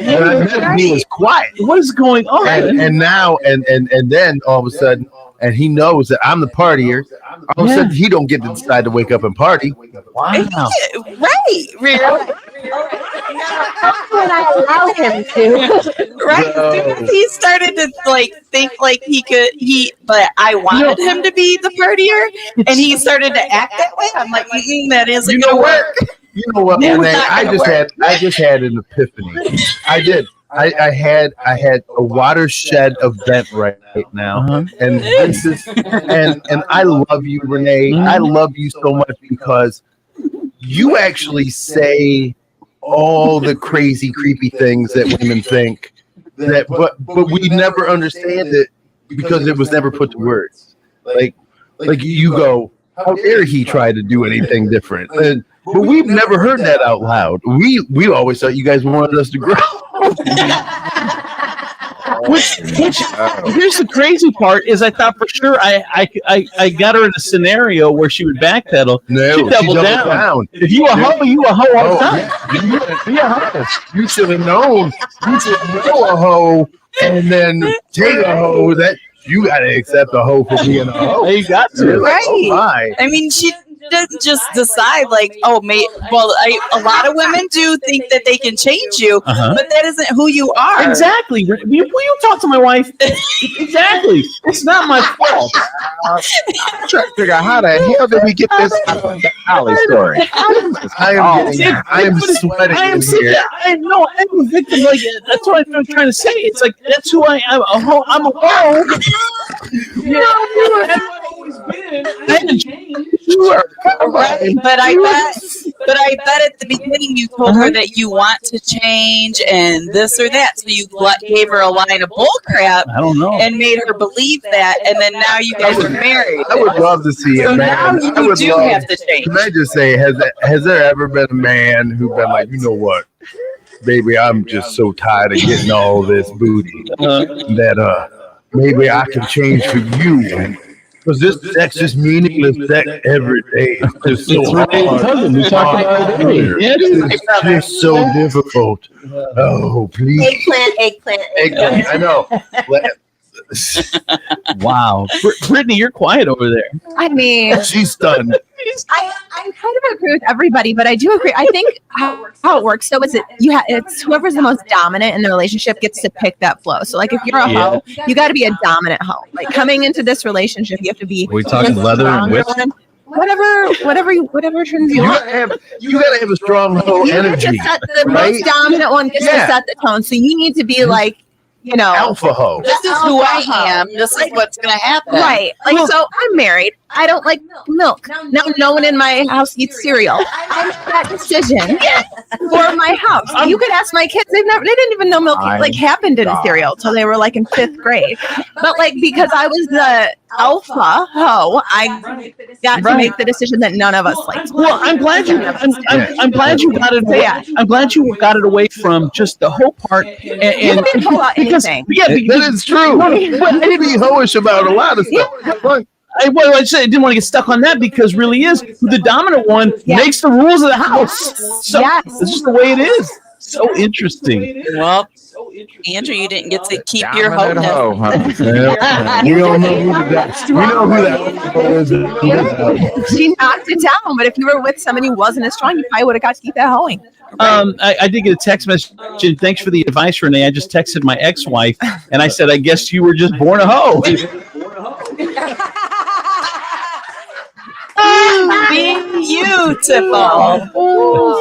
him, he was quiet. What is going on? And now, and then all of a sudden, and he knows that I'm the partier. All of a sudden, he don't get to decide to wake up and party. Wow. Right. That's what I allow him to. Right. So he started to think like but I wanted him to be the partier, and he started to act that way. I'm like, that isn't going to work. You know what, Renee? I just had an epiphany. I did. I had a watershed event right now, and this is and I love you, Renee. I love you so much because you actually say all the crazy, creepy things that women think but we never understand it because it was never put to words. Like you go, how dare he try to do anything different? But we've never heard that out loud. We always thought you guys wanted us to grow. Which here's the crazy part is I thought for sure I got her in a scenario where she would backpedal. No, she doubled down. If you a hoe, you a hoe all the time. You should have known. You should know a hoe and then take a hoe. That you got to accept a hoe for being a hoe. You got to. You're like, Right. oh my. I mean, she didn't just decide like, a lot of women do think that they can change you, but that isn't who you are. Exactly. Will you talk to my wife? Exactly. It's not my fault. I'm trying to figure out how the hell did we get this Holly story? I am sweating. I am here. I'm a victim. Like that's what I'm trying to say. It's like that's who I am. I'm a hoe. I haven't changed. Right, but I bet at the beginning you told her that you want to change and this or that, so you gave her a line of bull crap. I don't know. And made her believe that, and then now you guys are married. I would love to see So a now man. you I would do love, have to change. Can I just say, has there ever been a man who's been like, you know what, baby, I'm just so tired of getting all this booty that maybe I can change for you. Because this sex is meaningless sex every day. It's just so hard. We talked about it earlier. It's just so difficult. Oh, please. Eggplant. I know. Wow. Brittany, you're quiet over there. I mean, She's stunned. I kind of agree with everybody, but I do agree. I think how it works. So it's whoever's the most dominant in the relationship gets to pick that flow. So like if you're a hoe, you got to be a dominant hoe. Like coming into this relationship, you have to be. Are we talking leather and whips? Whatever turns you on. You gotta have a strong hoe energy. The right? most dominant one gets to set the tone. So you need to be like, alpha hoe. This is who I am. This is what's going to happen. Right. Like, so I'm married. I don't like milk. Now no one in my house eats cereal. I made that decision for my house. You could ask my kids. They didn't even know milk happened in cereal till they were like in 5th grade. But like, because I was the alpha hoe, I got to make the decision that none of us liked. Well, I'm glad you got it away. I'm glad you got it away from just the hoe part and didn't hoe about anything. That is true. But you be hoish about a lot of stuff. I didn't want to get stuck on that because really is the dominant one makes the rules of the house. So it's just the way it is. So interesting. Well, Andrew, you didn't get to keep your hoe. We don't know who that. She knocked it down, but if you were with somebody who wasn't as strong, you probably would have got to keep that hoeing. I did get a text message. Thanks for the advice, Renee. I just texted my ex-wife, and I said, I guess you were just born a hoe. Beautiful.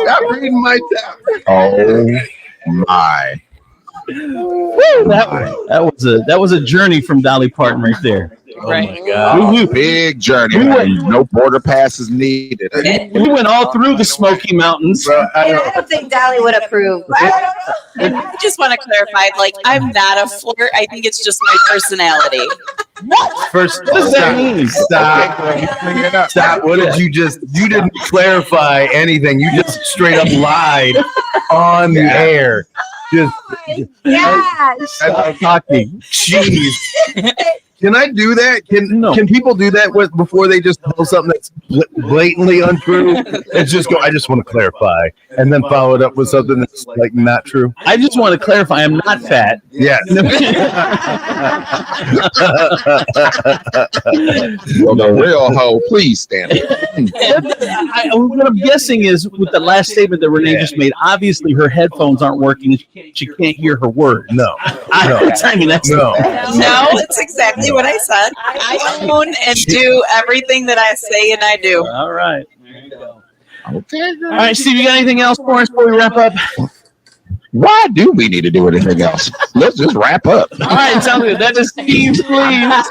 Stop reading my text. Oh my. Woo, that was a journey from Dolly Parton right there. Right. Oh my God. Big journey. No border passes needed. We went all through the Smoky Mountains. I don't think Dolly would approve. I just want to clarify, like, I'm not a flirt. I think it's just my personality. First, what does that mean? Stop. What did you didn't clarify anything. You just straight up lied on the air. Yes. Talking. Jeez. Can I do that? Can people do that before they just tell something that's blatantly untrue? It's just I just want to clarify, and then follow it up with something that's like not true. I just want to clarify. I'm not fat. Yeah. Well, the real hoe, please stand up. What I'm guessing is with the last statement that Renee just made, obviously her headphones aren't working. She can't hear her words. No. I mean, that's No, it's exactly what I said. I own and do everything that I say and I do. All right. Okay. All right, Steve, you got anything else for us before we wrap up? Why do we need to do anything else? Let's just wrap up. All right, sounds good. That is Steve Sleeves.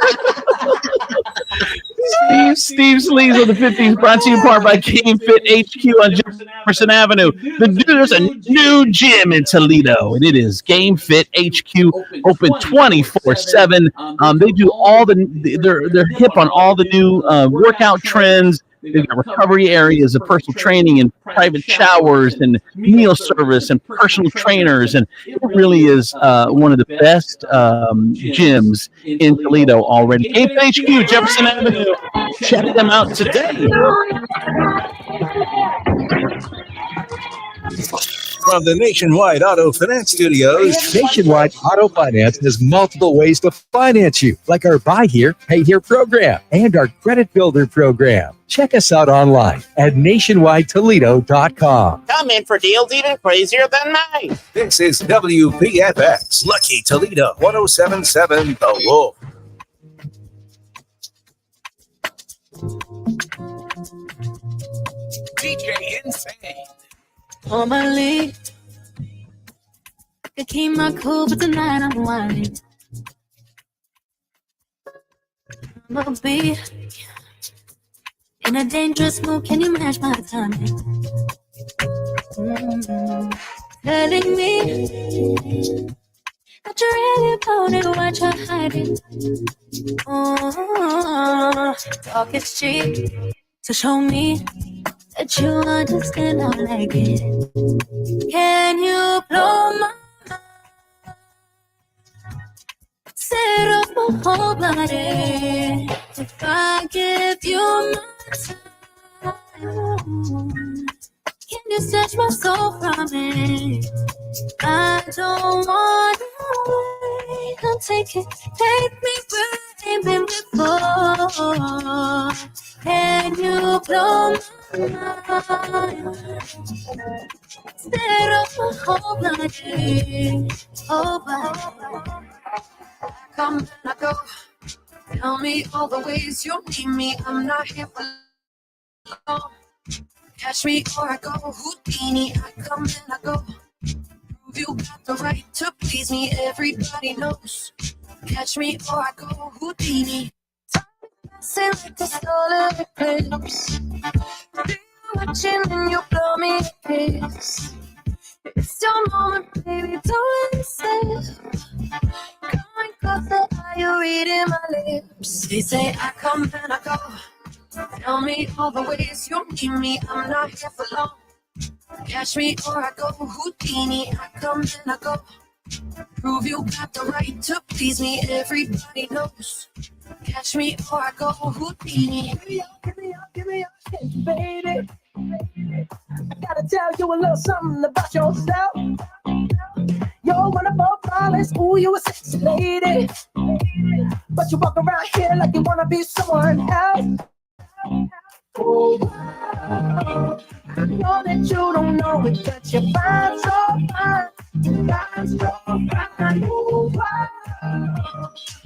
Steve Sleeves of the 50s, brought to you in part by Game Fit HQ on Jefferson Avenue. There's a new gym in Toledo, and it is Game Fit HQ, open 24/7. They do they're hip on all the new workout trends. They've got recovery areas of personal training and private showers and meal service and personal trainers. And it really is one of the best gyms in Toledo already. Game HQ, Jefferson Avenue. Check them out today. From the Nationwide Auto Finance Studios, Nationwide Auto Finance has multiple ways to finance you, like our Buy Here, Pay Here program and our Credit Builder program. Check us out online at nationwidetoledo.com. Come in for deals even crazier than mine. This is WPFX, Lucky Toledo, 1077 The Wolf. DJ Insane. On my lead, I keep my cool, but tonight I'm whining. I'm a beat in a dangerous mood. Can you match my timing? Telling me that you're really about it, what you're hiding. Oh, talk is cheap, so show me that you understand. I like it. Can you blow my mind? Set up my whole body. If I give you my time, can you snatch my soul from me? I don't want to wait. Don't take it. Take me where I've been before. Can you blow my mind? Set up my whole body. Oh, body. Come and I go. Tell me all the ways you need me. I'm not here for long. Catch me or I go Houdini. I come and I go. Prove you got the right to please me. Everybody knows. Catch me or I go Houdini. Say like a solar eclipse. Be watching and you blow me a kiss. It's your moment, baby. Don't listen. Coming closer, are you reading my lips? They say I come and I go. Tell me all the ways you need me. I'm not here for long. Catch me or I go Houdini. I come and I go. Prove you got the right to please me. Everybody knows. Catch me or I go Houdini. Give me up, baby. I gotta tell you a little something about yourself. You're one of our flawless. Ooh, you a sexy lady. But you walk around here like you wanna be someone else. Ooh, wow. I know that you don't know it, but you're fine, so fine. Fine, so fine. Ooh, wow.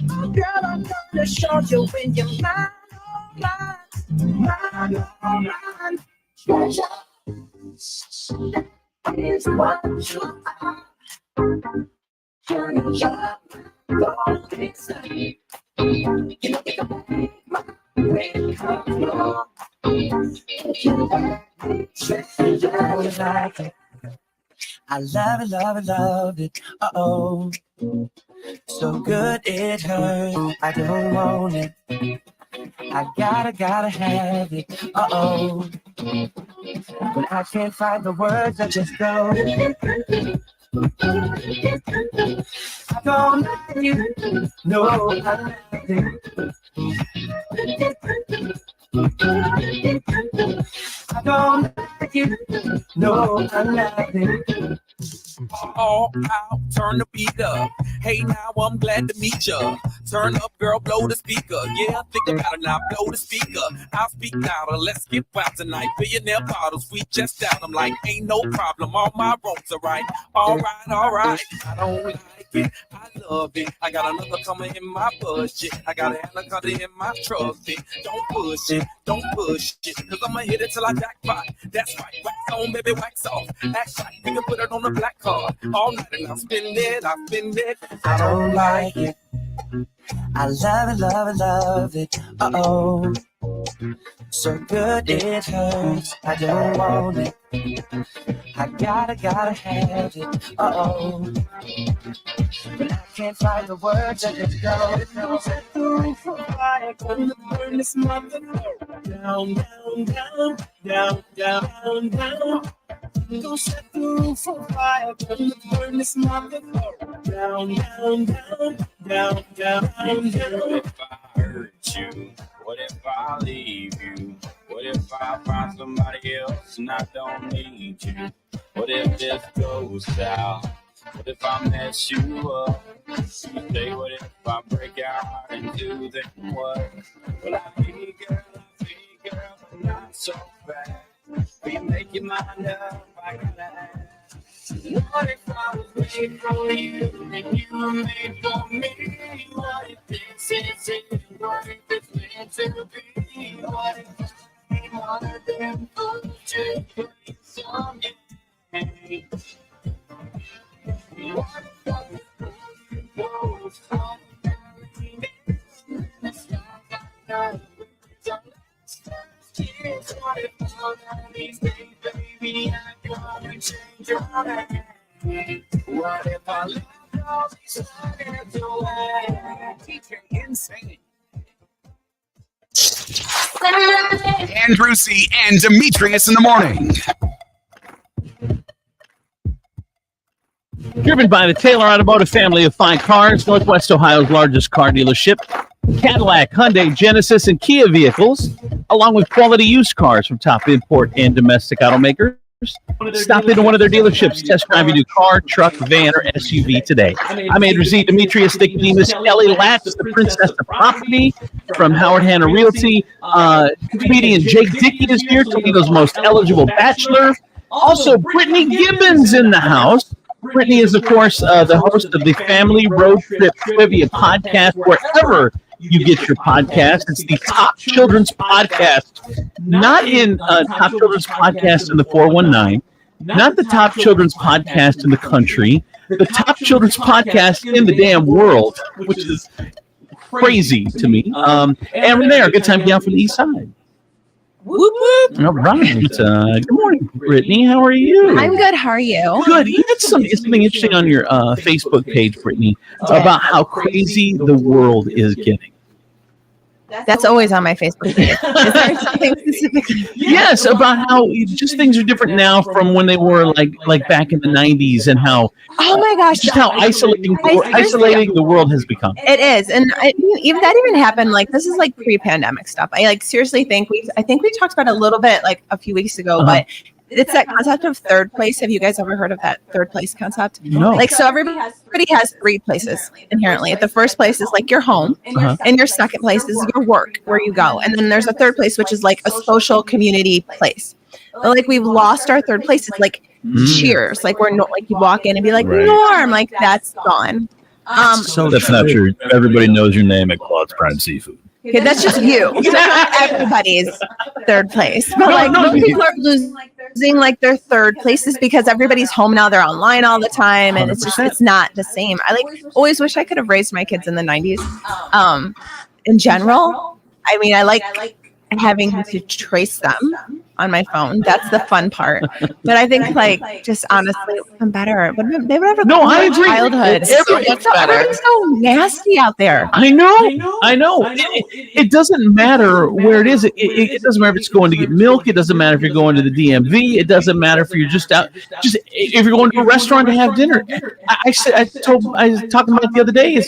Girl, I'm gonna show you when you're mine, oh mine, mine, oh mine. Treasure is what you are. Treasure, don't inside. You know you can make my way come along. If you like it, treasure like it. I love it, love it, love it. Uh-oh. So good it hurts. I don't want it. I gotta have it. Uh-oh. When I can't find the words, I just go. I don't like you. No, I like it. I don't like you. No, I like it. All out, turn the beat up. Hey, now I'm glad to meet ya. Turn up, girl, blow the speaker. Yeah, think about it now, blow the speaker. I'll speak louder, let's get wild tonight. Billionaire bottles, we just out. I'm like, ain't no problem, all my ropes are right. All right, all right. I don't like it, I love it. I got another coming in my budget. I got an anaconda in my trusty. Don't push it, cause I'ma hit it till I jackpot. That's right, wax on, baby, wax off. Act right, we can put it on the black card. All night and I'll spend it, I don't like it. I love it, love it, love it. Uh-oh. So good it hurts. I don't want it. I gotta have it. Uh-oh. But I can't find the words, I just go. Set the roof on fire, gonna burn this mother down, down, down, down, down, down. Go set the roof on fire, gonna burn this mother down, down, down, down, down, down. What if I hurt you? What if I leave you? What if I find somebody else and I don't need you? What if this goes south? What if I mess you up? You say, what if I break out and do then what? Well, I feel girl, but not so bad. Will you make your mind up? I gotta ask. What if I was made for you and you were made for me? What if this is it? What if it's meant to be? What if I'm more than fool to play some game? What if I was caught in the sky? What if all of these days, baby, I gotta change your name? What if I left all these lives away? Teacher, insane. Andrew C. and Demetrius in the morning. Driven by the Taylor Automotive family of fine cars, Northwest Ohio's largest car dealership. Cadillac, Hyundai, Genesis, and Kia vehicles, along with quality used cars from top import and domestic automakers. Stop into one of their dealerships, test drive your new car, truck, van, or SUV today. I'm Andrew Z. Demetrius, Nicodemus, Kelly Latch, the Princess of Property from Howard Hanna Realty. Comedian Jake Dickey is here, Toledo's most eligible bachelor. Also, Brittany Gibbons in the house. Brittany is, of course, the host of the Family Road Trip Trivia podcast, wherever you get your podcast. It's the Top Children's Podcast, not in Top Children's Podcast in the 419, not the Top Children's Podcast in the country, the Top Children's Podcast in the damn world, which is crazy to me. And we're there. Good time to be out from the east side. Whoop, whoop. All right. Good morning, Brittany. How are you? I'm good. How are you? Good. You had something interesting on your Facebook page, Brittany, about how crazy the world is getting. That's always on my Facebook page. Is there something specific? Yes, about how just things are different now from when they were like back in the 90s, and how Oh my gosh, just how isolating the world has become. It is, and even that even happened. Like this is like pre-pandemic stuff. I like seriously think we talked about it a little bit like a few weeks ago, but it's that concept of third place. Have you guys ever heard of that third place concept? No. Like so everybody has three places inherently. The first place is like your home, and your second place is your work, where you go, and then there's a third place which is like a social community place. But like we've lost our third place. It's like Cheers. Like we're not like you walk in and be like Norm. Like that's gone. So that's not true. Everybody knows your name at Claude's Prime Seafood. Okay, that's just you. That's not everybody's third place. But like most people are losing like their third places because everybody's home now. They're online all the time, and it's not the same. I like always wish I could have raised my kids in the 90s. In general, I mean, I like having to trace them on my phone. That's the fun part. But I think like just honestly I'm better. They would have I agree. childhood. Everything's so nasty out there. I know. It doesn't matter where it is. It doesn't matter if it's going to get milk. It doesn't matter if you're going to the DMV. It doesn't matter if you're just out. Just if you're going to a restaurant to have dinner. I was talking about it the other day.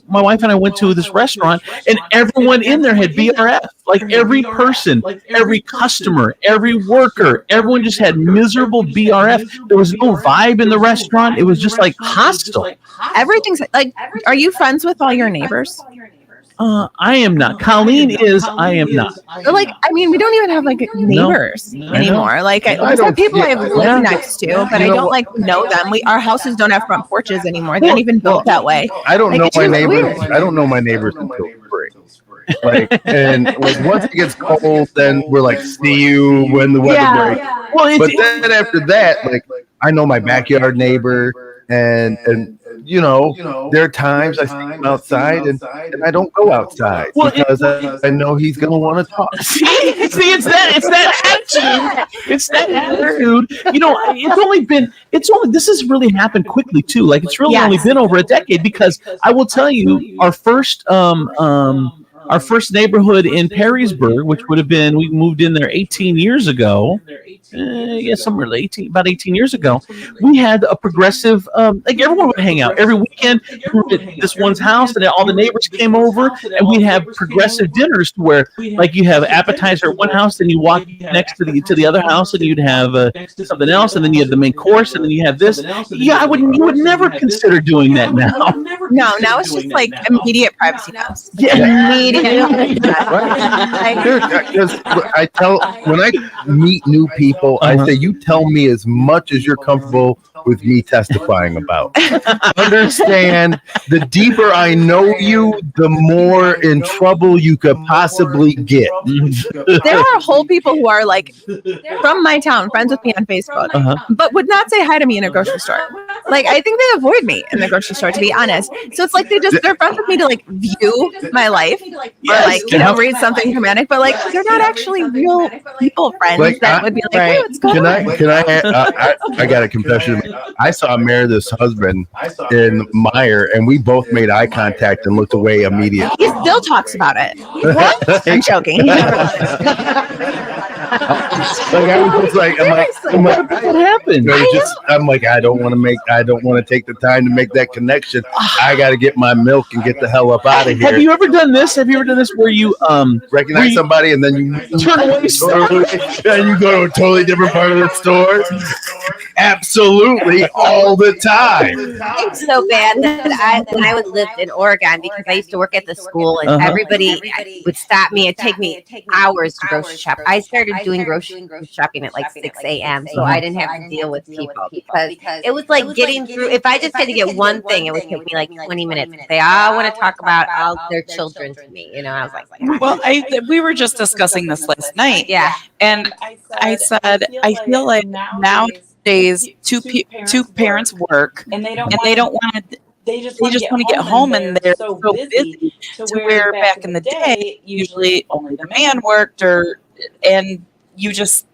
My wife and I went to this restaurant, and everyone in there had BRF. Like every person, every customer, every worker, everyone just had miserable BRF. There was no vibe in the restaurant. It was just like hostile. Everything's like, are you friends with all your neighbors? I am not. Colleen is. I am not. Like, I mean, we don't even have like neighbors anymore. Like, I have people I have lived next to, but I don't like know them. Our houses don't have front porches anymore. They're not even built that way. I don't know my neighbors. I don't know my neighbors until spring. And once it gets cold, then we're like, see you when the weather breaks. Well, but then after that, like I know my backyard neighbor, and you know, there are times I see him outside and I don't go outside because I know he's gonna want to talk. See, it's that attitude. It's that attitude. You know, this has really happened quickly too. Like it's really only been over a decade, because I will tell you, our first our first neighborhood in Perrysburg, which would have been, we moved in there 18 years ago. About 18 years ago, we had a progressive, like everyone would hang out every weekend. We were at this one's house, and all the neighbors came over, and we'd have progressive dinners to where, like, you have appetizer at one house, then you walk next to the other house, and you'd have something else, and then you have the main course, and then you have this. Yeah, you would never consider doing that now. No, now it's just like immediate privacy now. Dude, because when I meet new people, I say, you tell me as much as you're comfortable with me testifying about. Understand, the deeper I know you, the more in trouble you could possibly get. There are whole people who are like from my town, friends with me on Facebook, but would not say hi to me in a grocery store. Like, I think they avoid me in the grocery store, to be honest. So it's like they're friends with me to like view my life or like, read something dramatic, but like they're not actually real people friends Like, that would be like, hey, what's going on? I got a confession. I saw Meredith's husband in Meyer, and we both made eye contact and looked away immediately. He still talks about it. What? I'm joking. Like, I was just like, what happened? I'm like, I don't want to take the time to make that connection. I got to get my milk and get the hell up out of here. Have you ever done this? Where you recognize somebody and then you turn away and you go to a totally different part of the store? Absolutely, all the time. I'm so bad that when I lived in Oregon, because I used to work at the school, and everybody would stop me. It'd take me hours to grocery shop. I started doing grocery shopping at like 6 a.m. so I didn't have to deal with people, because it was like getting through. If I just had to get one thing, it would take me like 20 minutes to say, I want to talk about all their children to me. I was like, well, we were just discussing this last night. Yeah. And I said, I feel like nowadays two parents work and they don't want to. They just want to get home, and they're so busy to where back in the day, usually only the man worked, and you just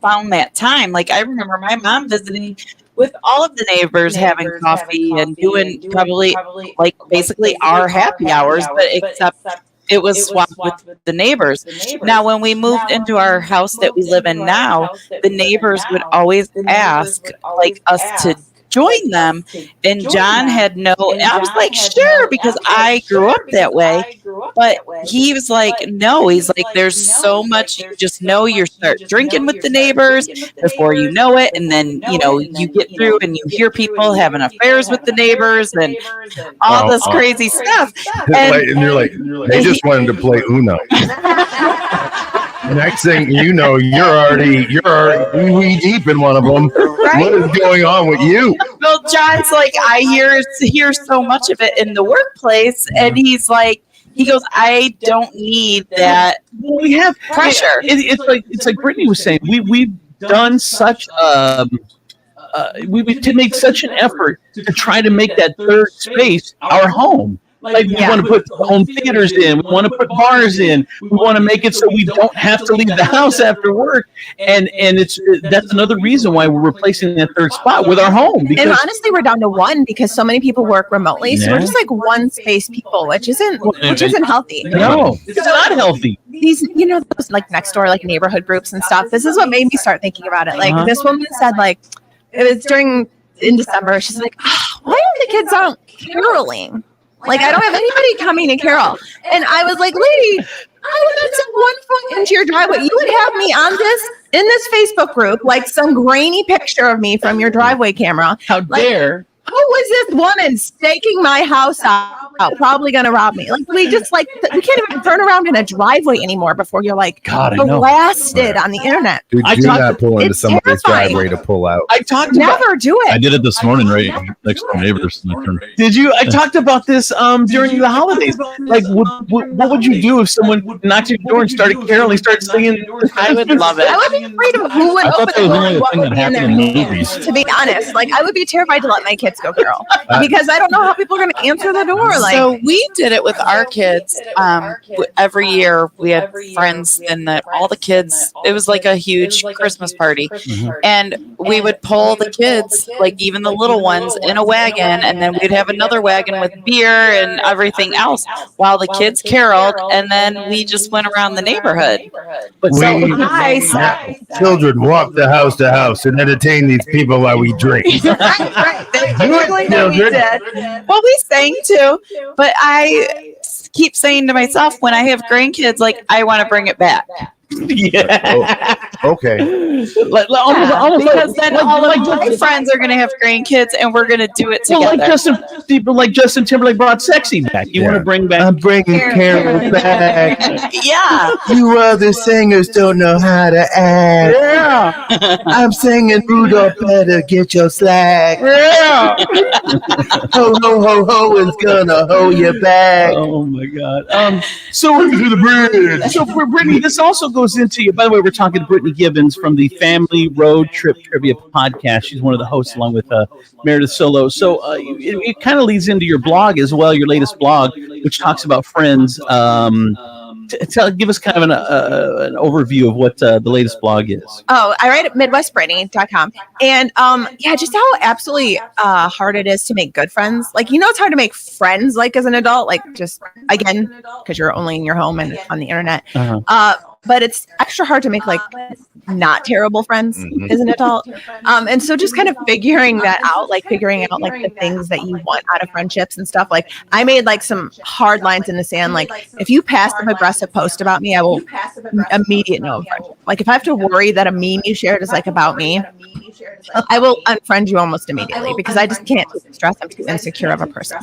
found that time. Like, I remember my mom visiting with all of the neighbors, having coffee and doing probably like basically our happy hours, but except it was swapped with the neighbors. Now, when we moved into our house that we live in now, the neighbors would always ask like us to join them, and John had no, and I was like, sure, because I grew up that way, but he was like, no, he's like, there's so much, you just know, you start drinking with the neighbors before you know it, and then you get through and you hear people having affairs with the neighbors and all this crazy stuff, and you're like, they just wanted to play Uno. Next thing you know, you're already knee deep in one of them. Right? What is going on with you? Well, John's like, I hear so much of it in the workplace, and he's like, he goes, I don't need that. We have pressure. It's like Brittany was saying. We've done such we made such an effort to try to make that third space our home. Like, we want to put home theaters in, we want to put bars in, we want to make it so we don't have to leave the house after work, and that's another reason why we're replacing that third spot with our home. And honestly, we're down to one because so many people work remotely, so we're just like one space people, which isn't healthy. No, it's not healthy. These, those like next door like neighborhood groups and stuff. This is what made me start thinking about it. Like this woman said, like it was in December. She's like, why are the kids out caroling? Like, I don't have anybody coming to carol. And I was like, lady, I would not set 1 foot into your driveway. You would have me on in this Facebook group, like some grainy picture of me from your driveway camera. How dare. Who was this woman staking my house out? Probably going to rob me. Like, we can't even turn around in a driveway anymore before you're like blasted on the internet. Dude, do not pull into somebody's driveway to pull out. Never do it. I did it this morning, right next to neighbors. Did you? I talked about this during the holidays. Like, what would you do if someone knocked at your door and started caroling, started singing? I would love it. I would be afraid of who would open the door and what would be in their hands. To be honest, like, I would be terrified to let my kids let's go, Carol, because I don't know how people are going to answer the door. Like, so we did it with our kids. Every year we had friends and all the kids. It was like a huge Christmas party, and we would pull the kids, like even the little ones, in a wagon, and then we'd have another wagon with beer and everything else while the kids caroled, and then we just went around the neighborhood. But children walk to house and entertain these people while we drink. right. Well, we sang too, but I keep saying to myself when I have grandkids, like, I want to bring it back. Yeah. Okay. Because then all of my friends are going to have grandkids, and we're going to do it together. Like Justin Timberlake brought "Sexy" back. You want to bring back? I'm bringing Carol back. Yeah. You other singers don't know how to act. Yeah. I'm singing Rudolph, better get your slack. Yeah. Ho ho ho ho is gonna hold you back. Oh my God. So to the bridge. So for Brittany, this also goes into you. By the way, we're talking to Brittany Gibbons from the Family Road Trip Trivia podcast. She's one of the hosts along with Meredith Solo. So it kind of leads into your blog as well, your latest blog, which talks about friends. Give us kind of an overview of what the latest blog is. Oh, I write at MidwestBrittany.com. And just how absolutely hard it is to make good friends. Like, it's hard to make friends, like, as an adult, like, just, again, because you're only in your home and on the internet. But it's extra hard to make, like, not terrible friends as an adult. And so just kind of figuring out, like, the things that you want out of friendships and stuff. Like, I made, like, some hard lines in the sand. Like, if you passive-aggressive post about me, I will immediate no friendship. Like, if I have to worry that a meme you shared is, like, about me, I will unfriend you almost immediately because I just can't take the stress. I'm too insecure of a person.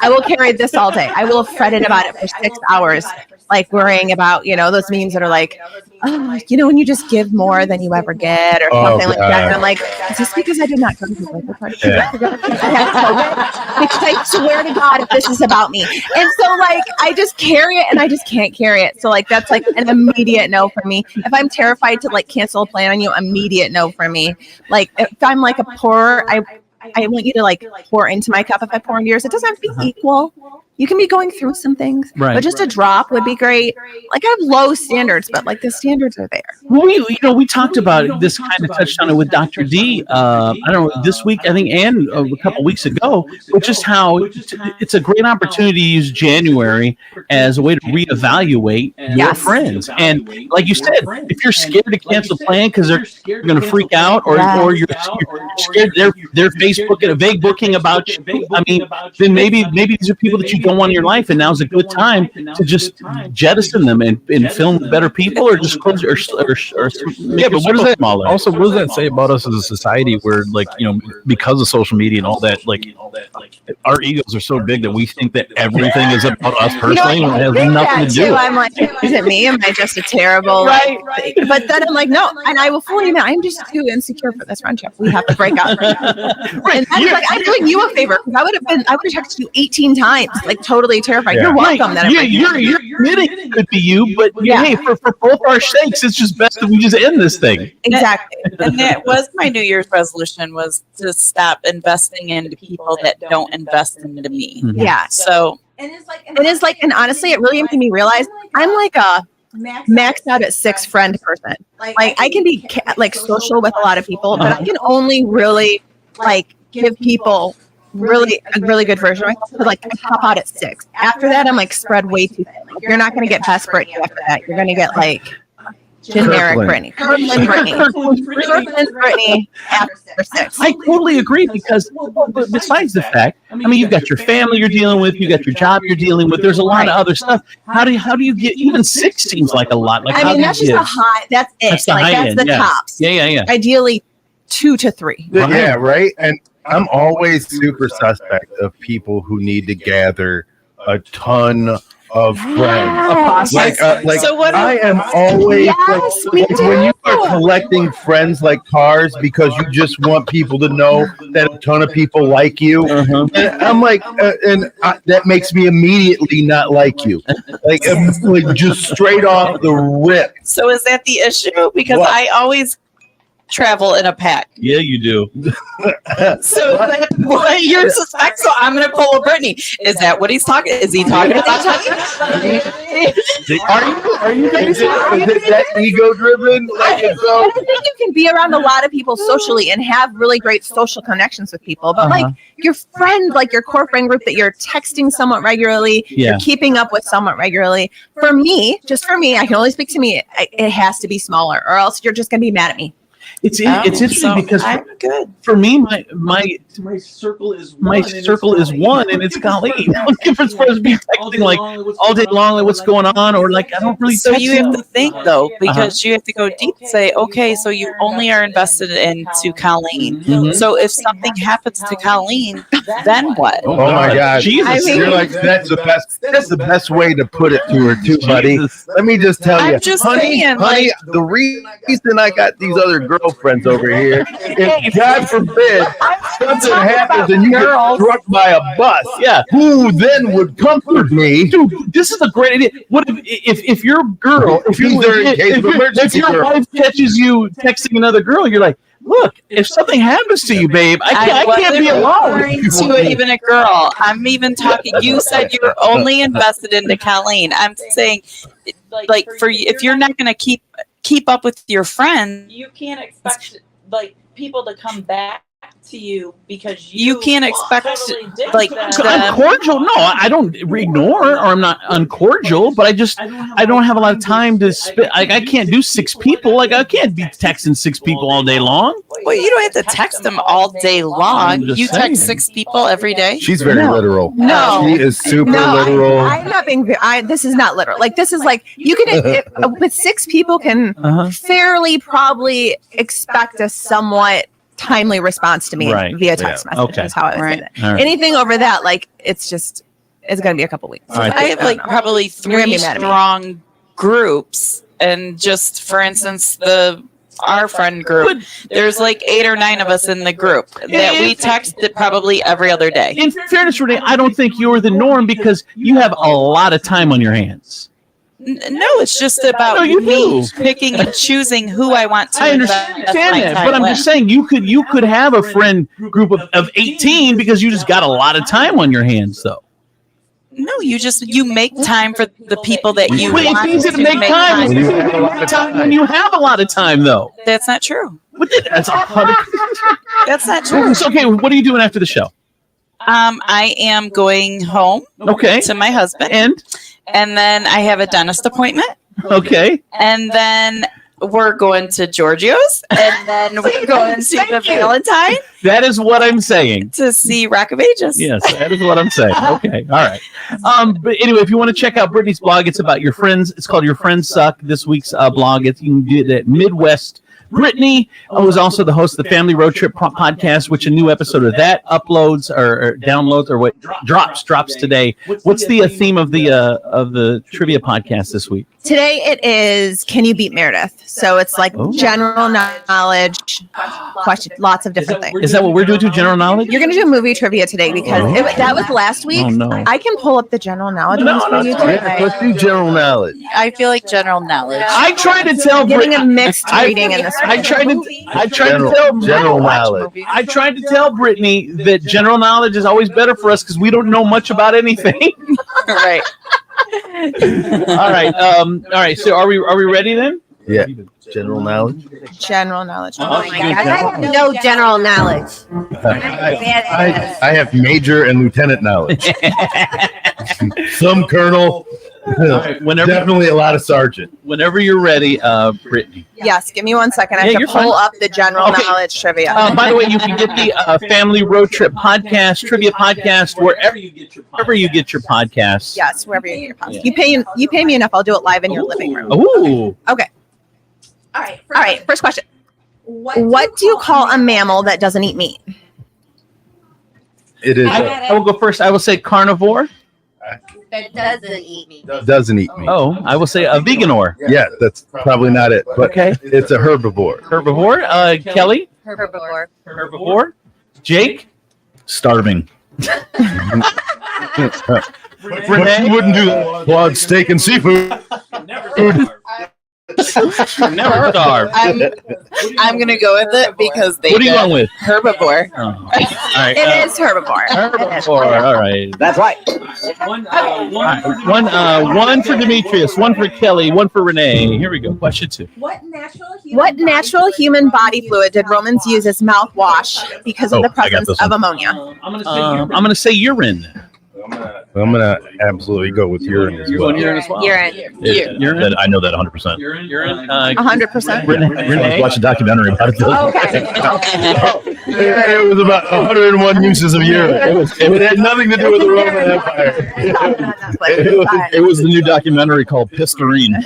I will carry this all day. I will have fretted about it for 6 hours, like, worrying about, those memes that are like, oh, when you just give more than you ever get, or something like that. And I'm like, is this because I did not go to the birthday party? Because I swear to God, if this is about me. And so, like, I just carry it, and I just can't carry it. So, like, that's like an immediate no for me. If I'm terrified to, like, cancel a plan on you, immediate no for me. Like, if I'm like a pourer, I want you to, like, pour into my cup. If I pour into yours, it doesn't have to be equal. You can be going through some things, right, but just a drop would be great. Like, I have low standards, but, like, the standards are there. Well, we talked about this, kind of touched on it with Dr. D. I don't know, this week, I think, and a couple weeks ago, but just how it's a great opportunity to use January as a way to reevaluate your friends. And like you said, if you're scared to cancel a plan because they're going to freak out, or you're scared they're Facebooking a vague booking about you, I mean, then maybe these are people that you don't want in your life, and now's a good time to just jettison them and film better people, or just close or yeah. But what does that smaller. Also? What does that say about us as a society, where, like, because of social media and all that, like, our egos are so big that we think that everything is about us personally, and it has nothing to do with it. I'm like, is it me? Am I just a terrible? Right. But then I'm like, no, and I will fully admit, I'm just too insecure for this friendship. We have to break up. And I'm like, I'm doing you a favor, because I would have texted you 18 times, like, totally terrified. You're welcome. That you're admitting it could be you, but hey, for both our sakes, it's just best that we just end this thing. Exactly. And that was my New Year's resolution, was to stop investing into people that don't invest into me. Yeah. So it is like, and honestly, it really made me realize I'm like a maxed out at 6 friend person. Like, I can be like social with a lot of people, but I can only really, like, give people a really good version of myself. So, like, I top out at 6. After that, I'm like spread way too thin. Like, you're not going to get best Brittany after that. You're going to get, like, generic Brittany. Kirkland Brittany after 6. I totally agree, because besides the fact, I mean, you've got your family you're dealing with, you got your job you're dealing with. There's a lot of other stuff. How do you get even 6? Seems like a lot. Like, I mean, that's just a high. That's it. That's the like, high that's end. the tops. Yeah. Ideally, 2 to 3. Yeah, right. And I'm always super suspect of people who need to gather a ton of friends. Like so what I am always me like when you are collecting friends like cars because you just want people to know that a ton of people like you. And I'm like, that makes me immediately not like you. Like just straight off the rip. So is that the issue? Because What? I always travel in a pack. Yeah, you do. So what you're suspect? So I'm going to pull a Brittany. Is that what he's talking? Is he talking about? Are you guys? Is it that ego driven? I think you can be around a lot of people socially and have really great social connections with people, but like your friend, like your core friend group that you're texting somewhat regularly, you're keeping up with somewhat regularly. For me, just for me, I can only speak to me. It has to be smaller, or else you're just going to be mad at me. It's interesting because for me, my circle is one, and it's Colleen. If it's supposed to be texting like all day long, like what's going on, or like I don't really. So text you have them. to think though, because you have to go deep. Say, okay, so you only are invested into Colleen. So if something happens to Colleen, then what? Oh my God! Jesus. You're like that's the best. That's the best way to put it to her, too, buddy. Let me just tell you, I'm just honey. saying, The reason I got these other girlfriends over here, if God forbid something happens and you get struck by a bus, who then would comfort me? Dude, this is a great idea. What if your girl, if your wife catches you texting another girl, you're like, look, if something happens to you, babe, I can't be alone. To even a girl. I'm even talking. You said you're only invested into Colleen. I'm saying, like, for if you're not going to keep up with your friends, you can't expect like people to come back to you because you can't expect like so I'm cordial. No, I don't ignore or I'm not uncordial, but I don't have a lot of time to spend. I can't do 6 people. Like I can't be texting 6 people all day long. Well, you don't have to text them all day long. You text 6 people every day. She's very literal. No. She is super literal. I'm not being. This is not literal. Like this is like you can with 6 people can fairly probably expect a somewhat timely response to me via text message. Okay. Is how I would say that. All right. Anything over that, like it's going to be a couple weeks. All right. I have like probably You're gonna 3 be mad at me. strong groups, and just for instance, our friend group, there's like 8 or 9 of us in the group that we text probably every other day. In fairness, Renee, I don't think you're the norm because you have a lot of time on your hands. No, it's just about me picking and choosing who I want to. I understand that, but I'm just saying you could have a friend group of 18 because you just got a lot of time on your hands, though. No, you make time for the people that you Well, want it's easy to make time. It's easy to make time when you have a lot of time, though. That's not true. That's 100%. That's not true. So, okay, what are you doing after the show? I am going home. To my husband, and then I have a dentist appointment. Okay. And then we're going to Giorgio's, and then we're going to the Valentine. That is what I'm saying. To see Rock of Ages. Yes, that is what I'm saying. Okay, all right. But anyway, if you want to check out Brittany's blog, it's about your friends. It's called Your Friends Suck. This week's blog. You can do it at Midwest. Brittany was also the host of the Family Road Trip podcast, which a new episode of that uploads or downloads or what drops today. What's the theme of the trivia podcast this week? Today it is Can You Beat Meredith? So it's like general knowledge question, lots of different things. Is that what we're doing to general knowledge? You're going to do movie trivia today because that was last week. Oh, no. I can pull up the general knowledge ones for you today. Let's do general knowledge. I feel like general knowledge. I tried to tell Getting a mixed reading in this. I tried to tell general knowledge. I tried to tell Brittany that general knowledge is always better for us because we don't know much about anything. Right. All right. So are we ready then? Yeah. General knowledge. General knowledge. Oh my God. I have no general knowledge. I have major and lieutenant knowledge. Some colonel. Definitely a lot of sergeant. Whenever you're ready, Brittany. Yes, give me 1 second. I have to you're pull fine. up the general knowledge trivia. By the way, you can get the Family Road Trip podcast, trivia podcast, wherever you get your podcasts. Yes, wherever you get your podcast. You pay me enough, I'll do it live in your living room. Ooh. Okay. All right. First question. What do you call a mammal that doesn't eat meat? It is. I will go first. I will say carnivore. That doesn't eat meat. Doesn't eat meat. Oh, I will say a veganor. Yeah, that's probably not it. But it's a herbivore. Herbivore. Kelly. Herbivore. Herbivore. Jake. Starving. Renee wouldn't do that. Blood, steak, and seafood. Never starve. I'm gonna go with it because they. What are you going with? Herbivore. Oh. All right. It is herbivore. Herbivore. All right. That's right. One for Demetrius, one for Kelly, one for Renee. Here we go. Question 2. What natural human body fluid did Romans use as mouthwash because of the I got presence this of one. ammonia? I'm gonna say urine. I'm gonna absolutely go with urine as well. Urine as well. Urine. I know that 100%. Urine. 100%. Renee watched a documentary about it. It was about 101 uses of urine. It had nothing to do with the Roman Empire. It was the new documentary called Pistarine.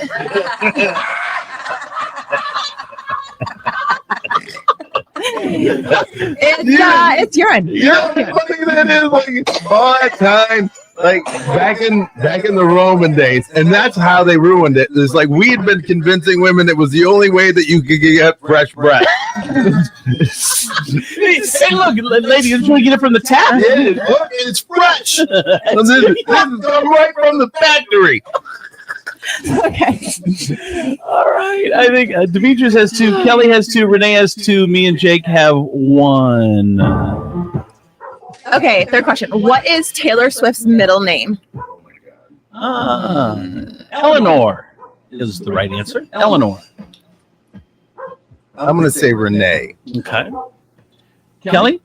It's urine. You know how funny that is? Like all that time, like back in the Roman days, and that's how they ruined it. It's like we had been convincing women it was the only way that you could get fresh breath. Hey, look, lady, you want to get it from the tap? Yeah, look, it's fresh. This is right from the factory. Okay. All right. I think Demetrius has 2, Kelly has 2, Renee has 2, me and Jake have 1. Okay, third question. What is Taylor Swift's middle name? Eleanor is the right answer. Eleanor. I'm gonna say Renee. Okay. Kelly?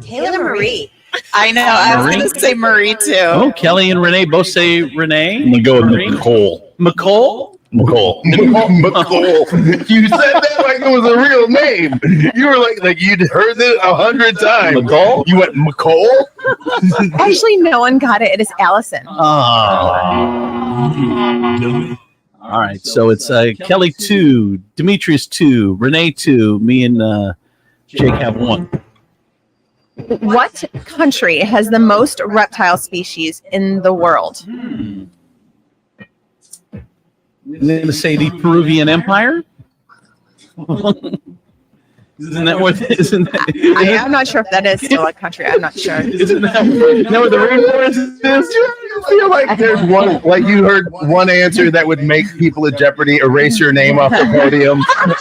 Taylor Marie. I know. I was gonna say Marie too. Oh, Kelly and Renee both say Renee. I'm gonna go with Nicole. McCole? McCole. McCole. You said that like it was a real name. You were like you'd heard it 100 times. McCole? You went McCole? Actually, no one got it. It is Allison. All right. So it's Kelly 2, Demetrius 2, Renee 2, me and Jake have 1. What country has the most reptile species in the world? I'm going to say the Peruvian Empire. Isn't that what? Isn't that? I'm not sure if that is still a country. I'm not sure. Isn't that where the rainforest is? You feel like there's one, like you heard one answer that would make people at Jeopardy erase your name off the podium and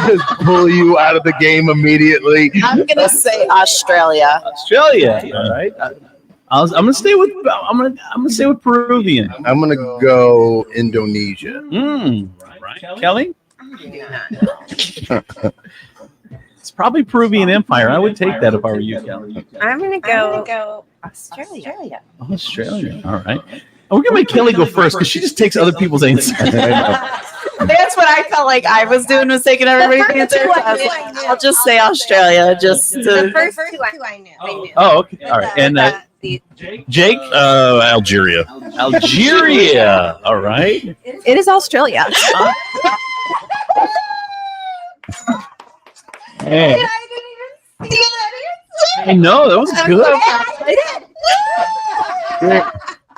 just pull you out of the game immediately. I'm gonna say Australia. Australia. All right. I'm gonna stay with Peruvian. I'm gonna go Indonesia. Right. Kelly. It's probably Peruvian Empire. I would take that if I were you, Kelly. I'm gonna go Australia. Australia. All right. We're gonna make Kelly go first because she just takes other people's answers. That's what I felt like I was doing, was taking everybody's answer. I was like, I'll just say Australia. Just to... The first 2 I knew. Oh, okay. All right. And Jake? Algeria. Algeria. All right. It is Australia. Hey. I know that was good.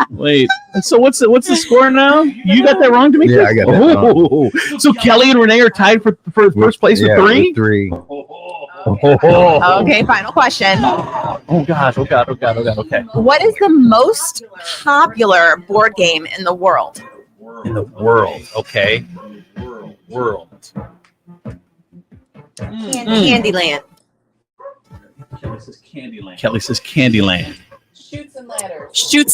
Wait. So what's the score now? You got that wrong, Demetrius? Yeah, I got that wrong. So Kelly and Renee are tied for first place with 3? With 3. Okay, final question. Oh God. Okay. What is the most popular board game in the world? In the world. Okay. World. Candyland. Kelly says Candyland. Shoots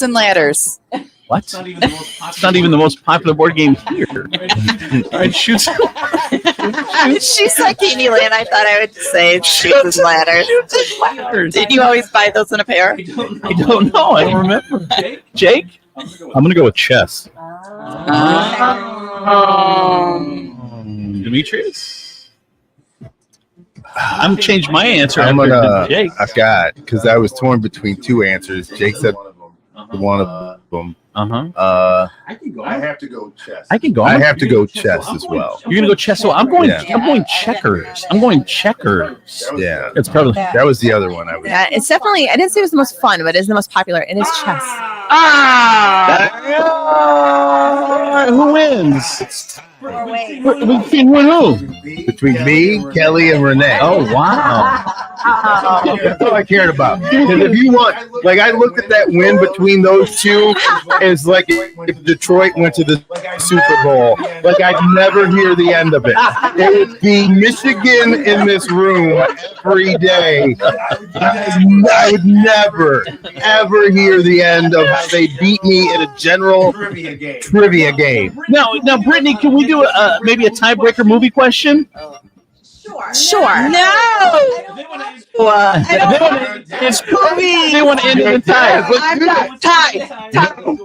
and ladders. What? It's not even the most popular board game here. All right, shoots. She said Candyland. I thought I would say shoots and ladders. Did you always buy those in a pair? I don't know. I don't remember. Jake? I'm gonna go with chess. Demetrius? I'm changed my answer. I'm gonna. Jake. I got because I was torn between 2 answers. Jake said one of them. I have to go chess. I can go. I have to go chess as well. You're gonna go chess. So I'm going. Yeah. I'm going checkers. I'm going checkers. Yeah, It's probably. that was the other one I was. Yeah, it's definitely. I didn't say it was the most fun, but it is the most popular. It is chess. Who wins? Between who? Between me, Kelly, and Renee. Oh, wow. That's all I cared about. Because if you want, like, I looked at that win between those two as like if Detroit went to the Super Bowl. Like, I'd never hear the end of it. It would be Michigan in this room every day. I would never, ever hear the end of how they beat me in a general trivia game. Now, Brittany, can we do maybe a tiebreaker movie question? Sure. No. It's movie. They want to end in a tie. Tie.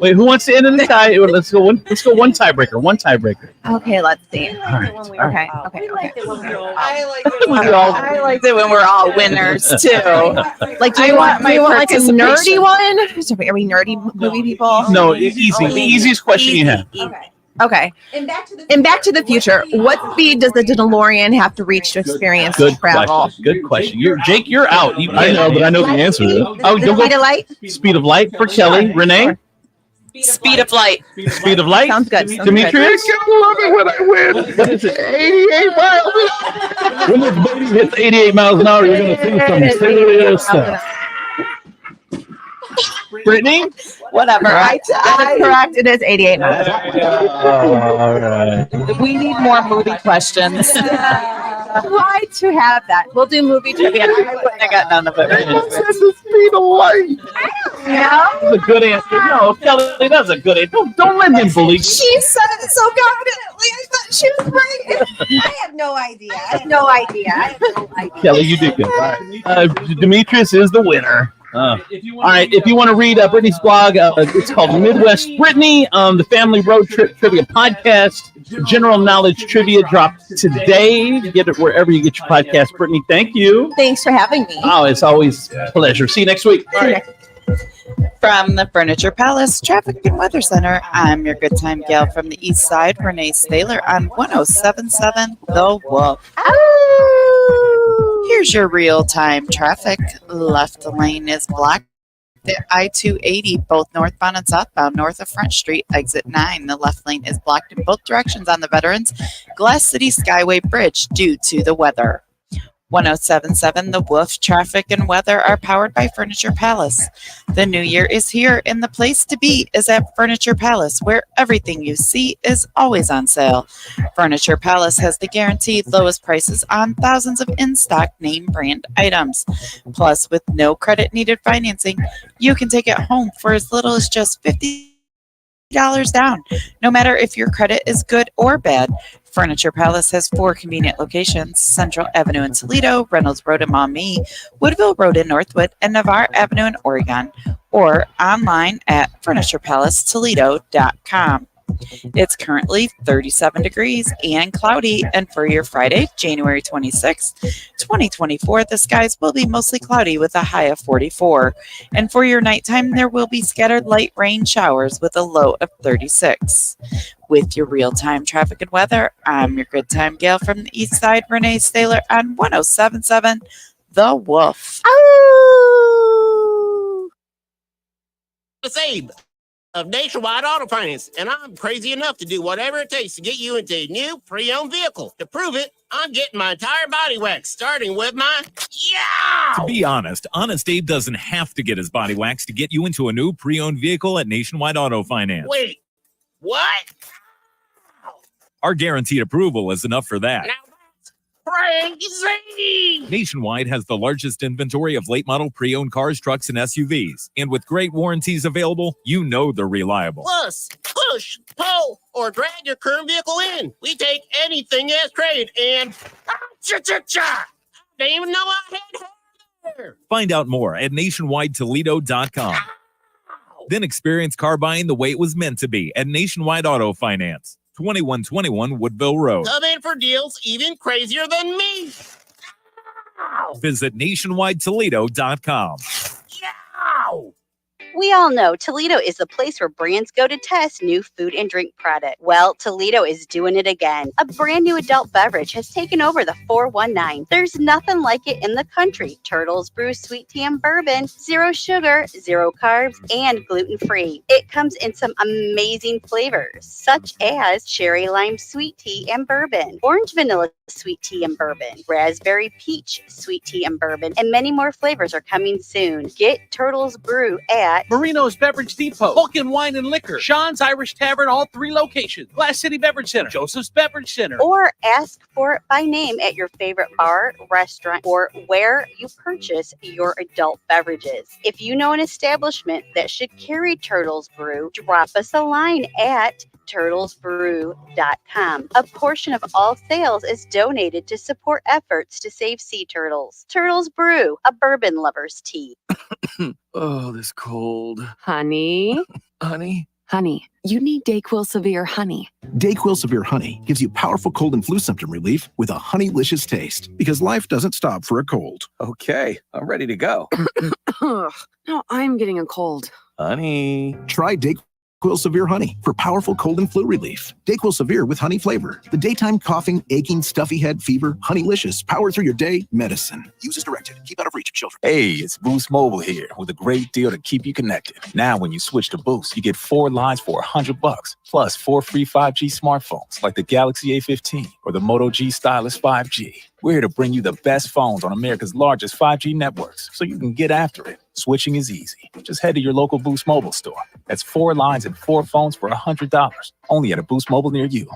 Wait, who wants to end in a tie? Let's go one tiebreaker. One tiebreaker. Okay, let's see. All right. Okay. I liked it when we're all winners too. Like, do you want like a nerdy one? Are we nerdy movie people? No, easy. The easiest question you have. Okay. In Back to the Future, what speed does the DeLorean have to reach to experience Good travel? question. Good question. Jake, you're out. I know, but I know the answer to it. Oh, The speed of light? Speed of light for Kelly. Renee? Speed of light. Speed of light? Sounds good. Demetrius? I love it when I win. What is it? 88 miles. When this baby hits 88 miles an hour, you're going to see some serious stuff. Brittany? Whatever. That is correct. It is 88 miles. All right. We need more movie questions. Try to have that. We'll do movie trivia. I wouldn't have got none of it. That's the speed of light. That's a good answer. No, Kelly, that's a good answer. Don't let him bully you. She said it so confidently. I thought she was right. I have no idea. Kelly, you did good. Demetrius is the winner. All right, if you want to read Brittany's blog, it's called Midwest Brittany, the Family Road Trip Trivia Podcast. General Knowledge Trivia dropped today. Get it wherever you get your podcast. Brittany, thank you. Thanks for having me. Oh, it's always a pleasure. See you next week. From the Furniture Palace Traffic and Weather Center, I'm your good time gal from the east side, Renee Staler on 1077 The Wolf. Here's your real-time traffic. Left lane is blocked at I-280, both northbound and southbound, north of Front Street, exit 9. The left lane is blocked in both directions on the Veterans Glass City Skyway Bridge due to the weather. 1077 The Wolf traffic and weather are powered by Furniture Palace. The new year is here and the place to be is at Furniture Palace, where everything you see is always on sale. Furniture Palace has the guaranteed lowest prices on thousands of in-stock name brand items. Plus, with no credit needed financing, you can take it home for as little as just $50 down, no matter if your credit is good or bad. Furniture Palace has 4 convenient locations: Central Avenue in Toledo, Reynolds Road in Maumee, Woodville Road in Northwood, and Navarre Avenue in Oregon, or online at FurniturePalaceToledo.com. It's currently 37 degrees and cloudy, and for your Friday, January 26th, 2024, the skies will be mostly cloudy with a high of 44. And for your nighttime, there will be scattered light rain showers with a low of 36. With your real-time traffic and weather, I'm your good time gal from the east side, Renee Staler on 1077 The Wolf. It's Abe of Nationwide Auto Finance, and I'm crazy enough to do whatever it takes to get you into a new pre-owned vehicle. To prove it, I'm getting my entire body waxed, starting with my To be honest, Honest Abe doesn't have to get his body waxed to get you into a new pre-owned vehicle at Nationwide Auto Finance. Wait, what? Our guaranteed approval is enough for that. Crazy! Nationwide has the largest inventory of late model pre-owned cars, trucks, and SUVs. And with great warranties available, you know they're reliable. Plus, push, pull, or drag your current vehicle in. We take anything as trade, and cha-cha-cha! I didn't even know I had hair there. Find out more at nationwidetoledo.com. Then experience car buying the way it was meant to be at Nationwide Auto Finance. 2121 Woodville Road. Come in for deals even crazier than me. Visit nationwidetoledo.com. We all know Toledo is the place where brands go to test new food and drink product. Well, Toledo is doing it again. A brand new adult beverage has taken over the 419. There's nothing like it in the country. Turtles Brew Sweet Tea and Bourbon, 0 sugar, 0 carbs, and gluten-free. It comes in some amazing flavors, such as cherry lime sweet tea and bourbon, orange vanilla sweet tea and bourbon, raspberry peach sweet tea and bourbon, and many more flavors are coming soon. Get Turtles Brew at Marino's Beverage Depot, Vulcan Wine and Liquor, Sean's Irish Tavern, all 3 locations, Glass City Beverage Center, Joseph's Beverage Center. or ask for it by name at your favorite bar, restaurant, or where you purchase your adult beverages. If you know an establishment that should carry Turtles Brew, drop us a line at turtlesbrew.com. A portion of all sales is donated to support efforts to save sea turtles. Turtles Brew, a bourbon lover's tea. Oh, this cold. Honey? Honey? Honey, you need DayQuil Severe Honey. DayQuil Severe Honey gives you powerful cold and flu symptom relief with a honeylicious taste, because life doesn't stop for a cold. Okay, I'm ready to go. Ugh, now I'm getting a cold. Honey. Try DayQuil Severe Honey for powerful cold and flu relief. DayQuil Severe with honey flavor. The daytime coughing, aching, stuffy head, fever, honeylicious, power through your day medicine. Use as directed. Keep out of reach of children. Hey, it's Boost Mobile here with a great deal to keep you connected. Now, when you switch to Boost, you get 4 lines for $100, plus 4 free 5G smartphones like the Galaxy A15 or the Moto G Stylus 5G. We're here to bring you the best phones on America's largest 5G networks, so you can get after it. Switching is easy. Just head to your local Boost Mobile store. That's 4 lines and 4 phones for $100, only at a Boost Mobile near you.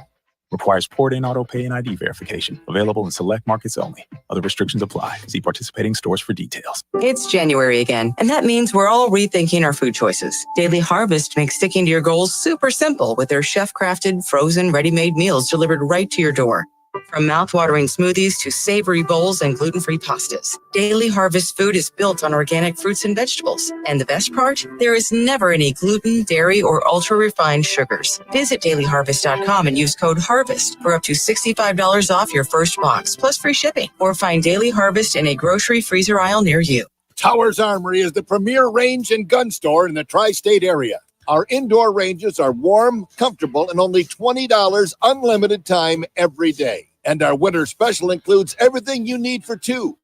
Requires port-in, auto-pay, and ID verification. Available in select markets only. Other restrictions apply. See participating stores for details. It's January again, and that means we're all rethinking our food choices. Daily Harvest makes sticking to your goals super simple with their chef-crafted, frozen, ready-made meals delivered right to your door. From mouth-watering smoothies to savory bowls and gluten-free pastas, Daily Harvest food is built on organic fruits and vegetables. And the best part? There is never any gluten, dairy, or ultra-refined sugars. Visit dailyharvest.com and use code HARVEST for up to $65 off your first box, plus free shipping. Or find Daily Harvest in a grocery freezer aisle near you. Towers Armory is the premier range and gun store in the tri-state area. Our indoor ranges are warm, comfortable, and only $20 unlimited time every day. And our winter special includes everything you need for 2.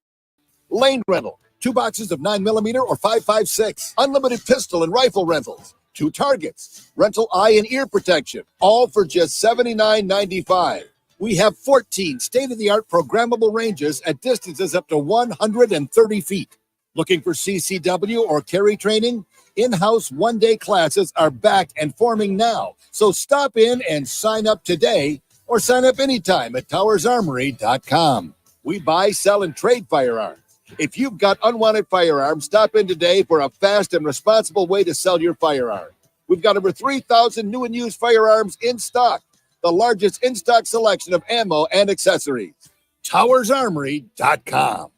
Lane rental, 2 boxes of 9mm or 5.56. Unlimited pistol and rifle rentals, 2 targets. Rental eye and ear protection, all for just $79.95. We have 14 state-of-the-art programmable ranges at distances up to 130 feet. Looking for CCW or carry training? In-house one-day classes are back and forming now. So stop in and sign up today or sign up anytime at towersarmory.com. We buy, sell, and trade firearms. If you've got unwanted firearms, stop in today for a fast and responsible way to sell your firearm. We've got over 3,000 new and used firearms in stock, the largest in-stock selection of ammo and accessories. towersarmory.com.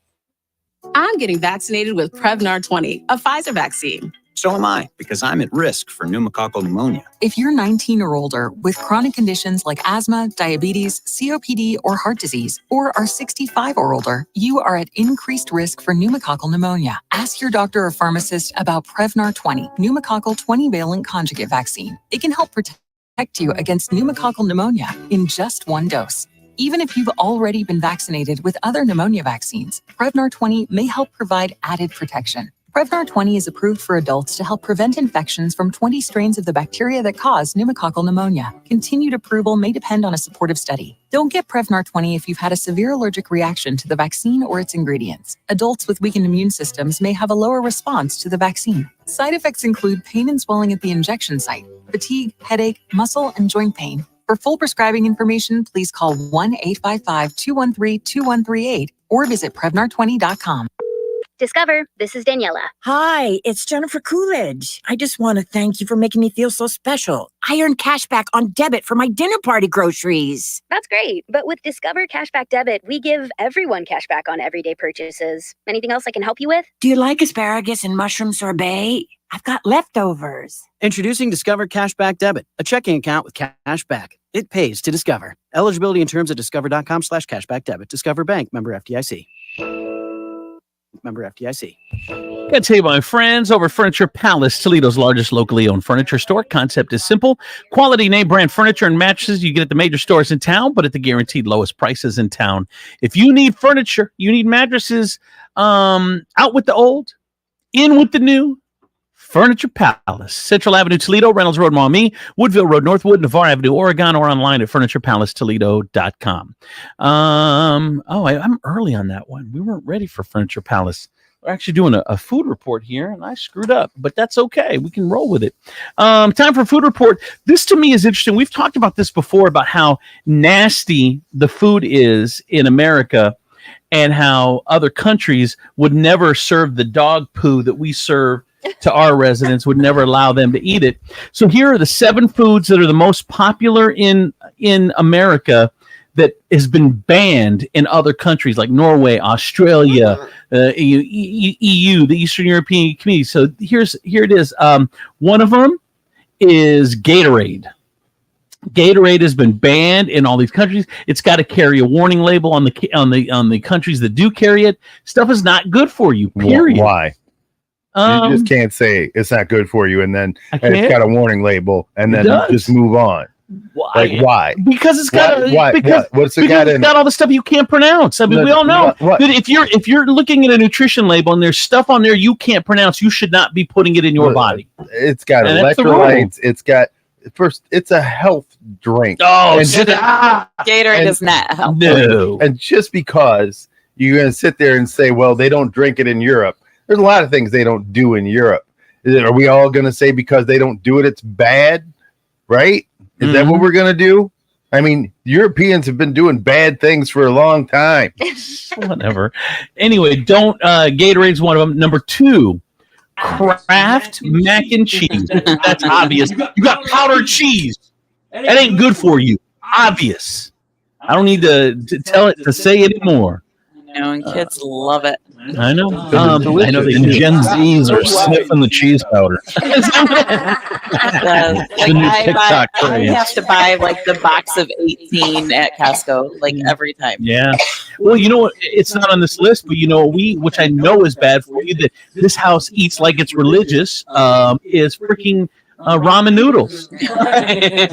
I'm getting vaccinated with Prevnar 20, a Pfizer vaccine. So am I, because I'm at risk for pneumococcal pneumonia. If you're 19 or older with chronic conditions like asthma, diabetes, COPD, or heart disease, or are 65 or older, you are at increased risk for pneumococcal pneumonia. Ask your doctor or pharmacist about Prevnar 20, pneumococcal 20-valent conjugate vaccine. It can help protect you against pneumococcal pneumonia in just 1 dose. Even if you've already been vaccinated with other pneumonia vaccines, Prevnar 20 may help provide added protection. Prevnar 20 is approved for adults to help prevent infections from 20 strains of the bacteria that cause pneumococcal pneumonia. Continued approval may depend on a supportive study. Don't get Prevnar 20 if you've had a severe allergic reaction to the vaccine or its ingredients. Adults with weakened immune systems may have a lower response to the vaccine. Side effects include pain and swelling at the injection site, fatigue, headache, muscle, and joint pain. For full prescribing information, please call 1-855-213-2138 or visit Prevnar20.com. Discover, this is Daniela. Hi, it's Jennifer Coolidge. I just want to thank you for making me feel so special. I earned cash back on debit for my dinner party groceries. That's great. But with Discover Cashback Debit, we give everyone cash back on everyday purchases. Anything else I can help you with? Do you like asparagus and mushroom sorbet? I've got leftovers. Introducing Discover Cashback Debit, a checking account with cash back. It pays to Discover. Eligibility and terms at discover.com/cashback debit. Discover Bank, member FDIC. Member FDIC. Got to tell you about my friends over at Furniture Palace, Toledo's largest locally owned furniture store. Concept is simple. Quality name brand furniture and mattresses you get at the major stores in town, but at the guaranteed lowest prices in town. If you need furniture, you need mattresses, out with the old, in with the new, Furniture Palace. Central Avenue, Toledo, Reynolds Road, Maumee, Woodville Road, Northwood, Navarre Avenue, Oregon, or online at FurniturePalaceToledo.com. I'm early on that one. We weren't ready for Furniture Palace. We're actually doing a food report here, and I screwed up, but that's okay. We can roll with it. Time for food report. This to me is interesting. We've talked about this before, about how nasty the food is in America and how other countries would never serve the dog poo that we serve to our residents, would never allow them to eat it. So here are the 7 foods that are the most popular in America that has been banned in other countries like Norway, Australia, EU, the Eastern European Community. So here it is. One of them is Gatorade. Gatorade has been banned in all these countries. It's got to carry a warning label on the countries that do carry it. Stuff is not good for you. Period. Why? You just can't say it's not good for you, and then it's got a warning label, and then just move on. Why? Like why? Because it's got what's it got in got all the stuff you can't pronounce. I mean, we all know that if you're looking at a nutrition label and there's stuff on there you can't pronounce, you should not be putting it in your body. It's got electrolytes. It's got it's a health drink. Oh, and Gatorade is not healthy. No. And just because you're going to sit there and say, well, they don't drink it in Europe. There's a lot of things they don't do in Europe. Are we all going to say because they don't do it, it's bad? Right? Is that what we're going to do? I mean, Europeans have been doing bad things for a long time. Whatever. Anyway, Gatorade's one of them. Number 2, Kraft mac and cheese. That's obvious. You got powdered cheese. That ain't good for you. Obvious. I don't need to tell it to say anymore. And kids love it. I know. I know the Gen Zs are sniffing the cheese powder. I have to buy like the box of 18 at Costco like every time. Yeah. Well, you know what? It's not on this list, but you know which I know is bad for you, that this house eats like it's religious, is freaking ramen noodles.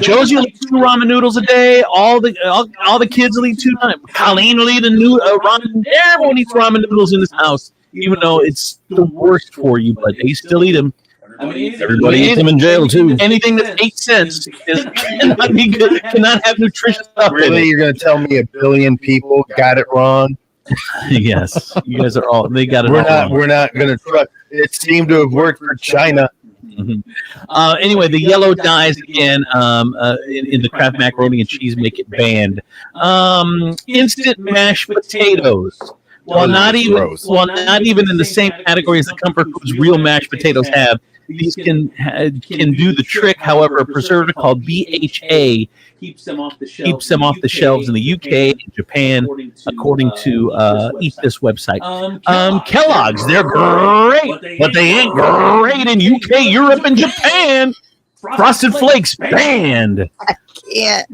Josie will eat 2 ramen noodles a day. All the kids will eat 2 times. Colleen will eat ramen. Everyone eats ramen noodles in this house, even though it's the worst for you, but they still eat them. Everybody eats them in jail too. Anything that's 8 cents cannot be good, cannot have nutrition stuff. Really, you're going to tell me 1 billion people got it wrong? Yes, you guys are all. They got it. We're not going to trust. It seemed to have worked for China. Anyway, the yellow dyes again in the Kraft macaroni and cheese make it banned. Instant mashed potatoes. Well, not even in the same category as the comfort foods real mashed potatoes have. These can do the trick. However, a preservative called BHA keeps them off the shelves in the UK and Japan, according to Eat This website. Kellogg's, they're great, but they ain't great in UK, Europe, and Japan. Frosted Flakes banned. Yeah.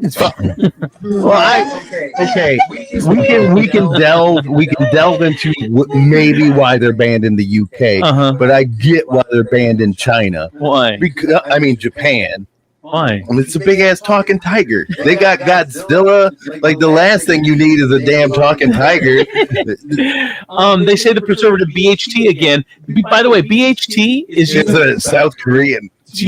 Well, okay. We can delve into maybe why they're banned in the UK, but I get why they're banned in China. Why? Because Japan. Why? I mean, it's the big ass talking tiger. They got Godzilla. Like the last thing you need is a damn talking tiger. They say the preservative BHT again. By the way, BHT is a South Korean. It's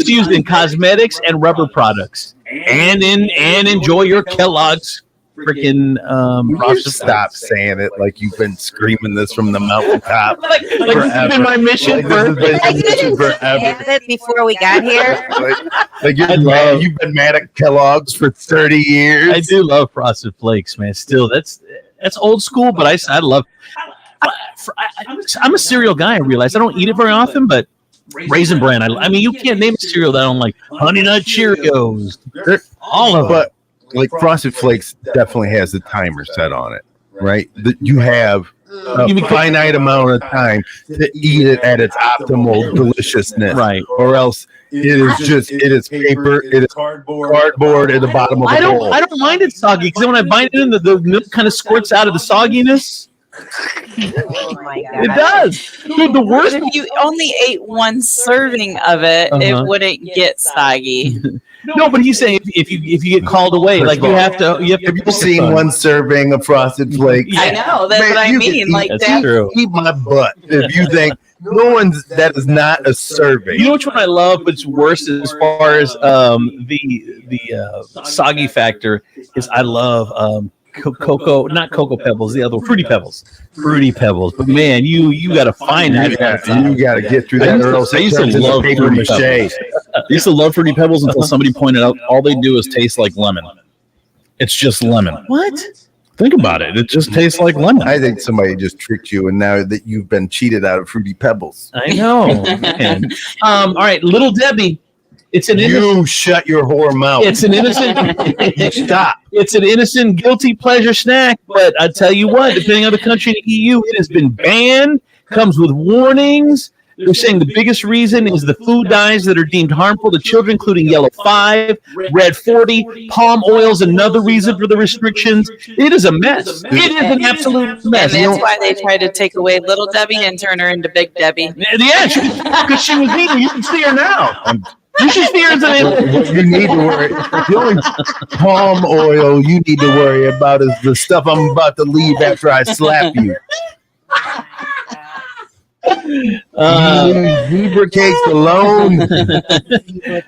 used in cosmetics and rubber products, and enjoy your Kellogg's freaking stop saying it like you've been screaming this from the mountaintop. like this has been my mission forever. Before we got here. You've been mad at Kellogg's for 30 years. I do love Frosted Flakes, man. Still, that's old school, but I love. I'm a cereal guy. I realize I don't eat it very often, but Raisin Bran. I mean, you can't name a cereal that I don't like. Honey Nut Cheerios, all of them. But like Frosted Flakes definitely has the timer set on it, right? You have a finite amount of time to eat it at its optimal deliciousness, right? Or else it is paper, it is cardboard at the bottom of the bowl. I don't mind it soggy because when I bite it in, the milk kind of squirts out of the sogginess. Oh my god. It does. Dude, the worst. But if you only ate one serving of it, it wouldn't get soggy. No, but he's saying if you get called away, like you have to. Have you seen one serving of Frosted Flakes? I know, that's what I you mean. can Like eat, that. eat my butt if you think that is not a serving. You know which one I love, but it's worse as far as the soggy factor is. I love cocoa, not Cocoa Pebbles, the other Fruity Pebbles. But man, you got to find that. You got to get through that. I used to love paper Fruity mache. Pebbles. I used to love Fruity Pebbles until somebody pointed out all they do is taste like lemon. It's just lemon. What? Think about it. It just tastes like lemon. I think somebody just tricked you, and now that you've been cheated out of Fruity Pebbles. I know. Man. All right, Little Debbie. It's an You shut your whore mouth. It's an innocent. Stop. It's an innocent, guilty pleasure snack. But I tell you what, depending on the country in the EU, it has been banned. Comes with warnings. They're saying the biggest reason is the food dyes that are deemed harmful to children, including yellow 5, red 40, palm oil is another reason for the restrictions. It is a mess. It is an absolute mess. And that's why they tried to take away Little Debbie and turn her into Big Debbie. Yeah, because she was eating. You can see her now. You should see her as What you need to worry. The only palm oil you need to worry about is the stuff I'm about to leave after I slap you. Zebra cakes alone.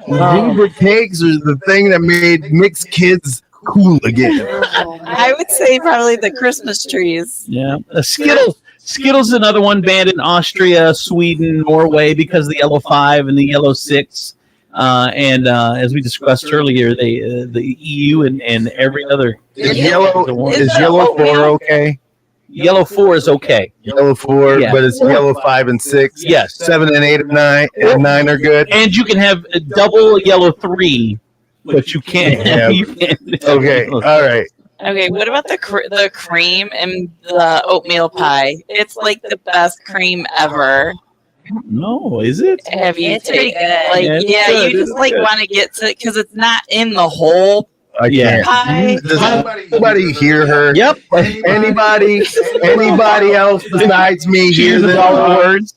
Zebra cakes are the thing that made mixed kids cool again. I would say probably the Christmas trees. Yeah, Skittles. Skittles is another one banned in Austria, Sweden, Norway because of the yellow 5 and the yellow 6. And as we discussed earlier, the EU and every other Is yellow 4 okay? Yellow 4 is okay. Yellow 4, Yeah. but it's yellow 5 and 6. Yes. 7 and 8 and 9 and 9 are good. And you can have a double yellow 3, but you can't. Yeah. You can't. Okay, all right. Okay, what about the cream and the oatmeal pie? It's like the best cream ever. No, is it? Have you It's pretty taken good. like Yeah, it's yeah, good, you just it's like good. want to get to because it's not in the whole I can't. pie. Does anybody hear her? Yep. Anybody else besides me hear Here's this? all the words.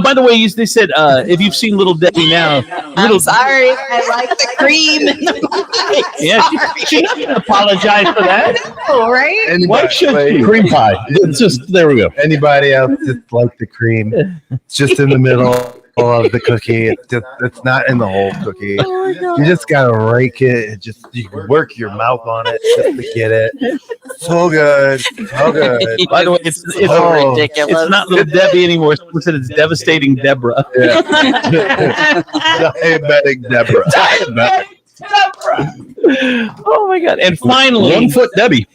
By the way, they said if you've seen Little Debbie now, I'm sorry, I like the cream in the pie. yeah, she doesn't apologize for that. Oh, right? Why should she? Cream pie. It's just there we go. Anybody else just like the cream? It's just in the middle of the cookie. It's not in the whole cookie. You just gotta rake it. You can work your mouth on it just to get it. So good. So good. By the way, it's Oh, ridiculous. It's not Little Debbie anymore. Someone said it's Devastating Deborah. Yeah. Diabetic Deborah. Oh my God! And finally, 1 foot Debbie.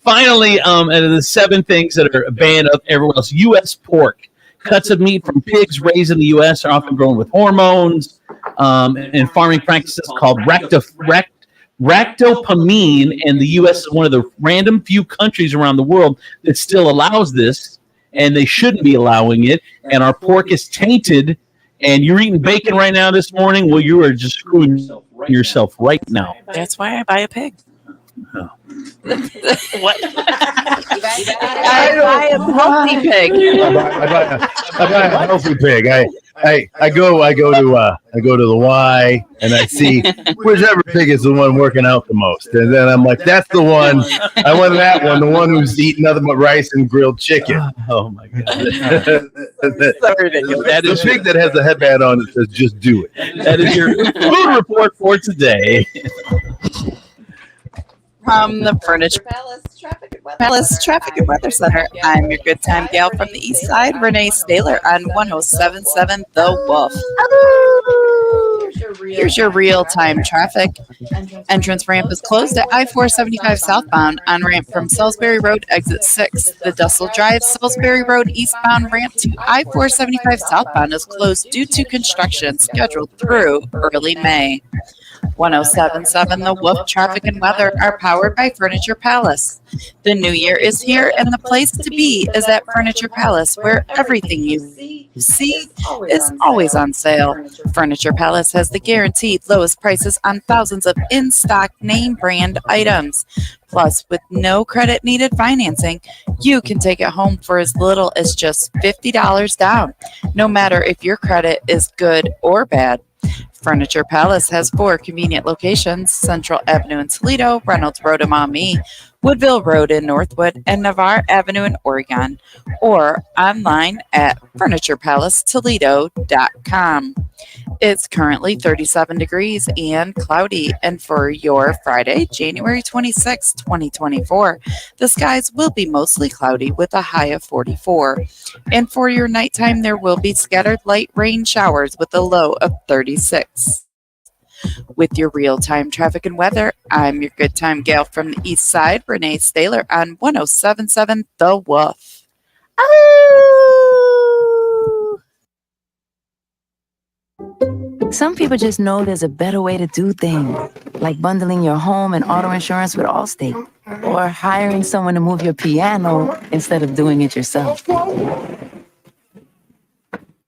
finally, out of the 7 things that are banned of everywhere else, U.S. pork. Cuts of meat from pigs raised in the U.S. are often grown with hormones and farming practices called ractopamine. And the U.S. is one of the random few countries around the world that still allows this, and they shouldn't be allowing it. And our pork is tainted. And you're eating bacon right now this morning. Well, you are just screwing yourself right now. That's why I buy a pig. Oh. What? I buy a healthy pig. I buy a healthy pig. I go to the Y and I see whichever pig is the one working out the most, and then I'm like, that's the one. I want that one, the one who's eating nothing but rice and grilled chicken. Oh my God! So ridiculous. That The is pig that has the headband on that says "Just do it." that is your food report for today. From the Furniture Palace Traffic and Weather Center, I'm your good time gal from the east side, Renee Staler on 107.7 The Wolf. Here's your real-time traffic. Entrance ramp is closed at I-475 southbound. On-ramp from Salisbury Road, exit 6. The Dussel Drive, Salisbury Road eastbound ramp to I-475 southbound is closed due to construction scheduled through early May. 1077 The Wolf Traffic and Weather are powered by Furniture Palace. The new year is here, and the place to be is at Furniture Palace, where everything you see is always on sale. Furniture Palace has the guaranteed lowest prices on thousands of in-stock name brand items. Plus, with no credit needed financing, you can take it home for as little as just $50 down, no matter if your credit is good or bad. Furniture Palace has 4 convenient locations: Central Avenue in Toledo, Reynolds Road in Maumee, Woodville Road in Northwood, and Navarre Avenue in Oregon, or online at FurniturePalaceToledo.com. It's currently 37 degrees and cloudy, and for your Friday, January 26, 2024, the skies will be mostly cloudy with a high of 44. And for your nighttime, there will be scattered light rain showers with a low of 36. With your real-time traffic and weather, I'm your good time gal from the east side, Renee Staylor, on 1077 The Wolf. Some people just know there's a better way to do things, like bundling your home and auto insurance with Allstate, or hiring someone to move your piano instead of doing it yourself.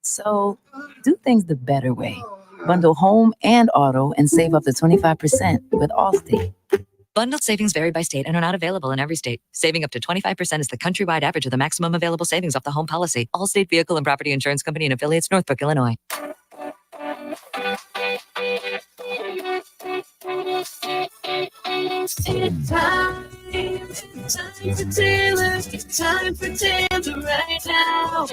So, do things the better way. Bundle home and auto and save up to 25% with Allstate. Bundled savings vary by state and are not available in every state. Saving up to 25% is the countrywide average of the maximum available savings off the home policy. Allstate Vehicle and Property Insurance Company and affiliates, Northbrook, Illinois. It's time for Taylor. It's time for Taylor right now.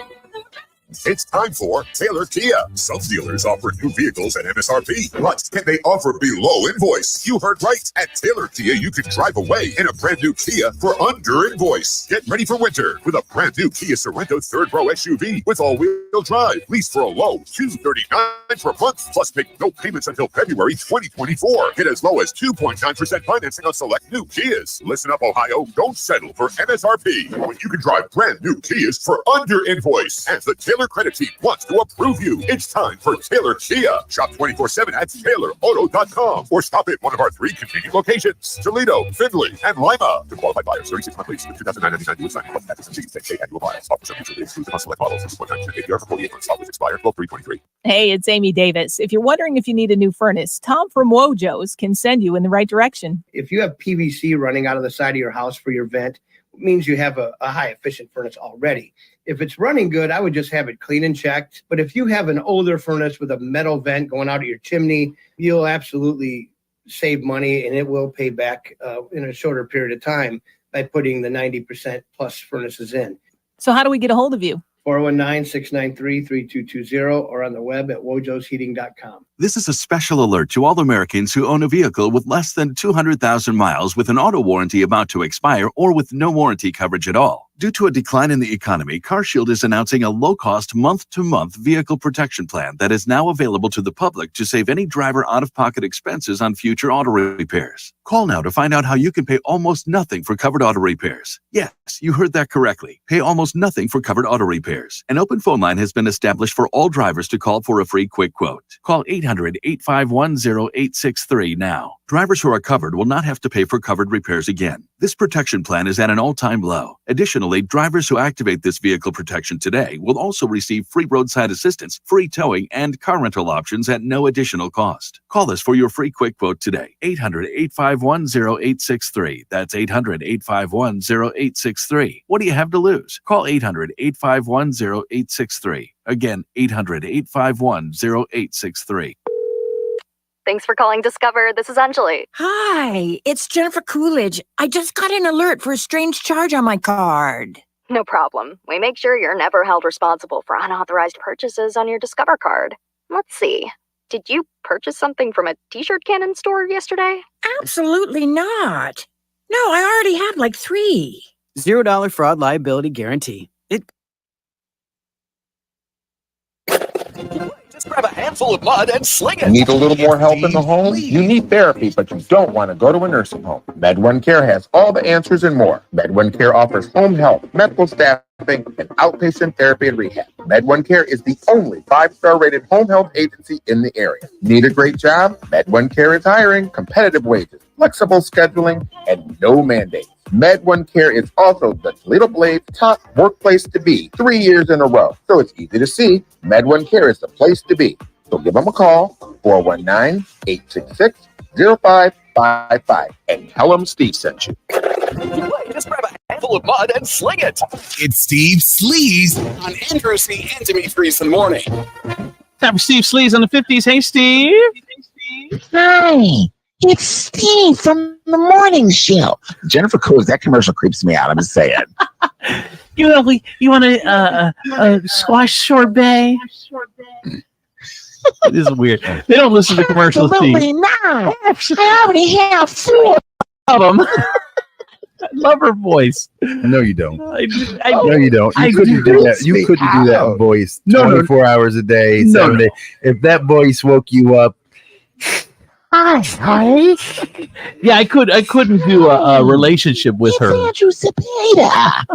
It's time for Taylor Kia. Some dealers offer new vehicles at MSRP, but can they offer below invoice? You heard right. At Taylor Kia, you can drive away in a brand new Kia for under invoice. Get ready for winter with a brand new Kia Sorento third row SUV with all-wheel drive. Lease for a low $239 per month, plus make no payments until February 2024. Get as low as 2.9% financing on select new Kias. Listen up, Ohio. Don't settle for MSRP when you can drive brand new Kias for under invoice. And the Taylor Credit Team wants to approve you. It's time for Taylor Kia. Shop 24/7 at TaylorAuto.com or stop at one of our 3 convenient locations: Toledo, Findlay, and Lima. To qualified buyers, 36-month lease with $2,999 due signing plus taxes and fees. 10K annual bias. Offer mutually exclusive on select models. 2.9% APR for 48 months. Offers expire 12/3/23. Hey, it's Amy Davis. If you're wondering if you need a new furnace, Tom from Wojo's can send you in the right direction. If you have PVC running out of the side of your house for your vent, it means you have a high efficient furnace already. If it's running good, I would just have it clean and checked. But if you have an older furnace with a metal vent going out of your chimney, you'll absolutely save money, and it will pay back in a shorter period of time by putting the 90% plus furnaces in. So how do we get a hold of you? 419-693-3220 or on the web at wojosheating.com. This is a special alert to all Americans who own a vehicle with less than 200,000 miles with an auto warranty about to expire or with no warranty coverage at all. Due to a decline in the economy, CarShield is announcing a low-cost month-to-month vehicle protection plan that is now available to the public to save any driver out-of-pocket expenses on future auto repairs. Call now to find out how you can pay almost nothing for covered auto repairs. Yes, you heard that correctly. Pay almost nothing for covered auto repairs. An open phone line has been established for all drivers to call for a free quick quote. Call 800-851-0863 now. Drivers who are covered will not have to pay for covered repairs again. This protection plan is at an all-time low. Additionally, drivers who activate this vehicle protection today will also receive free roadside assistance, free towing, and car rental options at no additional cost. Call us for your free quick quote today. 800-851-0863. That's 800-851-0863. What do you have to lose? Call 800-851-0863. Again, 800-851-0863. Thanks for calling Discover. This is Anjali. Hi, it's Jennifer Coolidge. I just got an alert for a strange charge on my card. No problem. We make sure you're never held responsible for unauthorized purchases on your Discover card. Let's see. Did you purchase something from a t-shirt cannon store yesterday? Absolutely not. No, I already have like 3. $0 fraud liability guarantee. Just grab a handful of mud and sling it. Need a little more help in the home? You need therapy, but you don't want to go to a nursing home. MedOne Care has all the answers and more. MedOne Care offers home health, medical staff, and outpatient therapy and rehab. Med1 Care is the only 5-star rated home health agency in the area. Need a great job? Med1 Care is hiring, competitive wages, flexible scheduling, and no mandates. Med1 Care is also the Toledo Blade's top workplace to be 3 years in a row. So it's easy to see. Med1 Care is the place to be. So give them a call, 419-866-0555, and tell them Steve sent you. Just grab a handful of mud and sling it. It's Steve Sleaze on Andrew C. and Demetrius in the morning. Time for Steve Sleaze on the 50s. Hey, Steve. Hi, it's Steve from the morning show. Jennifer Coolidge, that commercial creeps me out. I'm just saying. You want a squash sorbet? This is weird. They don't listen to commercials, Steve. Absolutely not. I already have 4 of them. I love her voice. No, you don't. No, you don't. You couldn't do that. You couldn't do that voice 24 hours a day, 7 days. If that voice woke you up. Hi. Yeah, I couldn't do a relationship with her. Andrew Cepeda.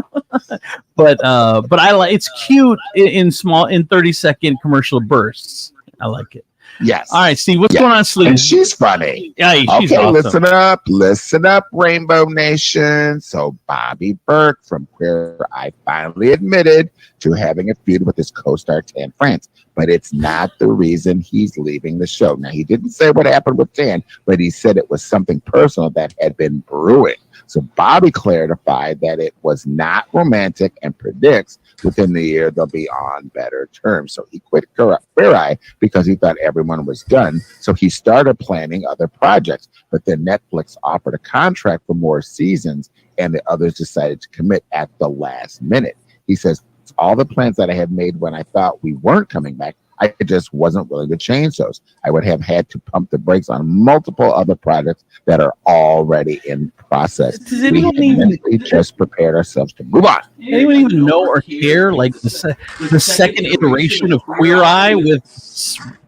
But I like it's cute in 30-second commercial bursts. I like it. Yes. All right, Steve, what's going on, Sleep? And she's funny. Yeah, she's okay, awesome. listen up, Rainbow Nation. So Bobby Burke from Queer Eye finally admitted to having a feud with his co-star Tan France, but it's not the reason he's leaving the show. Now, he didn't say what happened with Tan, but he said it was something personal that had been brewing. So Bobby clarified that it was not romantic and predicts within the year they'll be on better terms. So he quit Queer Eye because he thought everyone was done. So he started planning other projects. But then Netflix offered a contract for more seasons, and the others decided to commit at the last minute. He says, all the plans that I had made when I thought we weren't coming back, I just wasn't willing to change those. I would have had to pump the brakes on multiple other projects that are already in process. We just prepared ourselves to move on. Anyone even know or care like the second iteration of Queer Eye with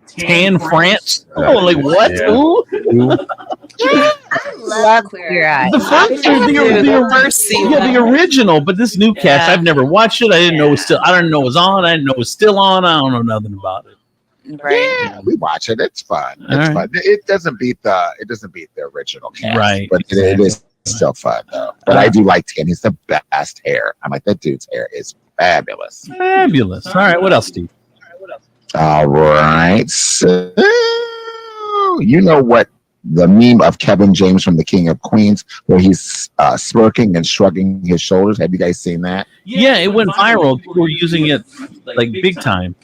Tan France? Oh, like what? Yeah. Who? I love Queer Eye. The first, the original, but this new cast, I've never watched it. I didn't know it was still. I didn't know it was on. I didn't know it was still on. I don't know nothing about it. Right. Yeah, we watch it. It's fun. All It's right. fun. It doesn't beat the original cast, Right. But it is still fun though. But I do like Tan. He's the best hair. I'm like, that dude's hair is fabulous. Fabulous. All right. What else, Steve? All right. So you know what? The meme of Kevin James from The King of Queens, where he's smirking and shrugging his shoulders. Have you guys seen that? Yeah, it went viral. People were using it like big time.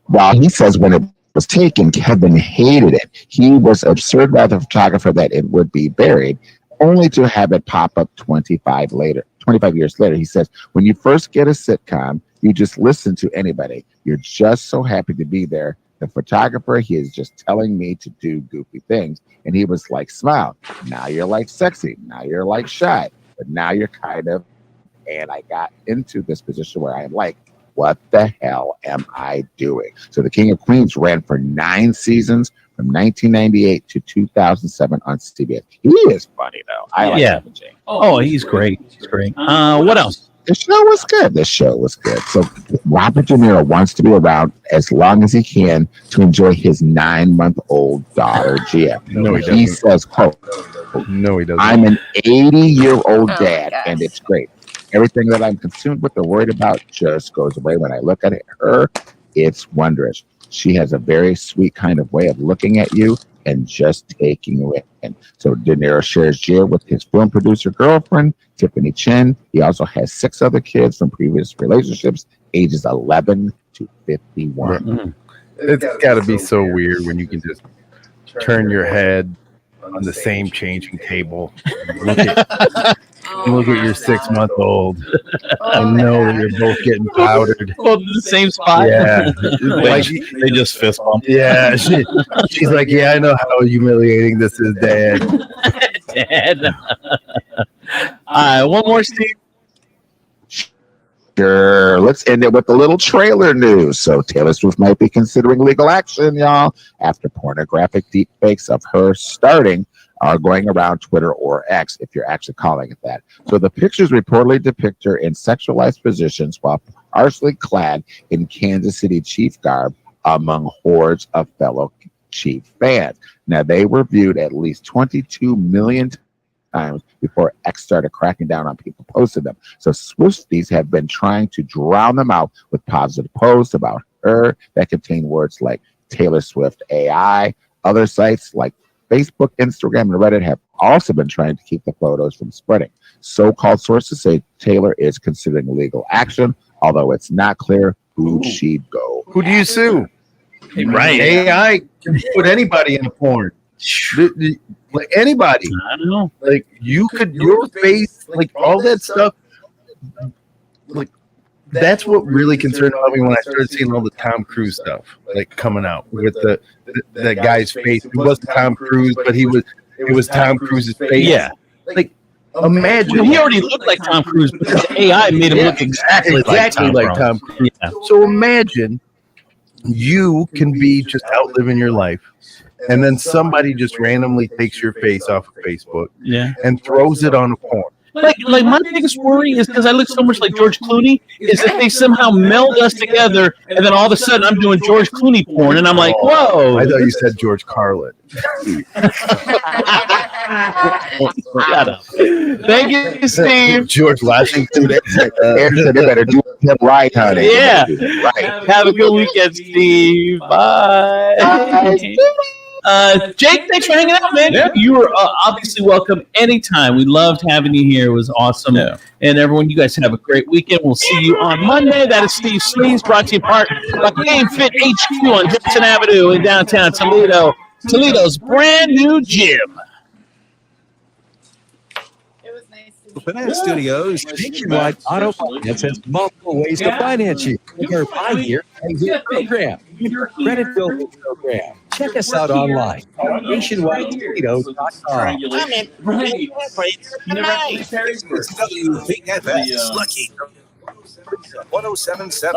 Well, he says when it was taken, Kevin hated it. He was absurd by the photographer that it would be buried, only to have it pop up 25 years later. He says, when you first get a sitcom, you just listen to anybody. You're just so happy to be there. The photographer, he is just telling me to do goofy things. And he was like, smile. Now you're like sexy. Now you're like shy. But now you're kind of, and I got into this position where I'm like, what the hell am I doing? So The King of Queens ran for 9 seasons from 1998 to 2007 on CBS. He is funny, though. I like Kevin James. Oh, he's great. He's great. What else? The show was good. The show was good. So Robert De Niro wants to be around as long as he can to enjoy his 9-month-old daughter, Gia. No, he He doesn't. says, quote, No, he doesn't. I'm an 80-year-old dad, and it's great. Everything that I'm consumed with or worried about just goes away when I look at her. It's wondrous. She has a very sweet kind of way of looking at you and just taking you in. So De Niro shares Gia with his film producer girlfriend, Tiffany Chen. He also has 6 other kids from previous relationships, ages 11 to 51. It's got to be so weird when you can just turn your head on the same changing table, look at your 6-month-old, and know that you're both getting powdered. Both in the same spot. Yeah, like They just fist bump. yeah. She's like, yeah, I know how humiliating this is, Dad. Dad. All right, one more, Steve. Sure. Let's end it with a little trailer news. So Taylor Swift might be considering legal action, y'all, after pornographic deepfakes of her starting are going around Twitter or X, if you're actually calling it that. So the pictures reportedly depict her in sexualized positions while partially clad in Kansas City Chief garb among hordes of fellow Chief fans. Now, they were viewed at least 22 million times before X started cracking down on people posting them. So Swifties have been trying to drown them out with positive posts about her that contain words like Taylor Swift AI. Other sites like Facebook, Instagram, and Reddit have also been trying to keep the photos from spreading. So-called sources say Taylor is considering legal action, although it's not clear who she'd go. Who do you sue? Right. AI can put anybody in a porn. Like anybody. I don't know. Like you could, your face, like all that stuff. Like that's what really concerned about me when I started seeing all the Tom Cruise stuff like coming out with that guy's face. It wasn't Tom Cruise, but it was Tom Cruise's face. Yeah. Like imagine. Well, he already looked like Tom Cruise, but the AI made him look exactly like Tom Cruise. Yeah. So imagine you can be just out living your life, and then somebody just randomly takes your face off of Facebook, and throws it on a porn. Like my biggest worry is because I look so much like George Clooney, is that they somehow meld us together, and then all of a sudden I'm doing George Clooney porn, and I'm like, whoa! I thought you said George Carlin. Shut up. Thank you, Steve. George Washington. Anderson, they better do him right, honey. Yeah. Right. Have a good weekend, Steve. Bye. Jake, thanks for hanging out, man. Yeah. You were obviously welcome anytime. We loved having you here. It was awesome. Yeah. And everyone, you guys have a great weekend. We'll see you on Monday. That is Steve Sleeves, brought to you part by Game Fit HQ on Jefferson Avenue in downtown Toledo. Toledo's brand new gym. Finance Studios, Nationwide Auto Finance has multiple ways to finance you. Your 5-year program, your credit building program. Check us out online at nationwidestudios.com. WVFX Lucky 107.7.